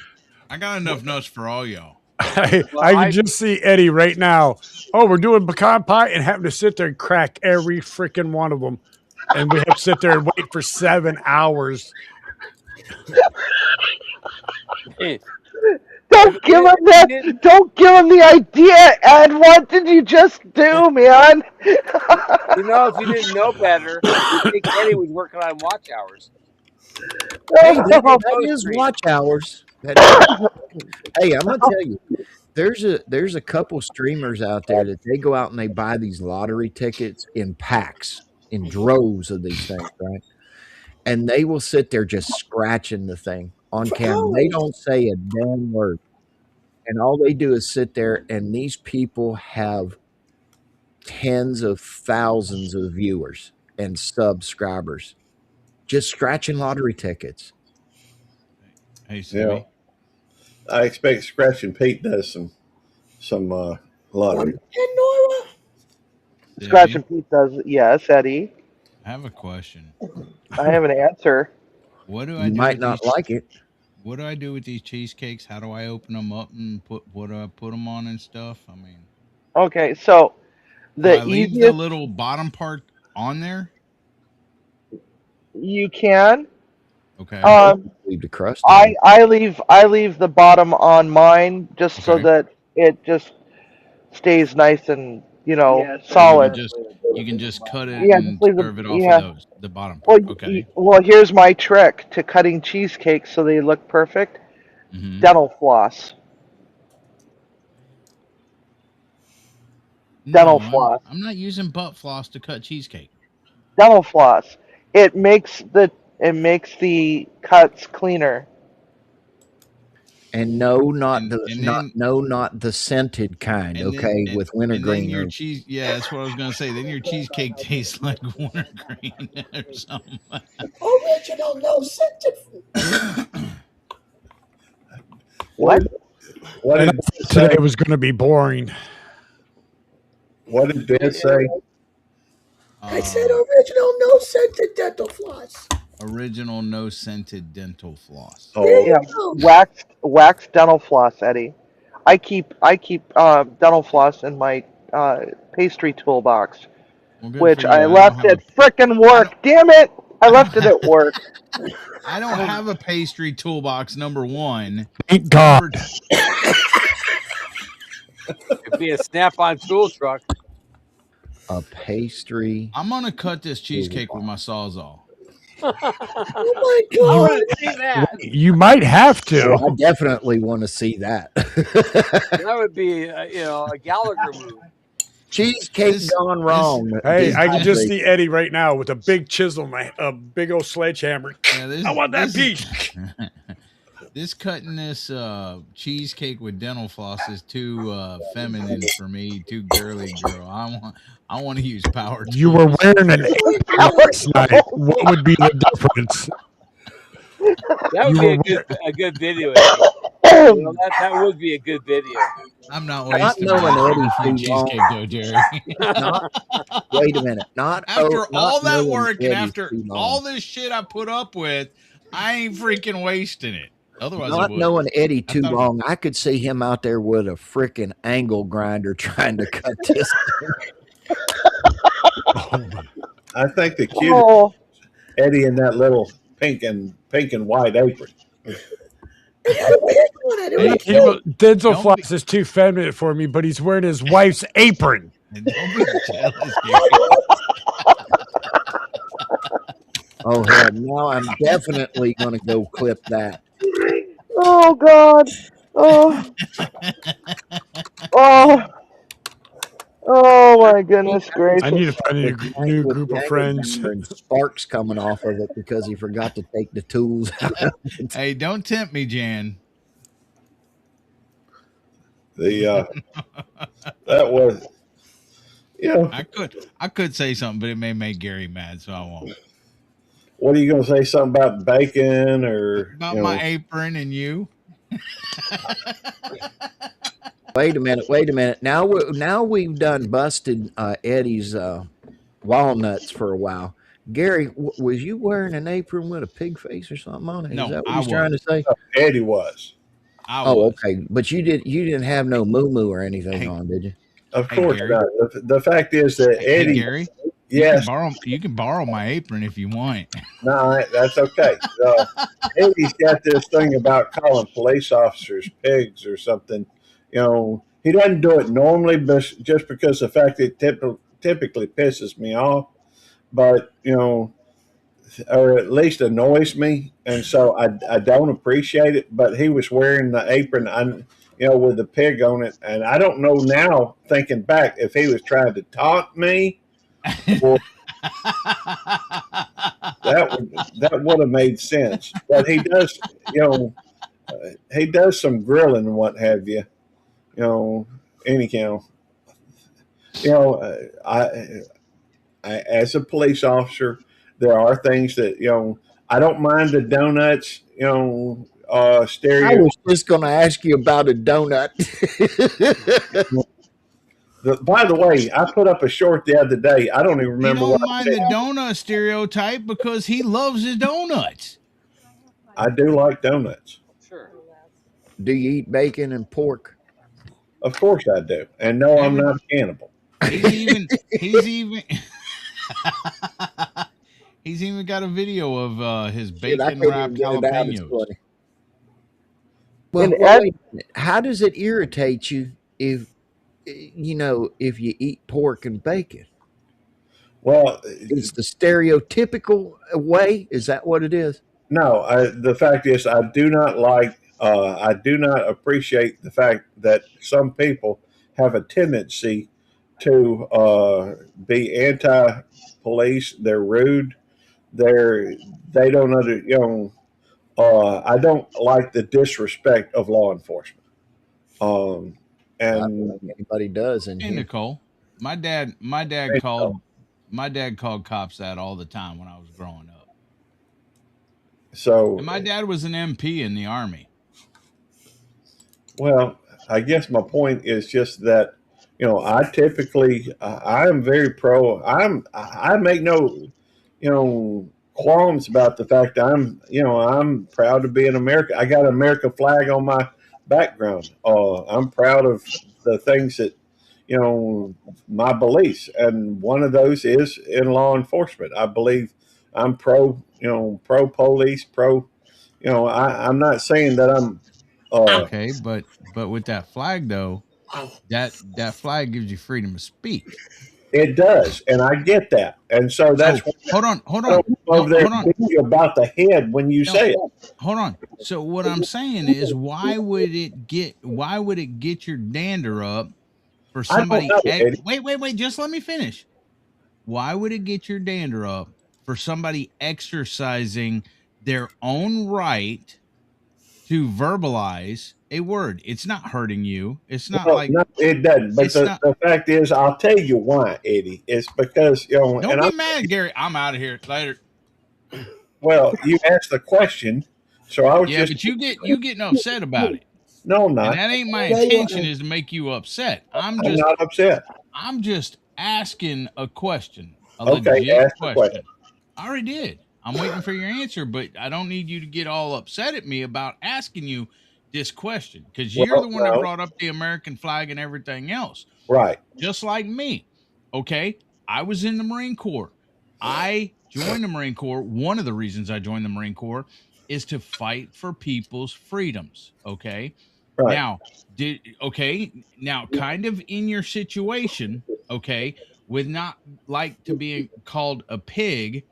I got enough nuts for all y'all. I Well, can I- just see Eddie right now. Oh, we're doing pecan pie and having to sit there and crack every freaking one of them. And we have to sit there and wait for 7 hours. Don't give him that. Don't give him the idea, Ed. What did you just do, man? You know, if you didn't know better, you'd think Eddie was working on watch hours. Hey, that is watch hours. Hey, I'm gonna tell you, there's a couple streamers out there that they go out and they buy these lottery tickets in packs, in droves of these things, right? And they will sit there just scratching the thing on camera. They don't say a damn word. And all they do is sit there, and these people have tens of thousands of viewers and subscribers just scratching lottery tickets. Hey, Sammy. I expect Scratching Pete does some lottery. And Nora. Scratching Pete does. Yes, Eddie. I have a question. I have an answer. What do I You do? might not like it. What do I do with these cheesecakes? How do I open them up and what do I put them on and stuff? I mean, okay, so do I leave the little bottom part on there? You can. Okay. Leave the crust. I leave the bottom on mine just so that it just stays nice and solid. You can just cut it and serve it off of those, the bottom Well, part. Okay. Well, here's my trick to cutting cheesecakes so they look perfect. Mm-hmm. Dental floss. Dental floss. I'm not using butt floss to cut cheesecake. Dental floss. It makes the cuts cleaner. And not the scented kind, with wintergreen. Your cheese, that's what I was gonna say. Then your cheesecake tastes like wintergreen or something. Original, no scented. What did today was going to be boring? What did Ben say? I said original, no scented dental floss. Original, no scented dental floss. Yeah, waxed dental floss, Eddie. I keep dental floss in my pastry toolbox, which I left at frickin' work. Damn it! I left it at work. I don't have a pastry toolbox. Number one. Thank God. It'd be a Snap-on tool truck. A pastry. I'm gonna cut this cheesecake with my Sawzall. Oh my God! See that? You might have to. Well, I definitely want to see that. That would be, a Gallagher move. Cheesecake gone wrong. Hey, I can just see Eddie right now with a big chisel, a big old sledgehammer. I want that piece. This cutting this cheesecake with dental floss is too feminine for me, too girly girl. I want to use power tools. You were wearing an last night. What would be the difference? That would be a good video. That would be a good video. I'm not wasting free cheesecake though, Jerry. Wait a minute. After all that work and after all this shit I put up with, I ain't freaking wasting it. Otherwise, not knowing Eddie too long, I could see him out there with a freaking angle grinder trying to cut this thing. I think the cutest Eddie in that little pink and white apron. Dental floss is too feminine for me, but he's wearing his wife's apron. Don't be jealous, oh, hell, now I'm definitely going to go clip that. Oh, God. Oh, my goodness gracious. I need to find a new group of friends. And sparks coming off of it because he forgot to take the tools out. Hey, don't tempt me, Jan. That was, I could say something, but it may make Gary mad, so I won't. What are you going to say? Something about bacon or about my apron and you? Wait a minute. Now we've done busted Eddie's walnuts for a while. Gary, was you wearing an apron with a pig face or something on it? No, is that what he's trying to say? Eddie was. Okay. But you didn't have no moo or anything on, did you? Of course not. The fact is that Eddie. Gary? Yes. You can borrow my apron if you want. No, that's okay. Eddie's got this thing about calling police officers pigs or something. He doesn't do it normally, but just because the fact it typically pisses me off. But or at least annoys me, and so I don't appreciate it. But he was wearing the apron, with the pig on it, and I don't know now, thinking back, if he was trying to taunt me, or that would have made sense. But he does, he does some grilling and what have you. Anyhow, I as a police officer, there are things that I don't mind the donuts. Stereo. I was just going to ask you about a donut. By the way, I put up a short the other day. I don't even remember. He don't mind the donut stereotype because he loves his donuts. I do like donuts. Sure. Do you eat bacon and pork? Of course I do. And no, I'm not a cannibal. He's even got a video of his bacon wrapped jalapenos. Well, how does it irritate you if you eat pork and bacon? Well, it's the stereotypical way. Is that what it is? No, the fact is, I do not appreciate the fact that some people have a tendency to be anti-police. They're rude. They don't I don't like the disrespect of law enforcement. And I don't think anybody does. Hey, Nicole, my dad called cops that all the time when I was growing up. So, and my dad was an MP in the Army. Well, I guess my point is just that I typically I am very pro. I make no qualms about the fact I'm proud to be an American. I got an American flag on my background. I'm proud of the things that my beliefs, and one of those is in law enforcement. I believe I'm pro police, I'm not saying that I'm okay, but with that flag though, that flag gives you freedom of speech. It does, and I get that, and so that's hold on. Hold on. About the head when you say it. Hold on. So what I'm saying is, why would it get your dander up for somebody? Wait. Just let me finish. Why would it get your dander up for somebody exercising their own right to verbalize a word? It's not hurting you. It's not no, it doesn't. But the fact is, I'll tell you why, Eddie. It's because Don't be mad, Gary. I'm out of here later. Well, you asked the question, so I was just. But you getting upset about it. No, I'm not. And that ain't my intention. Is to make you upset. I'm not upset. I'm just asking a question. Okay, ask the question. I already did. I'm waiting for your answer, but I don't need you to get all upset at me about asking you this question, because you're the one that brought up the American flag and everything else. Right. Just like me. Okay. I was in the Marine Corps. I joined the Marine Corps. One of the reasons I joined the Marine Corps is to fight for people's freedoms. Okay. Right. Now kind of in your situation, okay, with not like to be called a pig,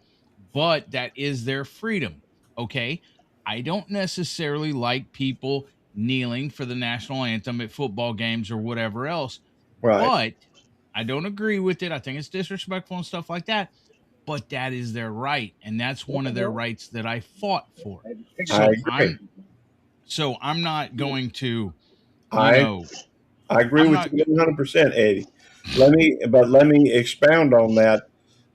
but that is their freedom. Okay. I don't necessarily like people kneeling for the national anthem at football games or whatever else. Right. But I don't agree with it. I think it's disrespectful and stuff like that. But that is their right. And that's one of their rights that I fought for. So I'm not going to, I agree with you 100%, Eddie. Let me expound on that.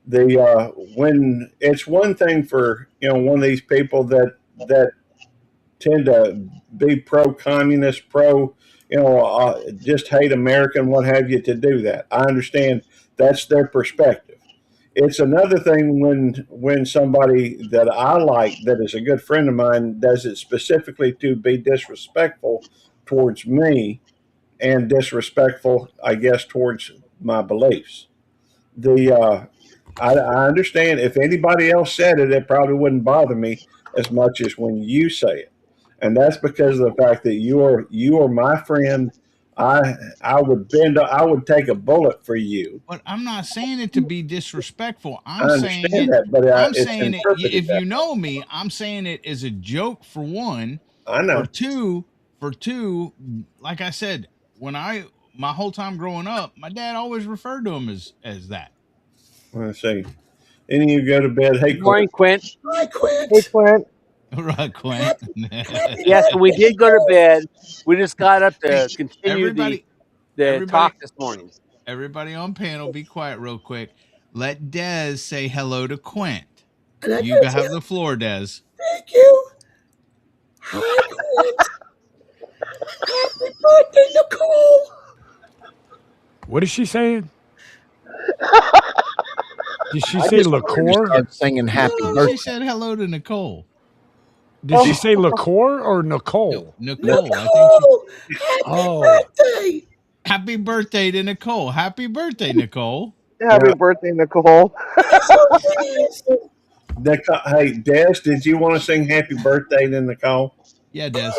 When it's one thing for one of these people that tend to be pro-communist, just hate American, what have you, to do that. I understand that's their perspective. It's another thing when somebody that I like, that is a good friend of mine, does it specifically to be disrespectful towards me and disrespectful, I guess, towards my beliefs. I understand. If anybody else said it, it probably wouldn't bother me as much as when you say it, and that's because of the fact that you are my friend. I would take a bullet for you. But I'm not saying it to be disrespectful. I I'm saying understand it. that, but I'm it's saying it. interpreted If that you way. know me, I'm saying it as a joke for one. I know. For two, like I said, my whole time growing up, my dad always referred to him as that. Let's see. Any of you go to bed? Hey, Good morning, Quint. Hi, Quint. Hey, Clint. Right, Quint. Yes, we did go to bed. We just got up to continue Everybody, the talk this morning. Everybody on panel, be quiet real quick. Let Des say hello to Quint. And I You gotta have tell- the floor, Des. Thank you. Hi, Quint. Happy birthday, Nicole. What is she saying? Did she I say just wanted to liqueur? start singing happy No, birthday. she said hello to Nicole. Did she say liqueur or Nicole? Nicole. I think Oh, Birthday. happy birthday to Nicole. Happy birthday, Nicole. Happy birthday, Nicole. Hey, Des, did you want to sing "Happy Birthday" to Nicole? Yeah, Des.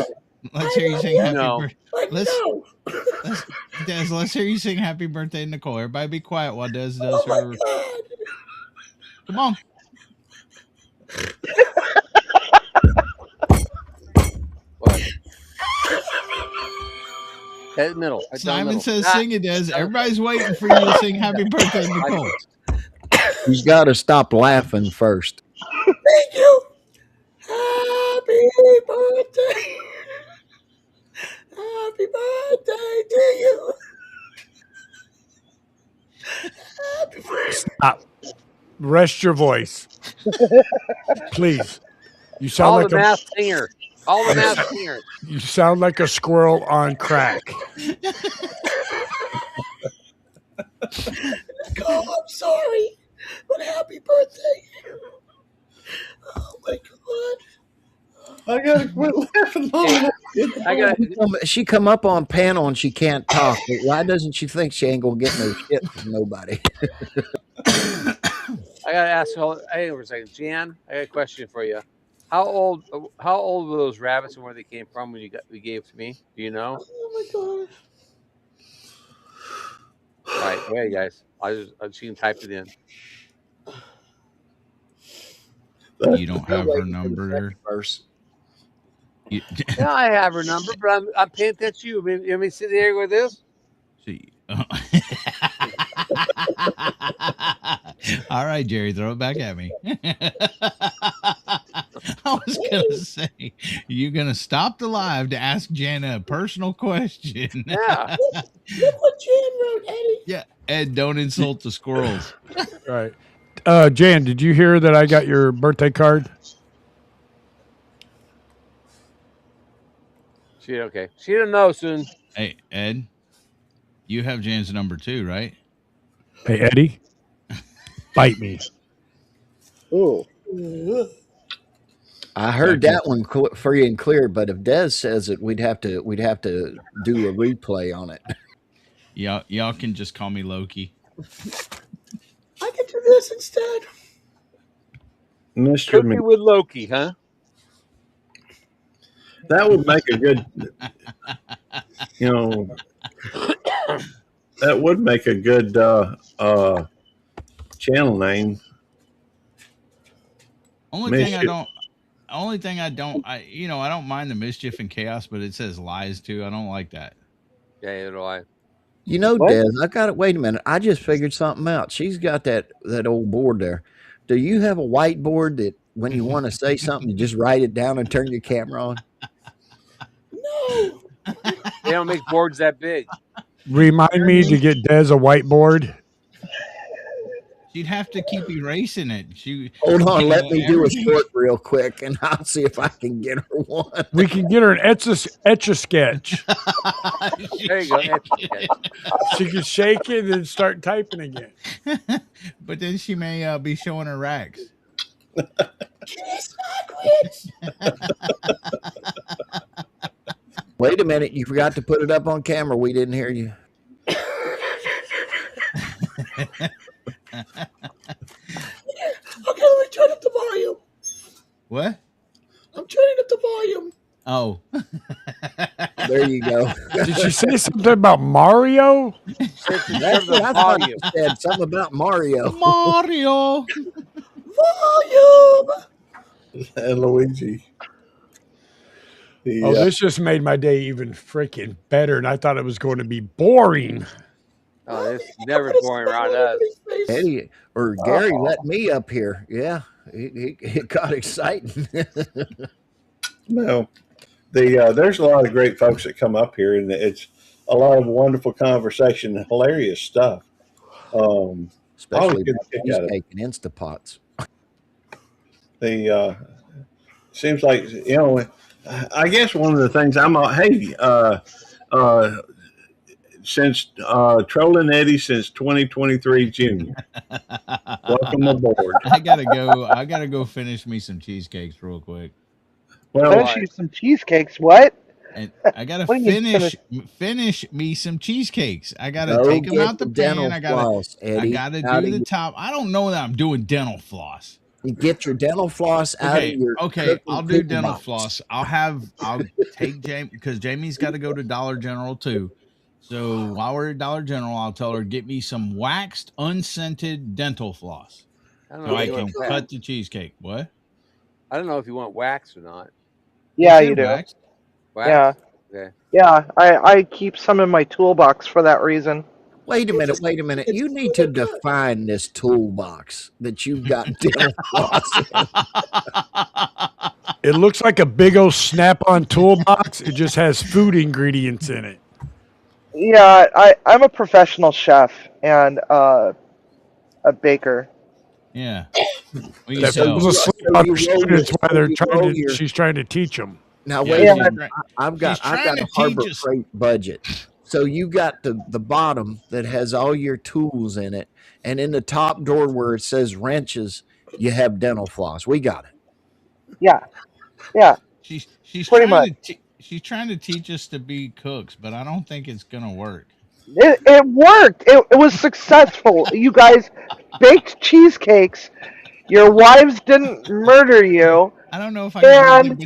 Let's hear you sing happy No. birthday. Des, let's hear you sing happy birthday, Nicole. Everybody be quiet while Des does her. Come on. What? Head middle. Right down the Simon middle. says Ah, sing it, Des. Everybody's waiting for you to sing happy birthday, Nicole. You got to stop laughing first. Thank you. Happy birthday. Happy birthday to you. Happy birthday. stop. Rest your voice. Please. You sound Call like the masked singer. Call the masked singer. you sound like a squirrel on crack. Nicole, I'm sorry, but happy birthday. Oh my God. I gotta quit laughing long enough. She come up on panel and she can't talk. But why doesn't she think she ain't gonna get no shit from nobody? I gotta ask. Hang on for a second, Jan. I got a question for you. How old were those rabbits and where they came from when you gave to me? Do you know? Oh my God. All right, go ahead, guys. She can type it in. You don't have her number. First. Yeah, I have her number, but I'm paying attention to you. Let me sit here with this. See. All right, Jerry, throw it back at me. I was gonna say, you're gonna stop the live to ask Jana a personal question. Yeah. Look what Jan wrote, Eddie. Yeah, Ed, don't insult the squirrels. Right. Jan, did you hear that I got your birthday card? Okay. She'll know soon. Hey, Ed, you have Jan's number too, right? Hey, Eddie, bite me. Ooh. I heard that one free and clear, but if Des says it, we'd have to do a replay on it. Y'all can just call me Loki. I can do this instead. Mr. Cookie with Loki, huh? That would make a good, that would make a good channel name. Only thing I don't mind the mischief and chaos, but it says lies too. I don't like that. Yeah, neither do I. You know, Des, I got it. Wait a minute. I just figured something out. She's got that old board there. Do you have a whiteboard that when you want to say something, you just write it down and turn your camera on? No. They don't make boards that big. Remind me to get Des a whiteboard. She'd have to keep erasing it. Hold on, let me do a short real quick, and I'll see if I can get her one. We can get her an etch-a-sketch. There you go. She can shake it and start typing again. But then she may be showing her racks. Wait a minute, you forgot to put it up on camera. We didn't hear you. Okay, let me turn up the volume. What? I'm turning up the volume. Oh. There you go. Did she say something about Mario? That's what I thought you said. Something about Mario. Mario. Volume. And Luigi. Oh, this just made my day even freaking better, and I thought it was going to be boring. Oh, it's never boring around us. Eddie or Gary let me up here. Yeah, it got exciting. No, there's a lot of great folks that come up here, and it's a lot of wonderful conversation and hilarious stuff. Especially cheesecake and Instapots. Seems like, I guess one of the things since trolling Eddie since 2023 Junior. Welcome aboard. I gotta go finish me some cheesecakes real quick. Well, finish you some cheesecakes. What? And I gotta finish me some cheesecakes. I gotta take them out the pan. I gotta do the top. I don't know that I'm doing dental floss. You get your dental floss out of your I'll do dental floss. I'll take Jamie because Jamie's got to go to Dollar General too. So while we're at Dollar General, I'll tell her get me some waxed, unscented dental floss so I can cut the cheesecake. What? I don't know if you want wax or not. Yeah, you do. Wax? Yeah. Okay. Yeah, I keep some in my toolbox for that reason. Wait a minute. You need to define this toolbox that you've got dental floss in. It looks like a big old Snap-on toolbox. It just has food ingredients in it. Yeah, I'm a professional chef and a baker. Yeah. That was asleep on her students while she's trying to teach them. Now wait a minute. I've got a Harbor Freight budget. So you got the bottom that has all your tools in it, and in the top drawer where it says wrenches, you have dental floss. We got it. Yeah. She's pretty much. She's trying to teach us to be cooks, but I don't think it's gonna work. It worked. It was successful. You guys baked cheesecakes. Your wives didn't murder you. I don't know if I can.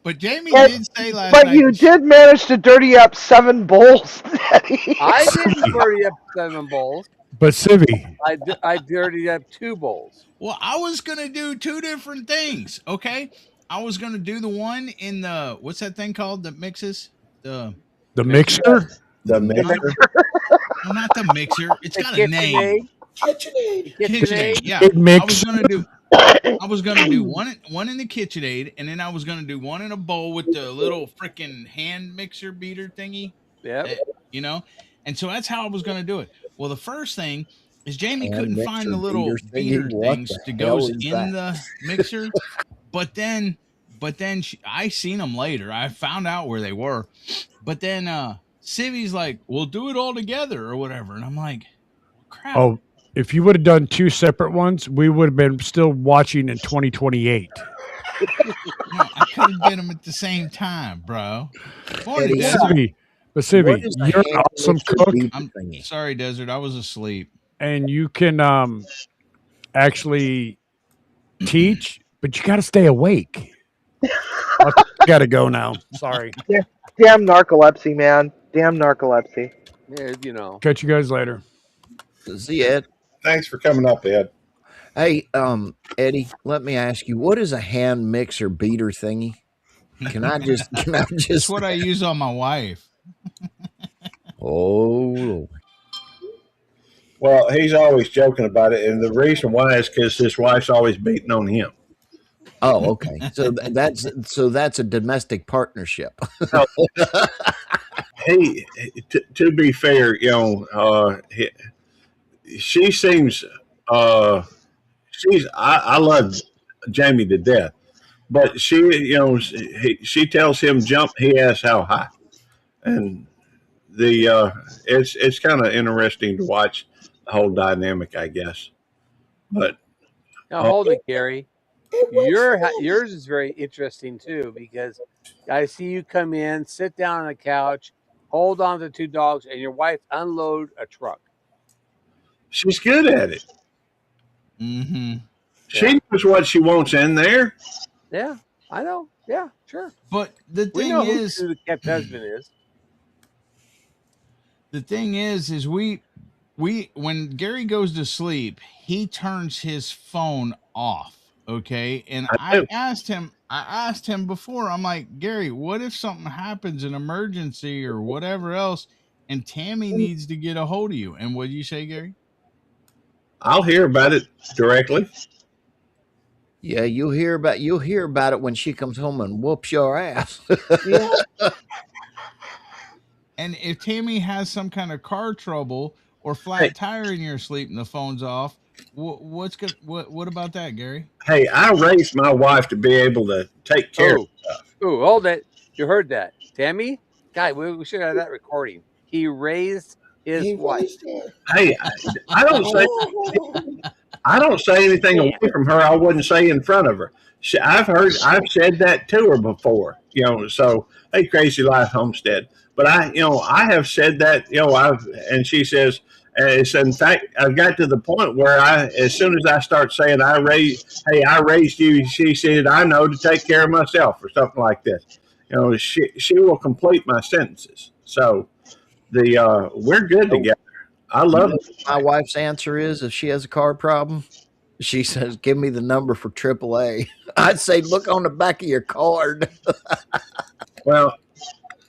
But Jamie did say last night. But you did manage to dirty up 7 bowls. I didn't dirty up 7 bowls. But Civvy, I dirtied up 2 bowls. Well, I was gonna do 2 different things. Okay, I was gonna do the one in the what's that thing called that mixes the mixer. The mixer. No, not the mixer. It's got a name. KitchenAid. Yeah. I was gonna do one in the KitchenAid, and then I was gonna do one in a bowl with the little freaking hand mixer beater thingy. Yeah. And so that's how I was gonna do it. Well, the first thing is Jamie couldn't find the little beater things to go in the mixer, but then I seen them later. I found out where they were, but then Civvy's like, "We'll do it all together or whatever," and I'm like, "Crap." Oh. If you would have done 2 separate ones, we would have been still watching in 2028. No, I could have did them at the same time, bro. Morning, Civvy, you're an awesome cook. I'm sorry, Desert. I was asleep. And you can actually teach, but you got to stay awake. I got to go now. Sorry. Yeah. Damn narcolepsy, man. Damn narcolepsy. Yeah, Catch you guys later. See you, Ed. Thanks for coming up, Ed. Hey, Eddie, let me ask you, what is a hand mixer beater thingy? Can I just That's what I use on my wife. Oh. Well, he's always joking about it, and the reason why is because his wife's always beating on him. Oh, okay. So that's a domestic partnership. To be fair, she seems I love Jamie to death, but she tells him jump, he asks how high, and it's kind of interesting to watch the whole dynamic, I guess. But now hold it, Gary. Yours is very interesting too, because I see you come in, sit down on the couch, hold on to 2 dogs, and your wife unload a truck. She's good at it. Mm-hmm. She knows what she wants in there. Yeah, I know. Yeah, sure. But the We thing know is, who the kept husband is. the thing is we when Gary goes to sleep, he turns his phone off. Okay. And I asked him before, I'm like, Gary, what if something happens, an emergency or whatever else, and Tammy needs to get a hold of you? And what do you say, Gary? I'll hear about it directly. Yeah, you'll hear about it when she comes home and whoops your ass. Yeah. And if Tammy has some kind of car trouble or flat tire in your sleep and the phone's off, what about that, Gary? Hey, I raised my wife to be able to take care of stuff. Oh, hold it. You heard that. Tammy? God, we should have that recording. He raised his wife. Hey, I don't say anything away from her I wouldn't say in front of her. I've said that to her before, so hey, Crazy Life Homestead. But I have said that, and she says, it's in fact, I've got to the point where as soon as I start saying I raised you, she said, I know to take care of myself or something like this. She will complete my sentences. So we're good together. I love it. My wife's answer is, if she has a car problem, she says, give me the number for AAA. I'd say, look on the back of your card. Well,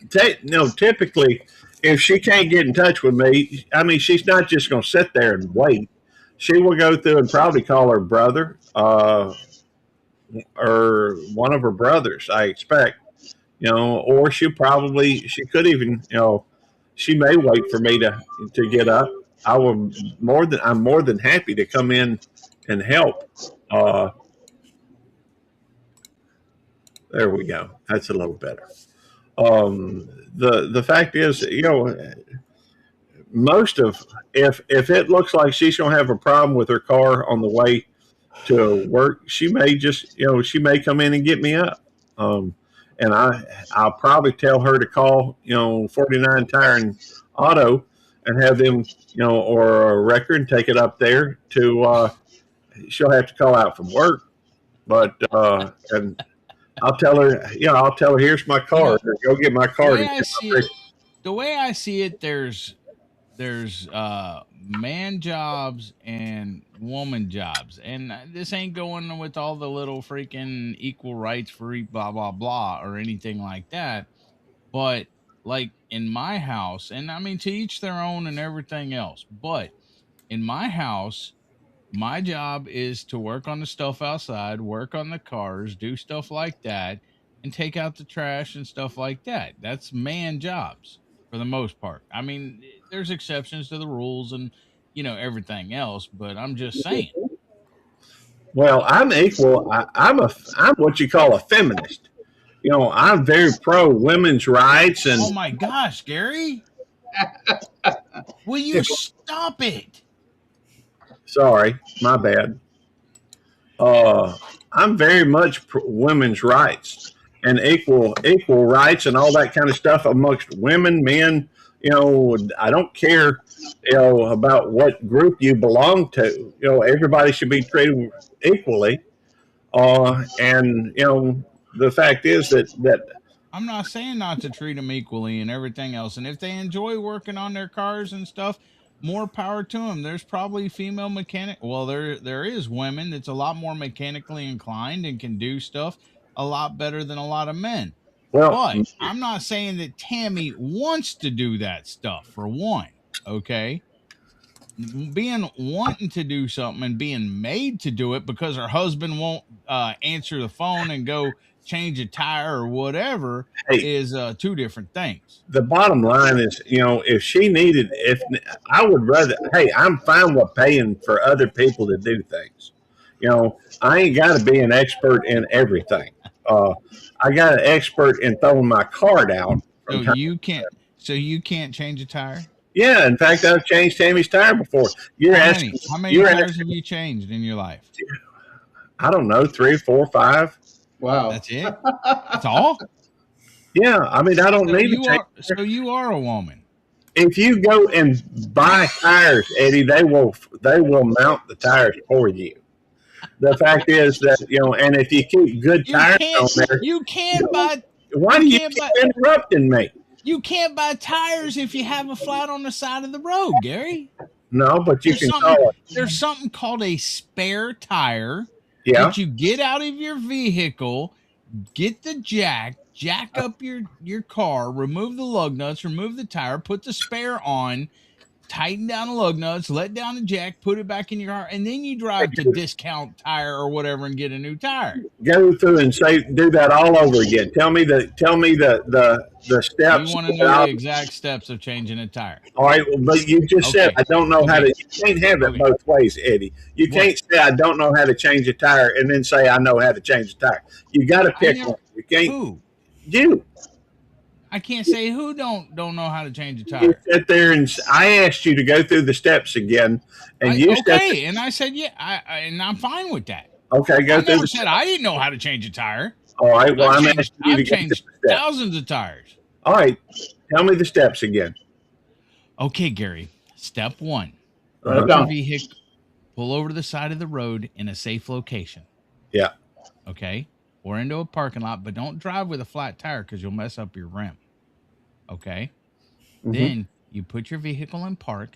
typically, if she can't get in touch with me, I mean, she's not just going to sit there and wait. She will go through and probably call her brother or one of her brothers, I expect, or she could even, she may wait for me to get up. I'm more than happy to come in and help. There we go. That's a little better. The fact is, most of if it looks like she's going to have a problem with her car on the way to work, she may she may come in and get me up. And I'll probably tell her to call 49 Tire and Auto and have them or a record and take it up there to. She'll have to call out from work, but and. I'll tell her, here's my card. Go get my card. The way I see it, there's man jobs and woman jobs. And this ain't going with all the little freaking equal rights for blah, blah, blah, or anything like that. But like in my house, and I mean, to each their own and everything else. But in my house, my job is to work on the stuff outside, work on the cars, do stuff like that, and take out the trash and stuff like that. That's man jobs for the most part. I mean, there's exceptions to the rules and, everything else, but I'm just saying. Well, I'm equal. I'm what you call a feminist. I'm very pro women's rights. And oh my gosh, Gary. Will you stop it? Sorry, my bad. I'm very much women's rights and equal rights and all that kind of stuff amongst women, men. I don't care, about what group you belong to. Everybody should be treated equally. And the fact is that I'm not saying not to treat them equally and everything else. And if they enjoy working on their cars and stuff, more power to them. There's probably female mechanic. Well, there is women that's a lot more mechanically inclined and can do stuff a lot better than a lot of men. Well, but I'm not saying that Tammy wants to do that stuff, for one. Okay, wanting to do something and being made to do it because her husband won't answer the phone and go change a tire or whatever is two different things. The bottom line is, if I would rather, I'm fine with paying for other people to do things. I ain't got to be an expert in everything. I got an expert in throwing my card out. So you can't change a tire? Yeah. In fact, I've changed Tammy's tire before. How many tires have you changed in your life? I don't know, 3, 4, 5. Wow. That's it? That's all? Yeah. I mean, I don't need to change. So you are a woman. if you go and buy tires, Eddie, they will mount the tires for you. The fact is that, and if you keep good tires on there, you can't buy. Why do you keep interrupting me? You can't buy tires if you have a flat on the side of the road, Gary. No, but you can call it. There's something called a spare tire Yeah. that you get out of your vehicle, get the jack up your car, remove the lug nuts, remove the tire, put the spare on, tighten down the lug nuts, let down the jack, put it back in your car, and then you drive to Discount Tire or whatever and get a new tire. Go through and do that all over again. Tell me the steps. You want to know the exact steps of changing a tire. All right, but you just said I don't know how to. You can't have it both ways, Eddie. You can't say I don't know how to change a tire and then say I know how to change a tire. You got to pick one. You can't. Who? You. I can't say who don't know how to change a tire. You sit there and I asked you to go through the steps again, and you said, and I said and I'm fine with that. Okay, go I through. Never said I didn't know how to change a tire. All right, well I've changed thousands of tires. All right, tell me the steps again. Okay, Gary. Step 1: your vehicle, pull over to the side of the road in a safe location. Yeah. Okay. Or into a parking lot, but don't drive with a flat tire because you'll mess up your rim. Okay. Mm-hmm. Then you put your vehicle in park.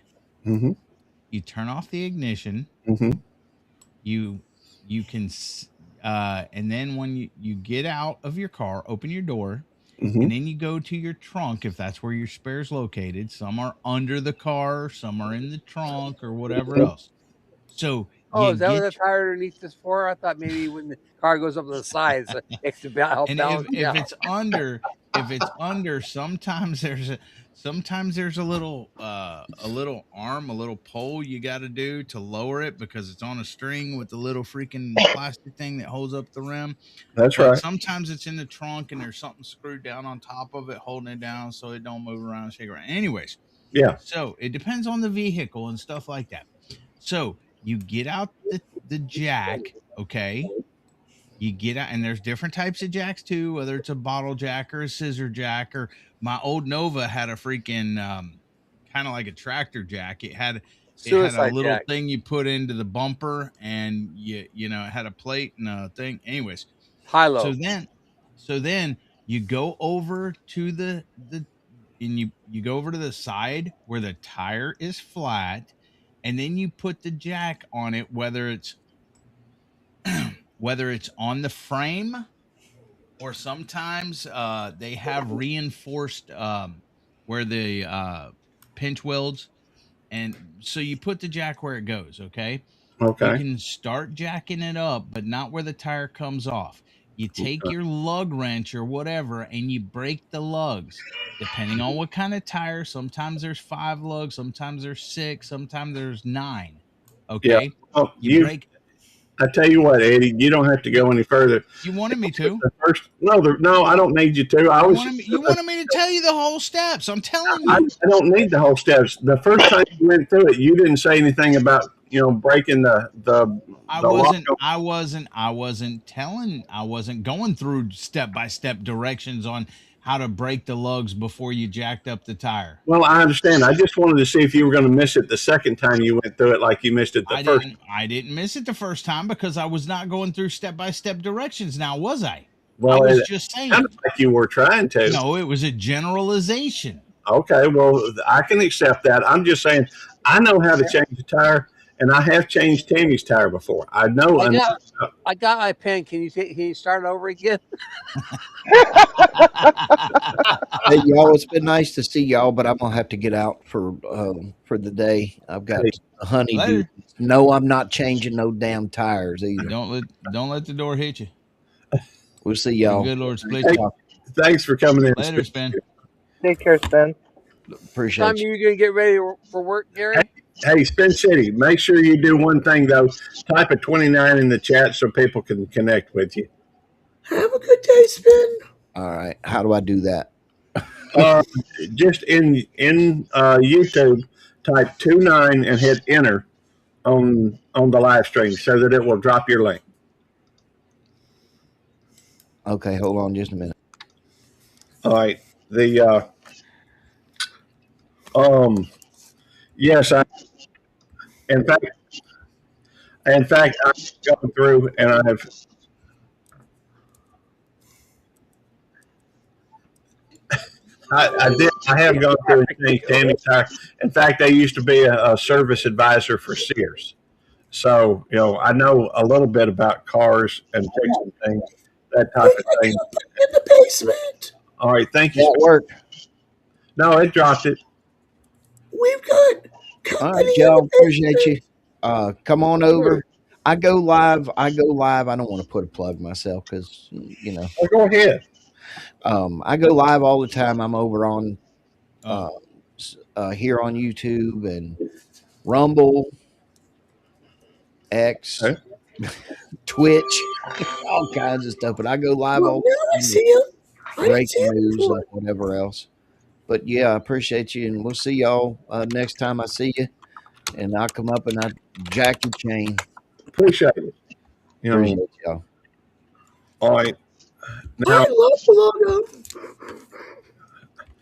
Mm-hmm. You turn off the ignition. Mm-hmm. You can, and then when you get out of your car, open your door, mm-hmm. and then you go to your trunk if that's where your spare's located. Some are under the car, some are in the trunk, or whatever else. So. Oh, is that what the tire underneath is for? I thought maybe when the car goes up to the sides, it can help balance. If it's under, sometimes there's a little arm, a little pole you got to do to lower it because it's on a string with the little freaking plastic thing that holds up the rim. That's right. Sometimes it's in the trunk and there's something screwed down on top of it, holding it down so it don't move around and shake around. Anyways, yeah. So it depends on the vehicle and stuff like that. So you get out the jack, okay? You get out, and there's different types of jacks too, whether it's a bottle jack or a scissor jack, or my old Nova had a freaking kind of like a tractor jack. It had a little jack thing you put into the bumper, and you know it had a plate and a thing. Anyways, high-low. So then you go over to the and you go over to the side where the tire is flat. And then you put the jack on it, whether it's on the frame, or sometimes they have reinforced where the pinch welds, and so you put the jack where it goes. Okay. Okay. You can start jacking it up, but not where the tire comes off. You take your lug wrench or whatever, and you break the lugs. Depending on what kind of tire, sometimes there's 5 lugs, sometimes there's 6, sometimes there's 9. Okay. Yeah. Well, break. I tell you what, Eddie, you don't have to go any further. You wanted me to. No, I don't need you to. You wanted me to tell you the whole steps. I'm telling you. I don't need the whole steps. The first time you went through it, you didn't say anything about breaking the I wasn't going through step-by-step directions on how to break the lugs before you jacked up the tire. Well, I understand. I just wanted to see if you were going to miss it the second time you went through it like you missed it the first time. I didn't miss it the first time because I was not going through step-by-step directions now, was I? Well, I was just saying. Sounded like you were trying to. No, it was a generalization. Okay, well, I can accept that. I'm just saying I know how to change a tire. And I have changed Tammy's tire before. I know. I got my pen. Can you start over again? Hey, y'all, it's been nice to see y'all, but I'm gonna have to get out for the day. I've got a honeydew. No, I'm not changing no damn tires either. Don't let the door hit you. We'll see y'all. Good Lord, split you. Thanks for coming in. Later, Spin. Take care, Spin. Appreciate it. Time you gonna get ready for work, Gary? Hey, Spin City, make sure you do one thing, though. Type a 29 in the chat so people can connect with you. Have a good day, Spin. All right. How do I do that? Just in YouTube, type 29 and hit enter on the live stream so that it will drop your link. Okay, hold on just a minute. All right. Yes, in fact, I've gone through and I have gone through and changed Tammy tire. In fact, I used to be a service advisor for Sears. So, I know a little bit about cars and fixing things, that type of thing. In the basement. All right, thank you. That worked. No, it dropped it. We've got all right, Joe. Appreciate you. Come on over. I go live. I don't want to put a plug myself because Oh, go ahead. I go live all the time. I'm over on here on YouTube and Rumble, X, Okay. Twitch, all kinds of stuff. But I go live all the time. I see you. Breaking news and whatever else. But yeah, I appreciate you, and we'll see y'all next time I see you. And I'll come up and I jack your chain. Appreciate it. Appreciate y'all. All right. Now, I love the logo.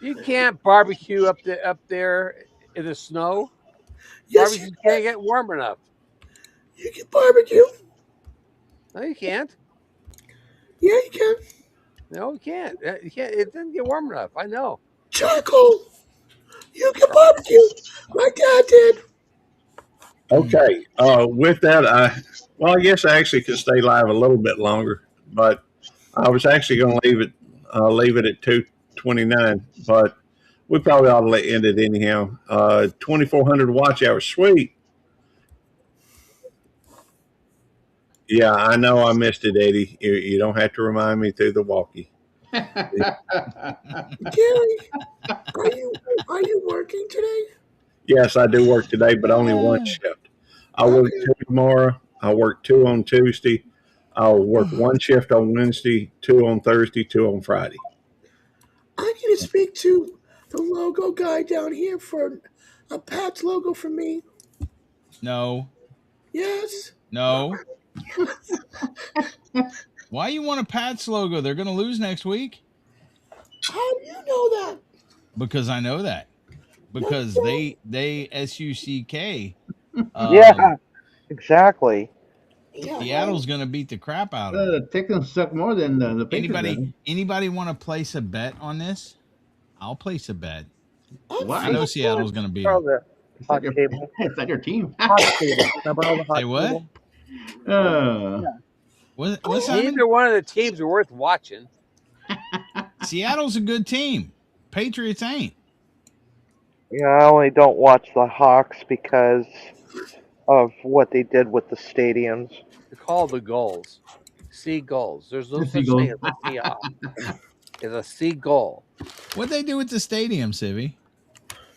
You can't barbecue up there in the snow. Yes, barbecue can't get warm enough. You can barbecue. No, you can't. Yeah, you can. No, you can't. It doesn't get warm enough. I know. Charcoal. You can barbecue. My dad did. Okay. With that, I guess I actually could stay live a little bit longer, but I was actually going to leave it at 2:29, but we probably ought to end it anyhow. 2,400 watch hours. Sweet. Yeah, I know I missed it, Eddie. You don't have to remind me through the walkie. Gary, are you working today? Yes, I do work today, but only one shift. I work 2 tomorrow. I work 2 on Tuesday. I'll work 1 shift on Wednesday, 2 on Thursday, 2 on Friday. I need to speak to the logo guy down here for a Pat's logo for me. No. Yes. No. Why you want a Pats logo? They're going to lose next week. How do you know that? Because I know that. Because they SUCK. Yeah, exactly. Seattle's going to beat the crap out of them. The Texans suck more than the Patriots. Anybody want to place a bet on this? I'll place a bet. Wow. I know Seattle's going to beat them. It's not your team. Say what? What's Neither one of the teams are worth watching. Seattle's a good team. Patriots ain't. Yeah, I only don't watch the Hawks because of what they did with the stadiums. They're called the Gulls. Seagulls. There's no such thing as a Seahawk. It's a seagull. What'd they do with the stadium, Civvy?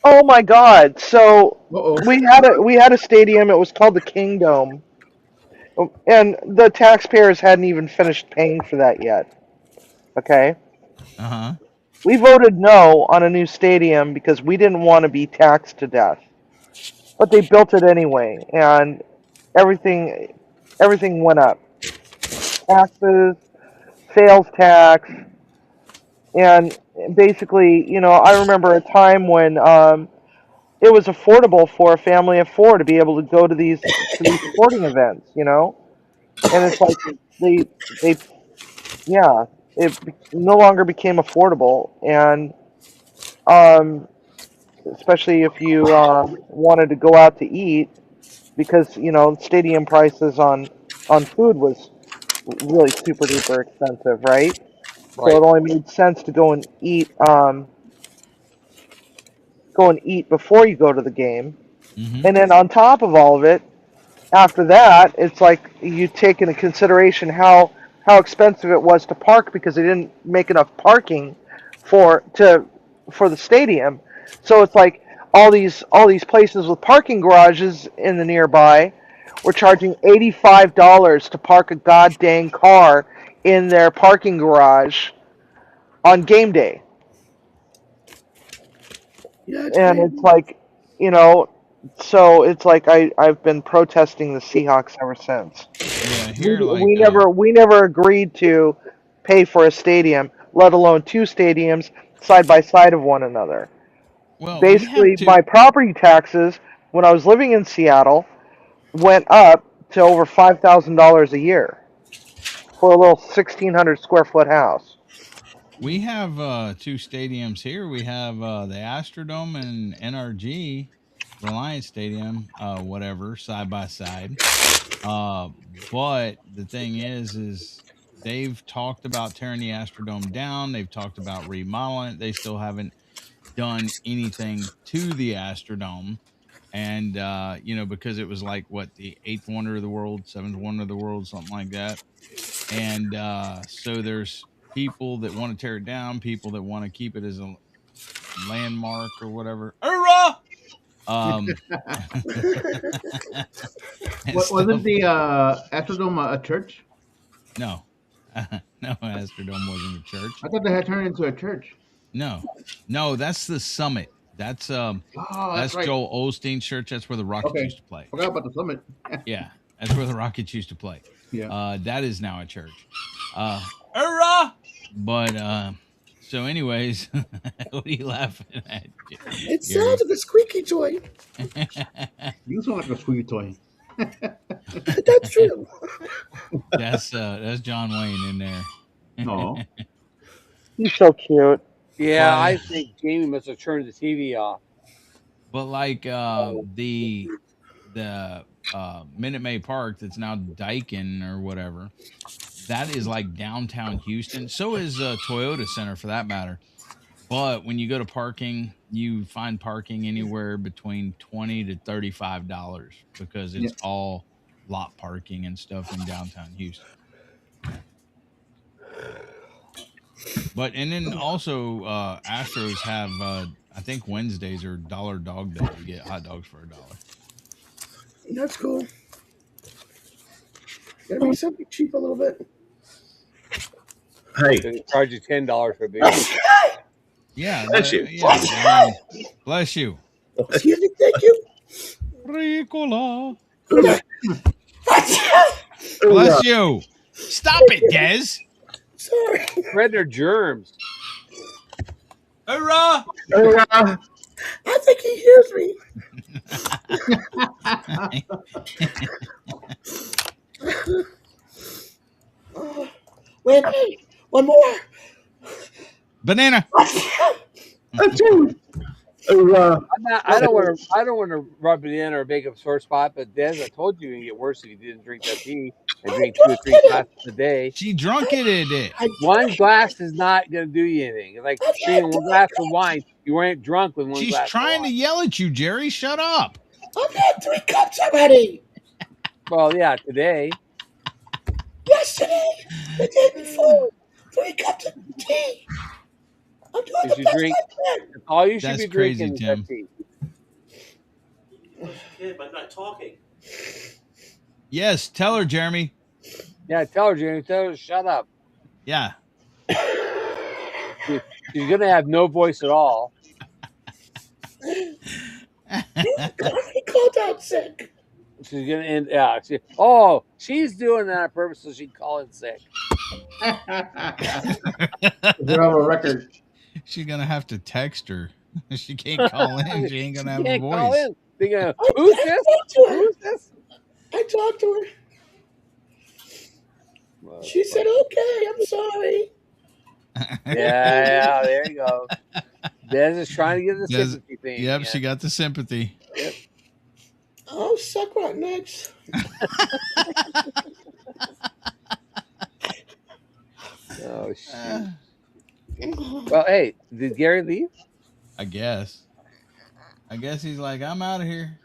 Oh my God! So we had a stadium. It was called the Kingdome, and the taxpayers hadn't even finished paying for that yet. Okay. We voted no on a new stadium because we didn't want to be taxed to death. But they built it anyway, and everything went up. Taxes, sales tax, and basically, I remember a time when it was affordable for a family of 4 to be able to go to these sporting events, and it's like it no longer became affordable, and especially if you wanted to go out to eat, because stadium prices on food was really super duper expensive, right? So it only made sense to go and eat before you go to the game. And then on top of all of it, after that, it's like you take into consideration how expensive it was to park because they didn't make enough parking for the stadium. So it's like all these places with parking garages in the nearby were charging $85 to park a goddamn car in their parking garage on game day. Yeah, and it's like, so it's like I've been protesting the Seahawks ever since. Yeah, we never agreed to pay for a stadium, let alone 2 stadiums side by side of one another. Well, basically, my property taxes when I was living in Seattle went up to over $5,000 a year for a little 1,600 square foot house. We have two stadiums here. We have the Astrodome and NRG, Reliance Stadium, whatever, side by side. But the thing is they've talked about tearing the Astrodome down. They've talked about remodeling it. They still haven't done anything to the Astrodome. And, because it was like what, the 8th wonder of the world, 7th wonder of the world, something like that. And so there's people that want to tear it down, people that want to keep it as a landmark or whatever. Hoorah! Wasn't the Astrodome a church? No. No, Astrodome wasn't a church. I thought they had turned it into a church. No, that's the Summit. That's that's right. Joel Osteen's church. That's where the Rockets used to play. Forgot about the Summit. Yeah, that's where the Rockets used to play. Yeah. That is now a church. Hurrah! But so anyways, what are you laughing at? It sounds like a squeaky toy. You sound like a squeaky toy. That's true. That's John Wayne in there. No. He's so cute. Yeah, I think Jamie must have turned the TV off. But like the Minute Maid Park that's now Daikin or whatever, that is like downtown Houston. So is Toyota Center for that matter. But when you go to parking, you find parking anywhere between $20 to $35 because it's all lot parking and stuff in downtown Houston. But and then also Astros have I think Wednesdays are $1 dog day. You get hot dogs for $1. That's cool. Gotta be something cheap a little bit. Hey, they charge you $10 for a beer. Yeah, bless you. Yeah, bless you. Excuse me, thank you. Ricola. Bless you. Stop it, Des. Sorry. Spread their germs. Hurrah! I think he hears me. Wait, one more. Banana. I don't want to rub it in or make a sore spot, but Des, I told you it would get worse if you didn't drink that tea and drink 2 or 3 glasses a day. She drunk it. One glass is not going to do you anything. It's like drinking 1 glass of wine. You weren't drunk with 1 She's glass. trying to yell at you, Jerry. Shut up. I've had 3 cups already. Well, yeah, today. Yesterday, the day before, 3 cups of tea. I'm doing the you best drink, I can. all you should That's be crazy, drinking Tim. is tea. Yeah, but not talking. Yes, tell her, Jeremy. Yeah, tell her, Jamie. Tell her to shut up. Yeah. She's going to have no voice at all. He called out sick. She's going to end. Yeah. She's doing that on purpose so she can call in sick. We're on a record. She's going to have to text her. She can't call in. She ain't going to have a Can't voice. call in. They're gonna, who's this? Who's this? I talked to her. She said, okay, I'm sorry. Yeah, there you go. Des is trying to get the sympathy thing. Yep, yeah. she got the sympathy. Yep. Oh, suck rock next. Oh, shoot. Well, hey, did Gary leave? I guess he's like, I'm out of here.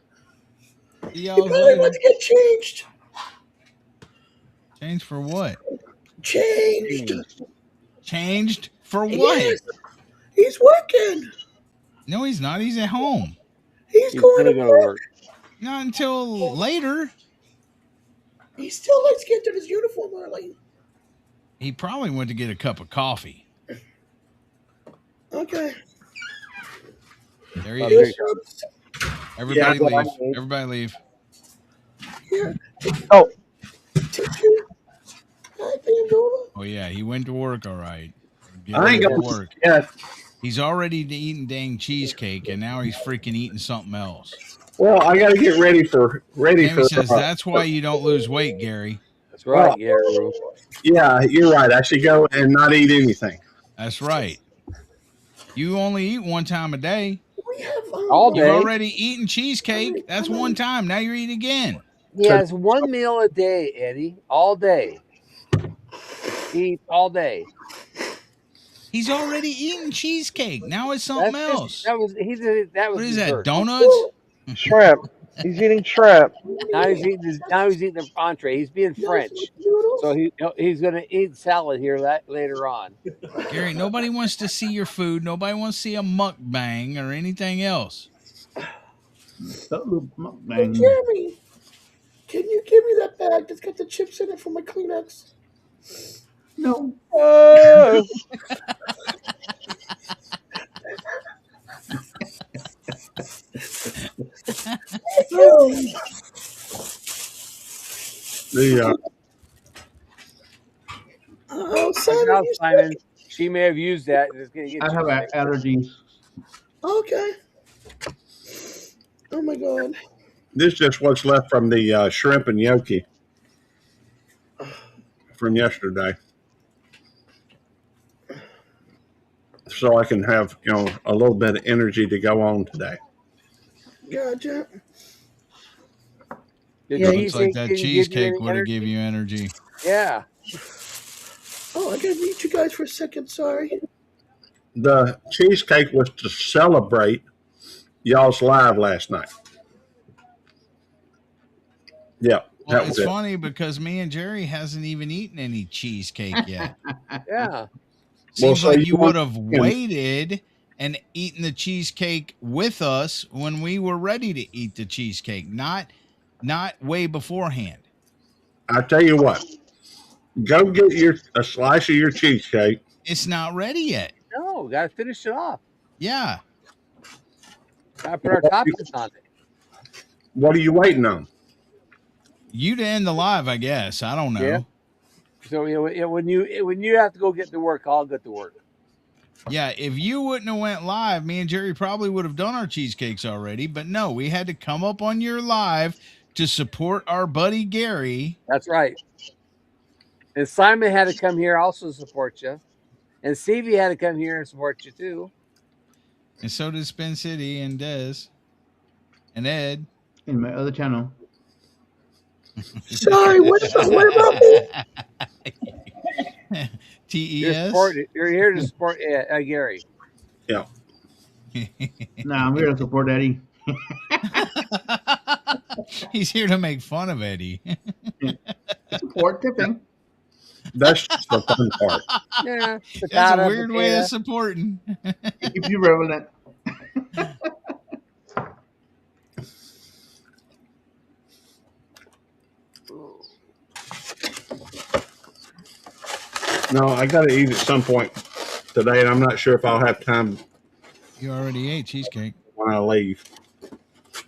See He y'all probably later. went to get changed. Changed for what? Changed. Changed for what? Yes. He's working. No, he's not. He's at home. He's going to work. Not until later. He still likes to get to his uniform early. He probably went to get a cup of coffee. Okay. There he is. Everybody Yeah, leave. Everybody leave. Yeah. Oh. Tissue. Hi, Pandora. Oh yeah, he went to work. All right. Get I ain't ready for gonna. work. Yeah, He's already eating dang cheesecake, and now he's freaking eating something else. Well, I got to get ready for Jamie says that's why you don't lose weight, Gary. That's right, Gary. Yeah, you're right. I should go and not eat anything. That's right. You only eat one time a day. We have All day. You've already eaten cheesecake. That's one time. Now you're eating again. He has one meal a day, Eddie. All day. He eats all day. He's already eating cheesecake. Now it's something else. That was what is that? dessert. Donuts? Shrimp. He's eating shrimp. Now he's eating the entree. He's being French, so he's going to eat salad here later on. Gary, nobody wants to see your food. Nobody wants to see a mukbang or anything else. Hey, Jeremy, can you give me that bag that's got the chips in it for my Kleenex? No. Simon, she may have used that. I have allergies. Okay. Oh my God. This is just what's left from the shrimp and gnocchi from yesterday. So I can have, a little bit of energy to go on today. Gotcha. Looks like that cheesecake would have given you energy. Yeah. Oh, I gotta mute you guys for a second. Sorry. The cheesecake was to celebrate y'all's live last night. Yeah. Well, it's funny because me and Jerry hasn't even eaten any cheesecake yet. Yeah. Seems like you would have waited and eaten the cheesecake with us when we were ready to eat the cheesecake, not way beforehand. I tell you what, go get a slice of your cheesecake. It's not ready yet. No, got to finish it off. Yeah. Got to put our toppings on it. What are you waiting on? You to end the live, I guess. I don't know. Yeah. So when you have to go get to work, I'll get to work. Yeah, if you wouldn't have went live, me and Jerry probably would have done our cheesecakes already. But no, we had to come up on your live to support our buddy Gary. That's right. And Simon had to come here also to support you. And Stevie had to come here and support you too. And so did Spin City and Des and Ed. In my other channel. Sorry, what about me? TES? You're here to support Gary. Yeah. Nah, I'm here to support Eddie. He's here to make fun of Eddie. Support tipping. That's just the fun part. Yeah. That's a weird way of supporting. Keep you relevant. No, I got to eat at some point today, and I'm not sure if I'll have time. You already ate cheesecake. When I leave.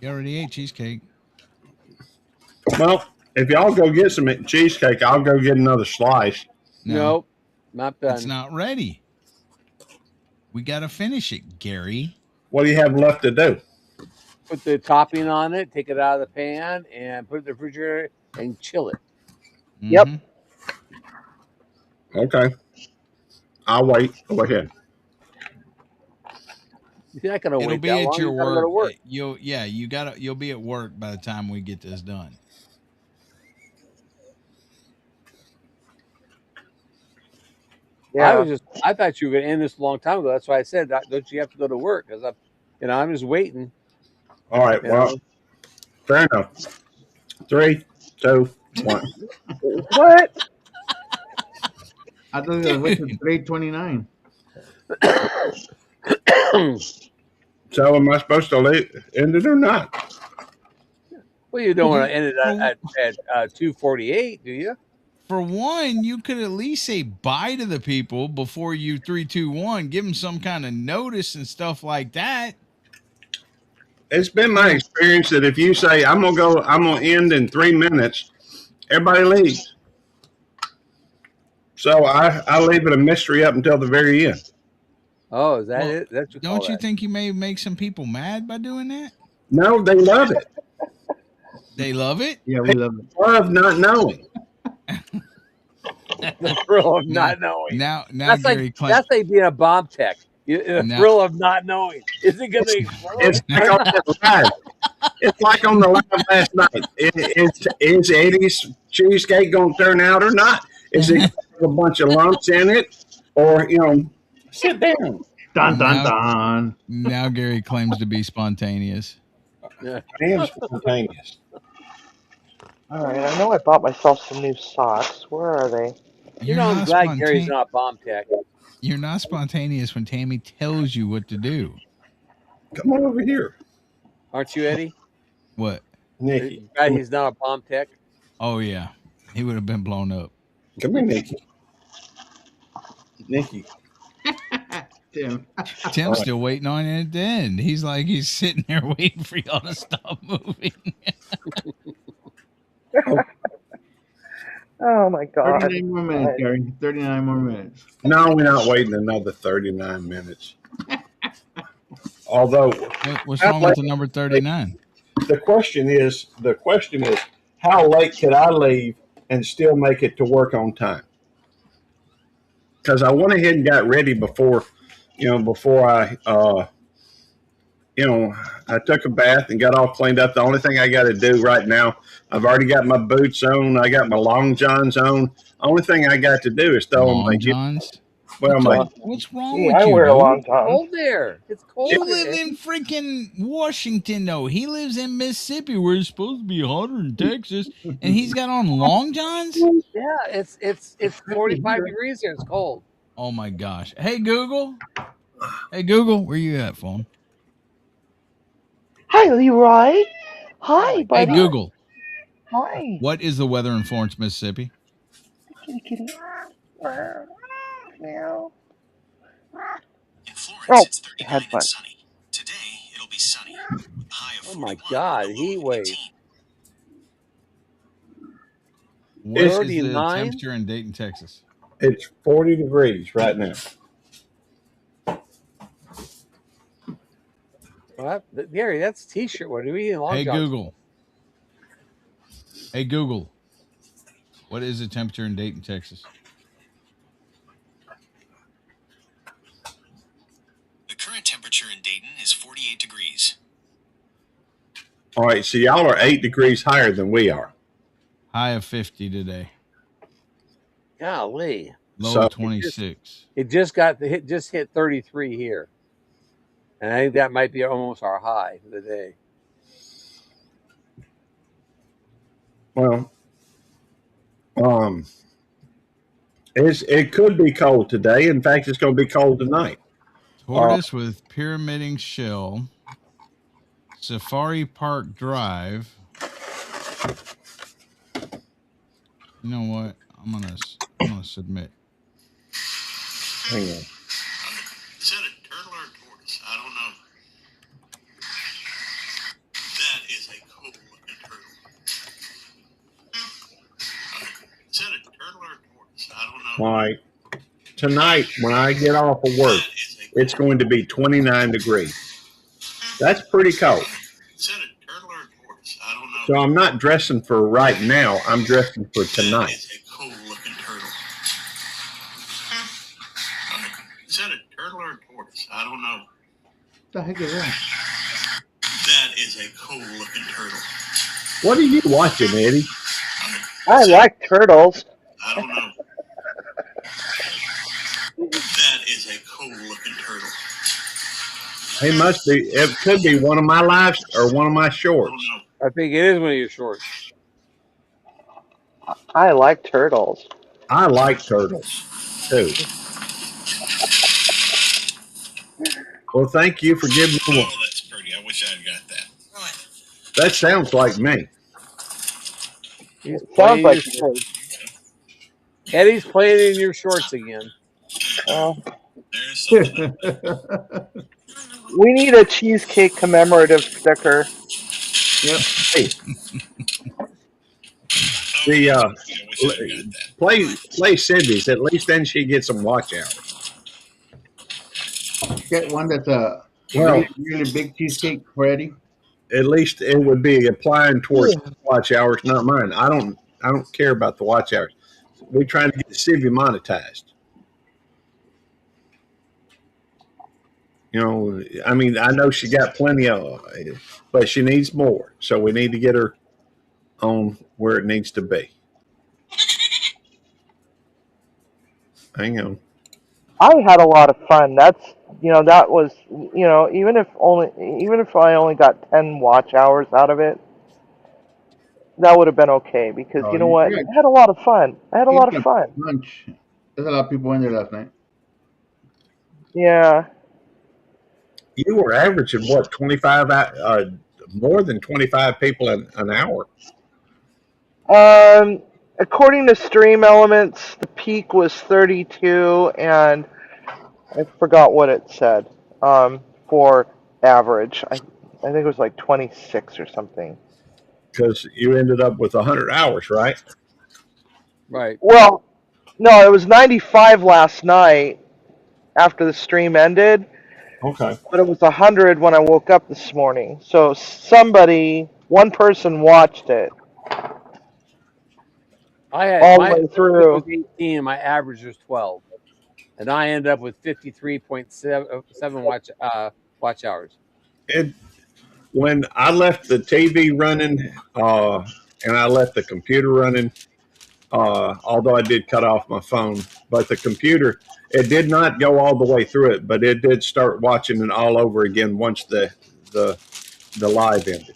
You already ate cheesecake. Well, if y'all go get some cheesecake, I'll go get another slice. Nope, not done. It's not ready. We got to finish it, Gary. What do you have left to do? Put the topping on it, take it out of the pan, and put it in the refrigerator and chill it. Mm-hmm. Yep. Okay. I'll wait. Go ahead. You're not gonna wait. It'll be that at long. your You gotta go to work. work. You'll be at work by the time we get this done. Yeah. I thought you were gonna end this a long time ago. That's why I said, don't you have to go to work? Because I'm just waiting. All right. Well, fair enough. 3, 2, 1. What? I thought it was 3:29. So am I supposed to end it or not? Well, you don't want to end it at 2:48, do you? For one, you could at least say bye to the people before you 3, 2, 1. Give them some kind of notice and stuff like that. It's been my experience that if you say I'm gonna end in 3 minutes, everybody leaves. So I leave it a mystery up until the very end. Oh, is that it? That's what don't you think you may make some people mad by doing that? No, they love it. They love it? Yeah, we love it. Love not knowing. The thrill of not knowing. Now that's Gary like that's like being a bomb tech. The thrill of not knowing. Is it going to explode? It's like on the live. It's like on the live last night. Is Eddie's cheesecake going to turn out or not? Is it a bunch of lumps in it, or sit down? Dun dun dun. Now Gary claims to be spontaneous. I am spontaneous. All right, I know I bought myself some new socks. Where are they? I'm glad Gary's not bomb tech. You're not spontaneous when Tammy tells you what to do. Come on over here. Aren't you, Eddie? What? Nikki. He's not a bomb tech. Oh yeah, he would have been blown up. Come here, Nikki. Nikki. Tim's still waiting on it at the end. He's sitting there waiting for y'all to stop moving. Oh my God. 39 more minutes, Gary. 39 more minutes. No, we're not waiting another 39 minutes. Although, what's wrong with the number 39? The question is, how late could I leave and still make it to work on time? Because I went ahead and got ready before I I took a bath and got all cleaned up. The only thing I got to do right now, I've already got my boots on. I got my long johns on. Only thing I got to do is throw on my johns. Well, what's wrong with I you? wear a long It's cold there. It's cold. You live in freaking Washington, though. He lives in Mississippi, where it's supposed to be hotter in Texas, and he's got on long johns. Yeah, it's 45 degrees here. It's cold. Oh my gosh! Hey Google, where you at, phone? Hi, Leroy. Hi, buddy. Hey Google. Hi. What is the weather in Florence, Mississippi? Kitty, kitty. Meow. In Florence, it's 39 and fun. sunny. Today, it'll be sunny. With a high of 41. Oh my God, heat wave. What is the temperature in Dayton, Texas? It's 40 degrees right now. Well, Gary, that's a t-shirt. What are we eating? Long Hey johns? Google. Hey Google. What is the temperature in Dayton, Texas? The current temperature in Dayton is 48 degrees. All right, so y'all are 8 degrees higher than we are. High of 50 today. Golly. Low of 26. It just hit 33 here. And I think that might be almost our high for the day. Well, it could be cold today. In fact, it's going to be cold tonight. Tortoise with pyramiding shell. Safari Park Drive. You know what? I'm gonna submit. Hang on. Is that a turtle or a tortoise? I don't know. That is a cool looking turtle. Is that a turtle or a tortoise? I don't know. All right. Tonight, when I get off of work, it's going to be 29 degrees. That's pretty cold. Is that a turtle or a tortoise? I don't know. So I'm not dressing for right now. I'm dressing for tonight. That is a cool looking turtle. Is that a turtle or a tortoise? I don't know. What the heck is that? That is a cool looking turtle. What are you watching, Eddie? I like turtles. I don't know. That is a cool looking turtle. It must be. It could be one of my lives or one of my shorts. I think it is one of your shorts. I like turtles. I like turtles too. Well, thank you for giving me one. Oh, that's pretty. I wish I'd got that. Right. That sounds like me. Sounds like Eddie's playing in your shorts again. We need a cheesecake commemorative sticker. Yep. Hey. Play Sydney's. At least then she gets some watch hours. get one that's a Well, really big cheesecake for Eddie? at least it would be applying towards watch hours, not mine. I don't care about the watch hours. We're trying to get Civi monetized. You know, I mean, I know she got plenty of, but she needs more. So we need to get her on where it needs to be. Hang on. I had a lot of fun. That was, even if I only got 10 watch hours out of it, that would have been okay because you know what? I had a lot of fun. Lunch. There's a lot of people in there last night. Yeah. You were averaging what, 25, more than 25 people an hour. According to Stream Elements, the peak was 32, and I forgot what it said. For average, I think it was like 26 or something. Because you ended up with 100 hours, right? Right. Well, no, it was 95 last night after the stream ended. Okay. But it was 100 when I woke up this morning. So one person watched it. I had all the way through. It was 18, and my average was 12, and I ended up with 53.7 watch hours. When I left the TV running, and I left the computer running, although I did cut off my phone, but the computer, it did not go all the way through it, but it did start watching it all over again once the live ended.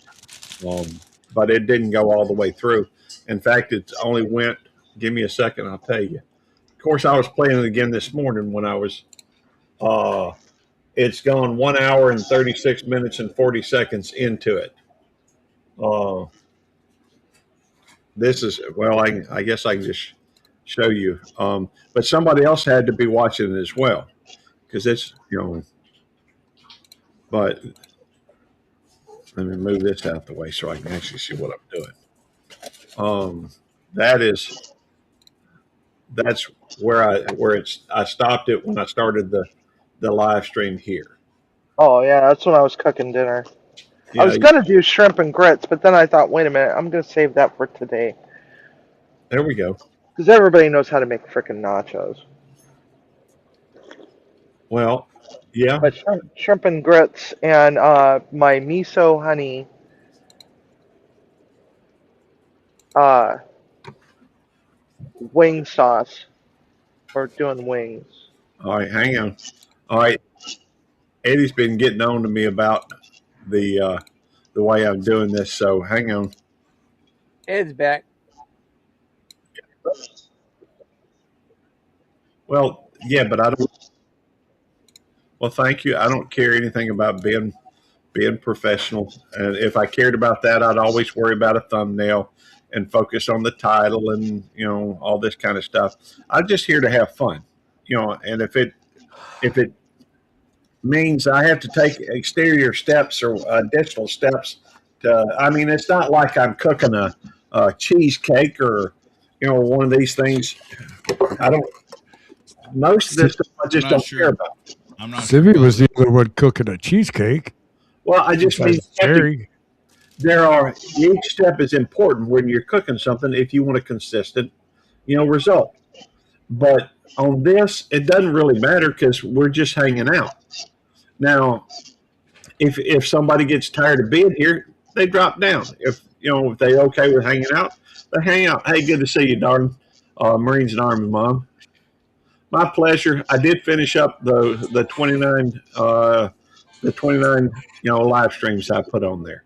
But it didn't go all the way through. In fact, it only went, give me a second, I'll tell you. Of course, I was playing it again this morning when I was, it's gone 1 hour and 36 minutes and 40 seconds into it. This is, well, I guess I can just show you. But somebody else had to be watching it as well, because it's, but let me move this out the way so I can actually see what I'm doing. That's where I stopped it when I started the live stream here. Oh yeah, that's when I was cooking dinner. Yeah, I was gonna do shrimp and grits, but then I thought, wait a minute, I'm gonna save that for today. There we go. Because everybody knows how to make frickin' nachos. Well, yeah. But shrimp and grits and my miso honey wing sauce for doing wings. All right, hang on. All right, Eddie's been getting on to me about the way I'm doing this, so hang on. Ed's back. Well, yeah, but I don't. Well, thank you. I don't care anything about being professional, and if I cared about that, I'd always worry about a thumbnail and focus on the title and all this kind of stuff. I'm just here to have fun, and if it means I have to take exterior steps or additional steps I mean, it's not like I'm cooking a cheesecake or one of these things. Most of this stuff I just don't care about. I'm not. Civi was the other one cooking a cheesecake. Well, I just mean each step is important when you're cooking something if you want a consistent, result. But on this, it doesn't really matter because we're just hanging out. Now, if somebody gets tired of being here, they drop down. If they okay with hanging out, they hang out. Hey, good to see you, darling. Marines and Army Mom. My pleasure. I did finish up the 29 live streams I put on there.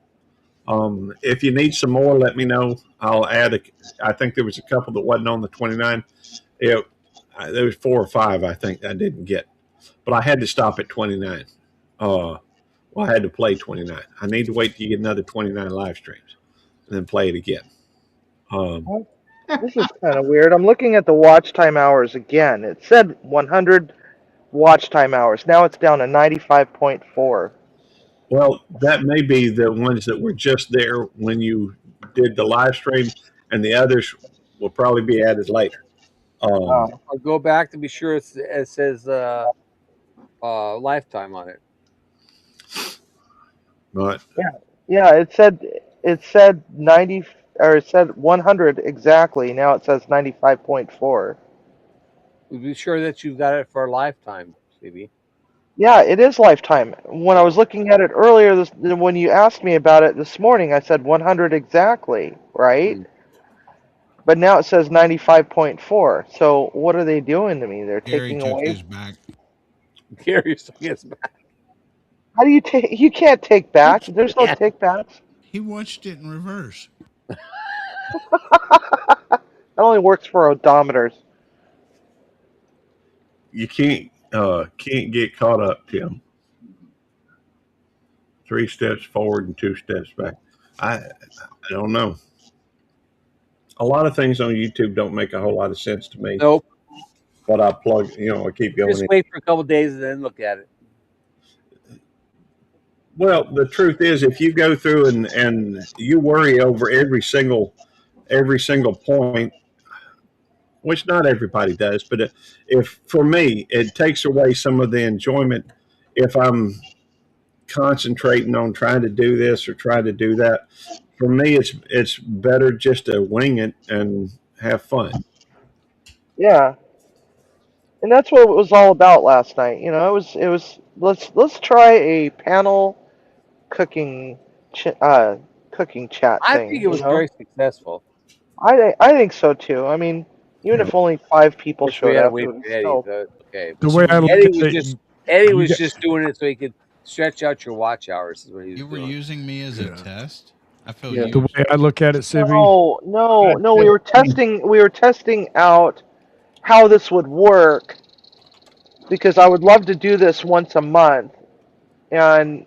If you need some more, let me know. I'll add. I think there was a couple that wasn't on the 29. There was 4 or 5 I think I didn't get, but I had to stop at 29. I had to play 29. I need to wait till you get another 29 live streams and then play it again. This is kind of weird. I'm looking at the watch time hours again. It said 100 watch time hours. Now it's down to 95.4. Well, that may be the ones that were just there when you did the live stream, and the others will probably be added later. I'll go back to be sure it says lifetime on it. But Yeah. It said 90 or it said 100 exactly. Now it says 95.4. Be sure that you've got it for a lifetime, CB. Yeah, it is lifetime. When I was looking at it earlier, when you asked me about it this morning, I said 100 exactly, right? But now it says 95.4. So what are they doing to me? They're Gary taking took away. his back. Gary took his back. How do you take? You can't take back. There's no take backs. He watched it in reverse. That only works for odometers. you can't get caught up, Tim. 3 steps forward and 2 steps back. I don't know. A lot of things on YouTube don't make a whole lot of sense to me. Nope. But I plug, I keep going. Just wait for a couple of days and then look at it. Well, the truth is, if you go through and you worry over every single point, which not everybody does, but if for me, it takes away some of the enjoyment if I'm concentrating on trying to do this or try to do that. For me, it's better just to wing it and have fun. Yeah, and that's what it was all about last night. It was let's try a panel cooking chat thing. I think it was very successful. I think so too. I mean, even if only 5 people showed up, it was still okay. The way I look at Eddie was just doing it so he could stretch out your watch hours. Is what he was You were doing. using me as a test. I felt the used. way I look at it, Sibby. No. We were testing out how this would work because I would love to do this once a month, and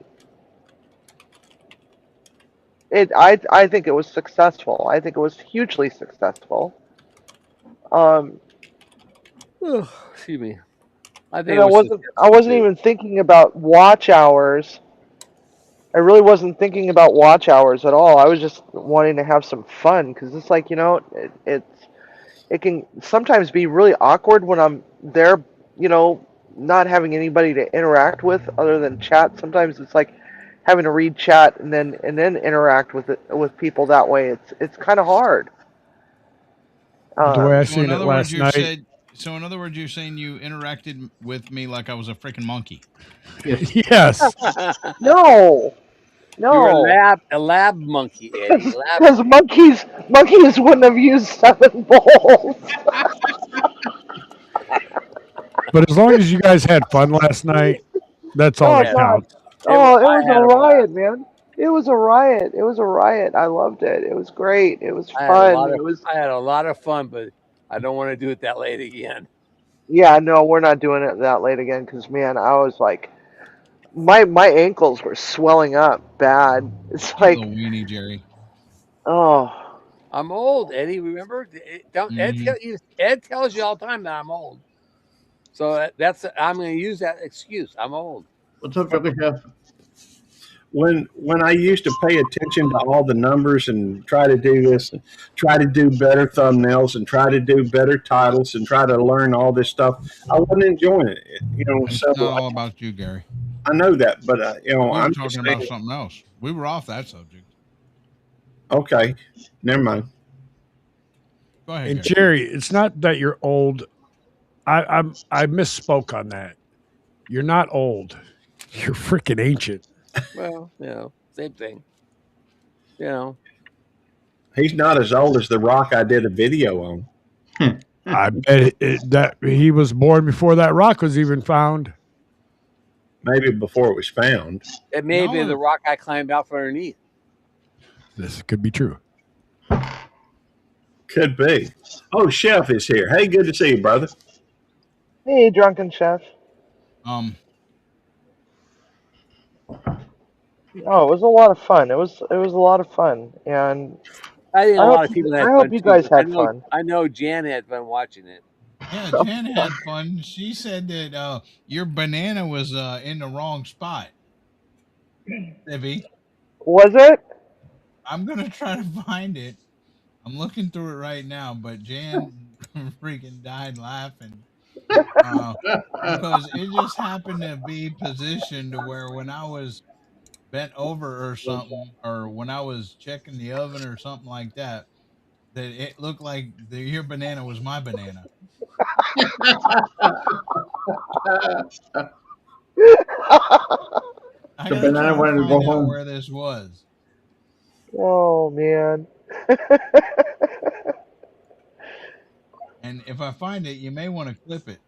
I think it was successful. I think it was hugely successful. Excuse me. I think I wasn't even thinking about watch hours. I really wasn't thinking about watch hours at all. I was just wanting to have some fun because it's like it can sometimes be really awkward when I'm there, not having anybody to interact with other than chat. Sometimes it's like having to read chat and then interact with people that way. It's kind of hard. The way I seen it last night. So in other words, you're saying you interacted with me like I was a freaking monkey. Yes. No. You're a lab monkey, Eddie. Because monkeys wouldn't have used 7 bowls. But as long as you guys had fun last night, that's all that counts. Oh, it was a riot, man. It was a riot. I loved it. It was great. It was fun. I had a lot of fun, but I don't want to do it that late again. Yeah, no, we're not doing it that late again because, man, I was like, my ankles were swelling up bad. It's like a weenie, Jerry. Oh, I'm old, Eddie. Remember? Ed tells you all the time that I'm old. So I'm going to use that excuse. I'm old. What's up, Brother Chef? When I used to pay attention to all the numbers and try to do this, and try to do better thumbnails and try to do better titles and try to learn all this stuff, I wasn't enjoying it. It's not all about you, Gary. I know that, but I'm talking about something else. We were off that subject. Okay, never mind. Go ahead, and Jerry, it's not that you're old. I misspoke on that. You're not old. You're freaking ancient. Well, same thing. He's not as old as The Rock I did a video on. I bet that he was born before that rock was even found. Maybe before it was found. It may be the rock I climbed out from underneath. This could be true. Could be. Oh, Chef is here. Hey, good to see you, brother. Hey, Drunken Chef. Oh, it was a lot of fun. It was a lot of fun, and I think a lot of people had fun. I hope you guys had fun. I know Jan had fun watching it. Yeah, Jan had fun. She said that your banana was in the wrong spot. Debbie. Was it? I'm gonna try to find it. I'm looking through it right now, but Jan freaking died laughing. Because it just happened to be positioned to where when I was bent over or something, or when I was checking the oven or something like that, that it looked like your banana was my banana. I The gotta banana try to wanted to go find out home. where this was. Oh man. And if I find it, you may want to clip it.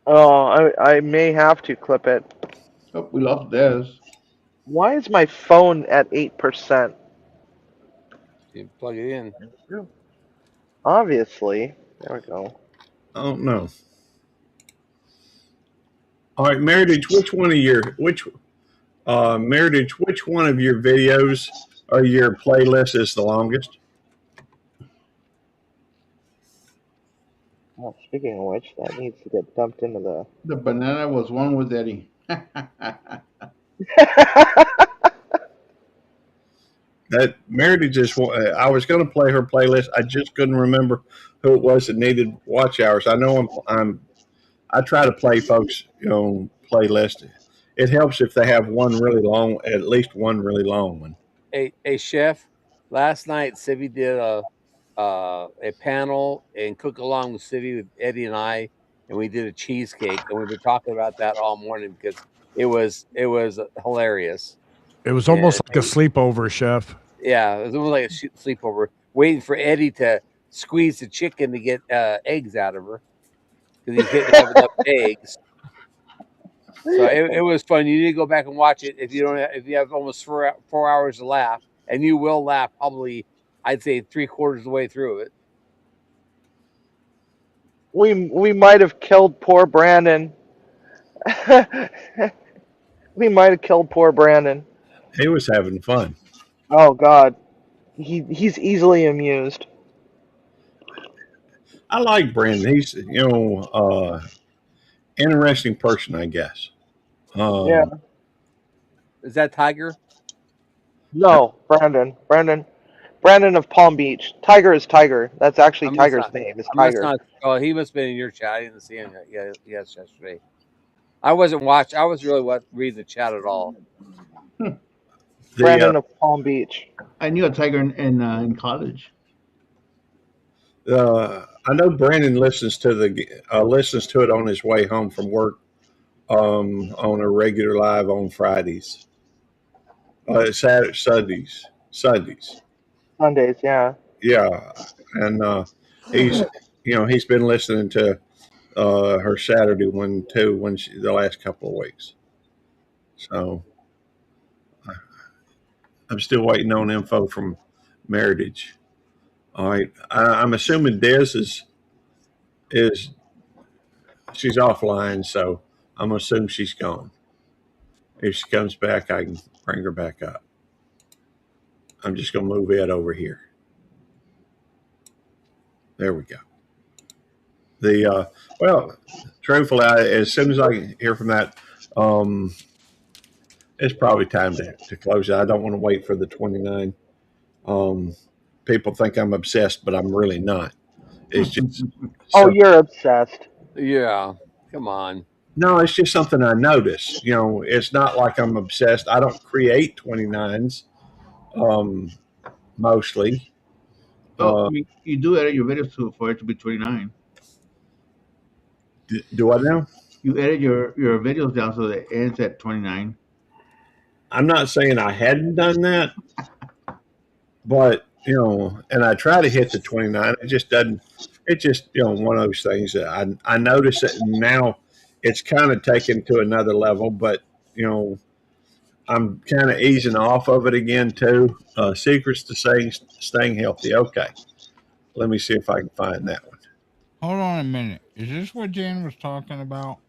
Oh, I may have to clip it. Oh, we lost this. Why is my phone at 8%? You plug it in. Obviously. There we go. I don't know. All right, Meritage, which one of your videos or your playlist is the longest? Oh, speaking of which, that needs to get dumped into the. The banana was one with Eddie. That Meritage is one. I was going to play her playlist. I just couldn't remember who it was that needed watch hours. I know I try to play folks, playlist. It helps if they have one really long, at least one really long one. Hey, chef. Last night, Civvy did a panel in Cook Along the City with Eddie and I, and we did a cheesecake, and we've been talking about that all morning because it was hilarious. It was almost like a sleepover, chef. Yeah, it was almost like a sleepover, waiting for Eddie to squeeze the chicken to get eggs out of her because he didn't have enough eggs. So it was fun. You need to go back and watch it if you don't. If you have almost 4 hours to laugh, and you will laugh probably, I'd say 3/4 of the way through it. We might have killed poor Brandon. We might have killed poor Brandon. He was having fun. Oh God, he's easily amused. I like Brandon. He's interesting person, I guess. Yeah. Is that Tiger? No, Brandon of Palm Beach. Tiger is Tiger. That's actually Tiger's name. Is Tiger. Oh, he must have been in your chat. I didn't see him yet. Yes, yesterday. I wasn't watching. I was really reading the chat at all. Brandon of Palm Beach. I knew a Tiger in college. I know Brandon listens to it on his way home from work, on a regular live on Fridays, Sundays, yeah. Yeah, and he's been listening to her Saturday one too the last couple of weeks. So I'm still waiting on info from Meritage. All right, I'm assuming Des is she's offline, so I'm gonna assume she's gone. If she comes back, I can bring her back up. I'm just gonna move Ed over here. There we go. Truthfully, as soon as I hear from that, it's probably time to close it. I don't want to wait for the 29. People think I'm obsessed, but I'm really not. It's just. Oh, you're obsessed. Yeah, come on. No, it's just something I notice. It's not like I'm obsessed. I don't create 29s, mostly. You do edit your videos for it to be 29. Do I now? You edit your videos down so that it ends at 29. I'm not saying I hadn't done that, but and I try to hit the 29. It just doesn't. It's just one of those things that I notice it, and now it's kind of taken to another level. But I'm kind of easing off of it again too. Secrets to staying healthy. Okay, let me see if I can find that one. Hold on a minute. Is this what Jan was talking about?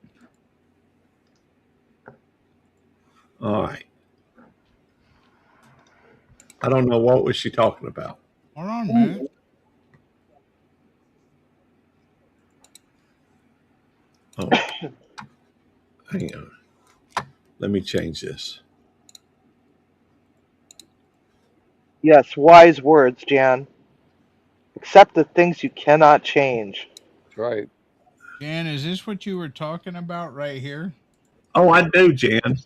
All right. I don't know what was she talking about. Hold on a minute. Oh, hang on. Let me change this. Yes, wise words, Jan. Accept the things you cannot change. That's right. Jan, is this what you were talking about right here? Oh, I do, Jan.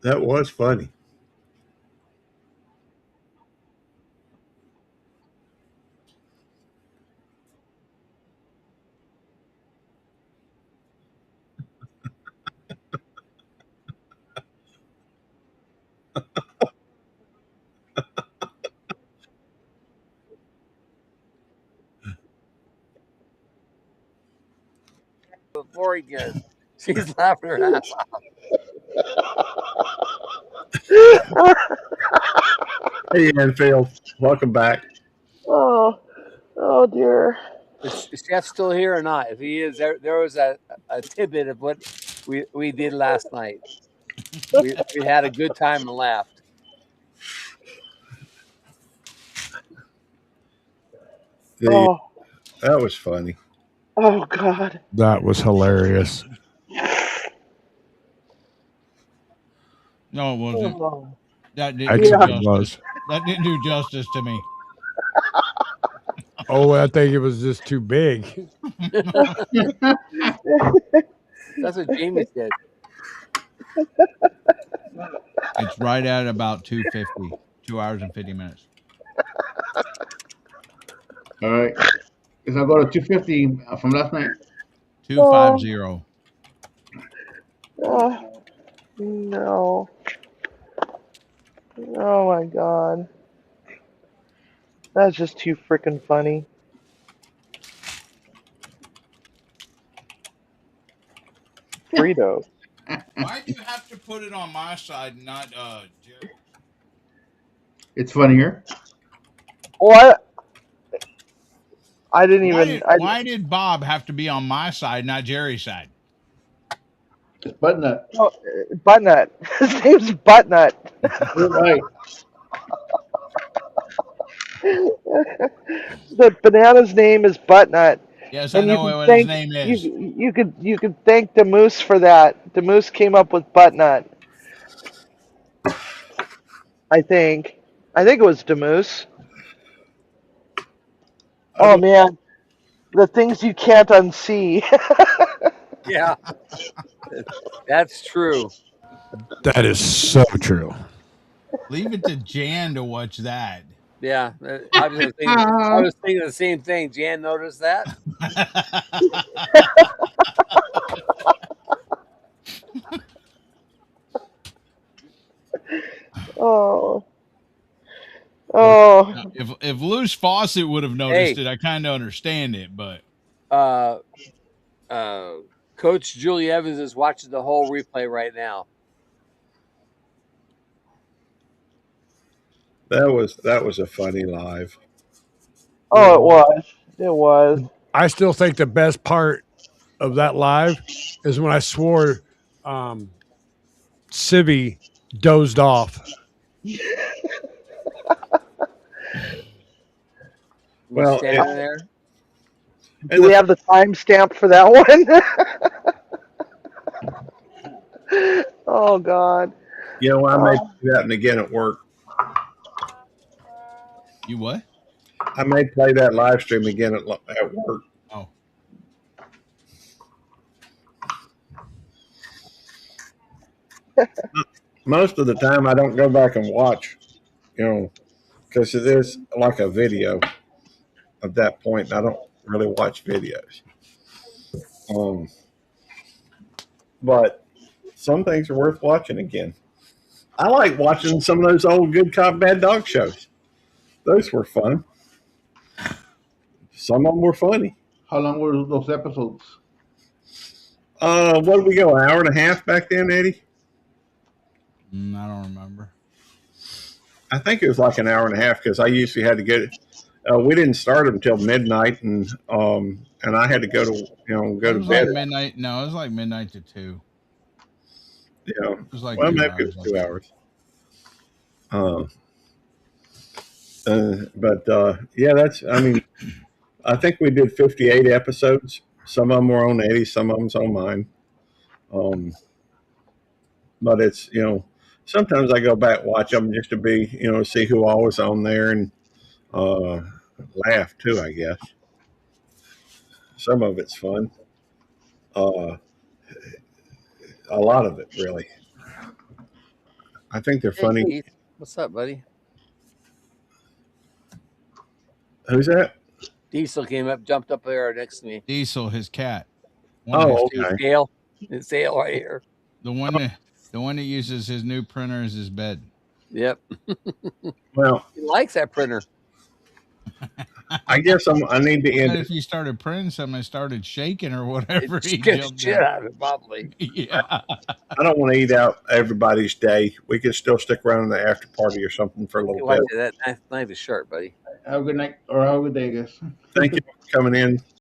That was funny. Before he goes, she's laughing her ass off. Hey, Anfield. Welcome back. Oh dear. Is Chef still here or not? If he is, there was a tidbit of what we did last night. We had a good time and laughed. That was funny. Oh God. That was hilarious. No, it wasn't. Oh. That Actually, didn't it was. That didn't do justice to me. Oh, I think it was just too big. That's what Jamie said. It's right at about 2:50, 2 hours and 50 minutes. All right. Because I go to 250 from last night. 250. No. Oh my God. That's just too freaking funny. Fritos. Why do you have to put it on my side, and not Jerry? It's funnier. What? I didn't even. Why did Bob have to be on my side, not Jerry's side? It's Buttnut. Oh, Buttnut. His name's Buttnut. Right. The banana's name is Buttnut. Yes, and I know what his name is. You could thank the Moose for that. The Moose came up with Buttnut. I think it was the Moose. Oh man, the things you can't unsee. Yeah, that's true. That is so true. Leave it to Jan to watch that. Yeah, I was thinking the same thing. Jan noticed that. Oh. If Loose Fawcett would have noticed it, I kind of understand it, but Coach Julie Evans is watching the whole replay right now. That was a funny live. Oh, it was. It was. I still think the best part of that live is when I swore Civvy dozed off. Well, standing there. Do we have the timestamp for that one? Oh God. You know, I may do that again at work. You what? I may play that live stream again at work. Oh. Most of the time, I don't go back and watch, you know, because it is like a video at that point. I don't really watch videos. But some things are worth watching again. I like watching some of those old Good Cop, Bad Dog shows. Those were fun. Some of them were funny. How long were those episodes? What did we go, an hour and a half back then, Eddie? I don't remember. I think it was like an hour and a half because I usually had to get it. We didn't start until midnight, and I had to go to to bed. Like midnight. No, it was like midnight to 2. Yeah, it was like maybe it was 2 hours. But yeah, that's. I mean, I think we did 58 episodes. Some of them were on Eddie, some of them's on mine. But it's sometimes I go back and watch them just to be see who all was on there and laugh too. I guess some of it's fun. A lot of it really. I think they're funny. Hey, Keith. What's up, buddy? Who's that? Diesel came up, jumped up there next to me. Diesel, his cat. Okay. His tail right here. The one that uses his new printer as his bed. Yep. Well, he likes that printer. I guess I need to end. If you started printing something and started shaking or whatever, he jumped shit out of it, probably. Yeah. I don't want to eat out everybody's day. We could still stick around in the after party or something for a little bit. That knife is sharp, buddy. Have a good night or have a good day, guys. Thank you for coming in.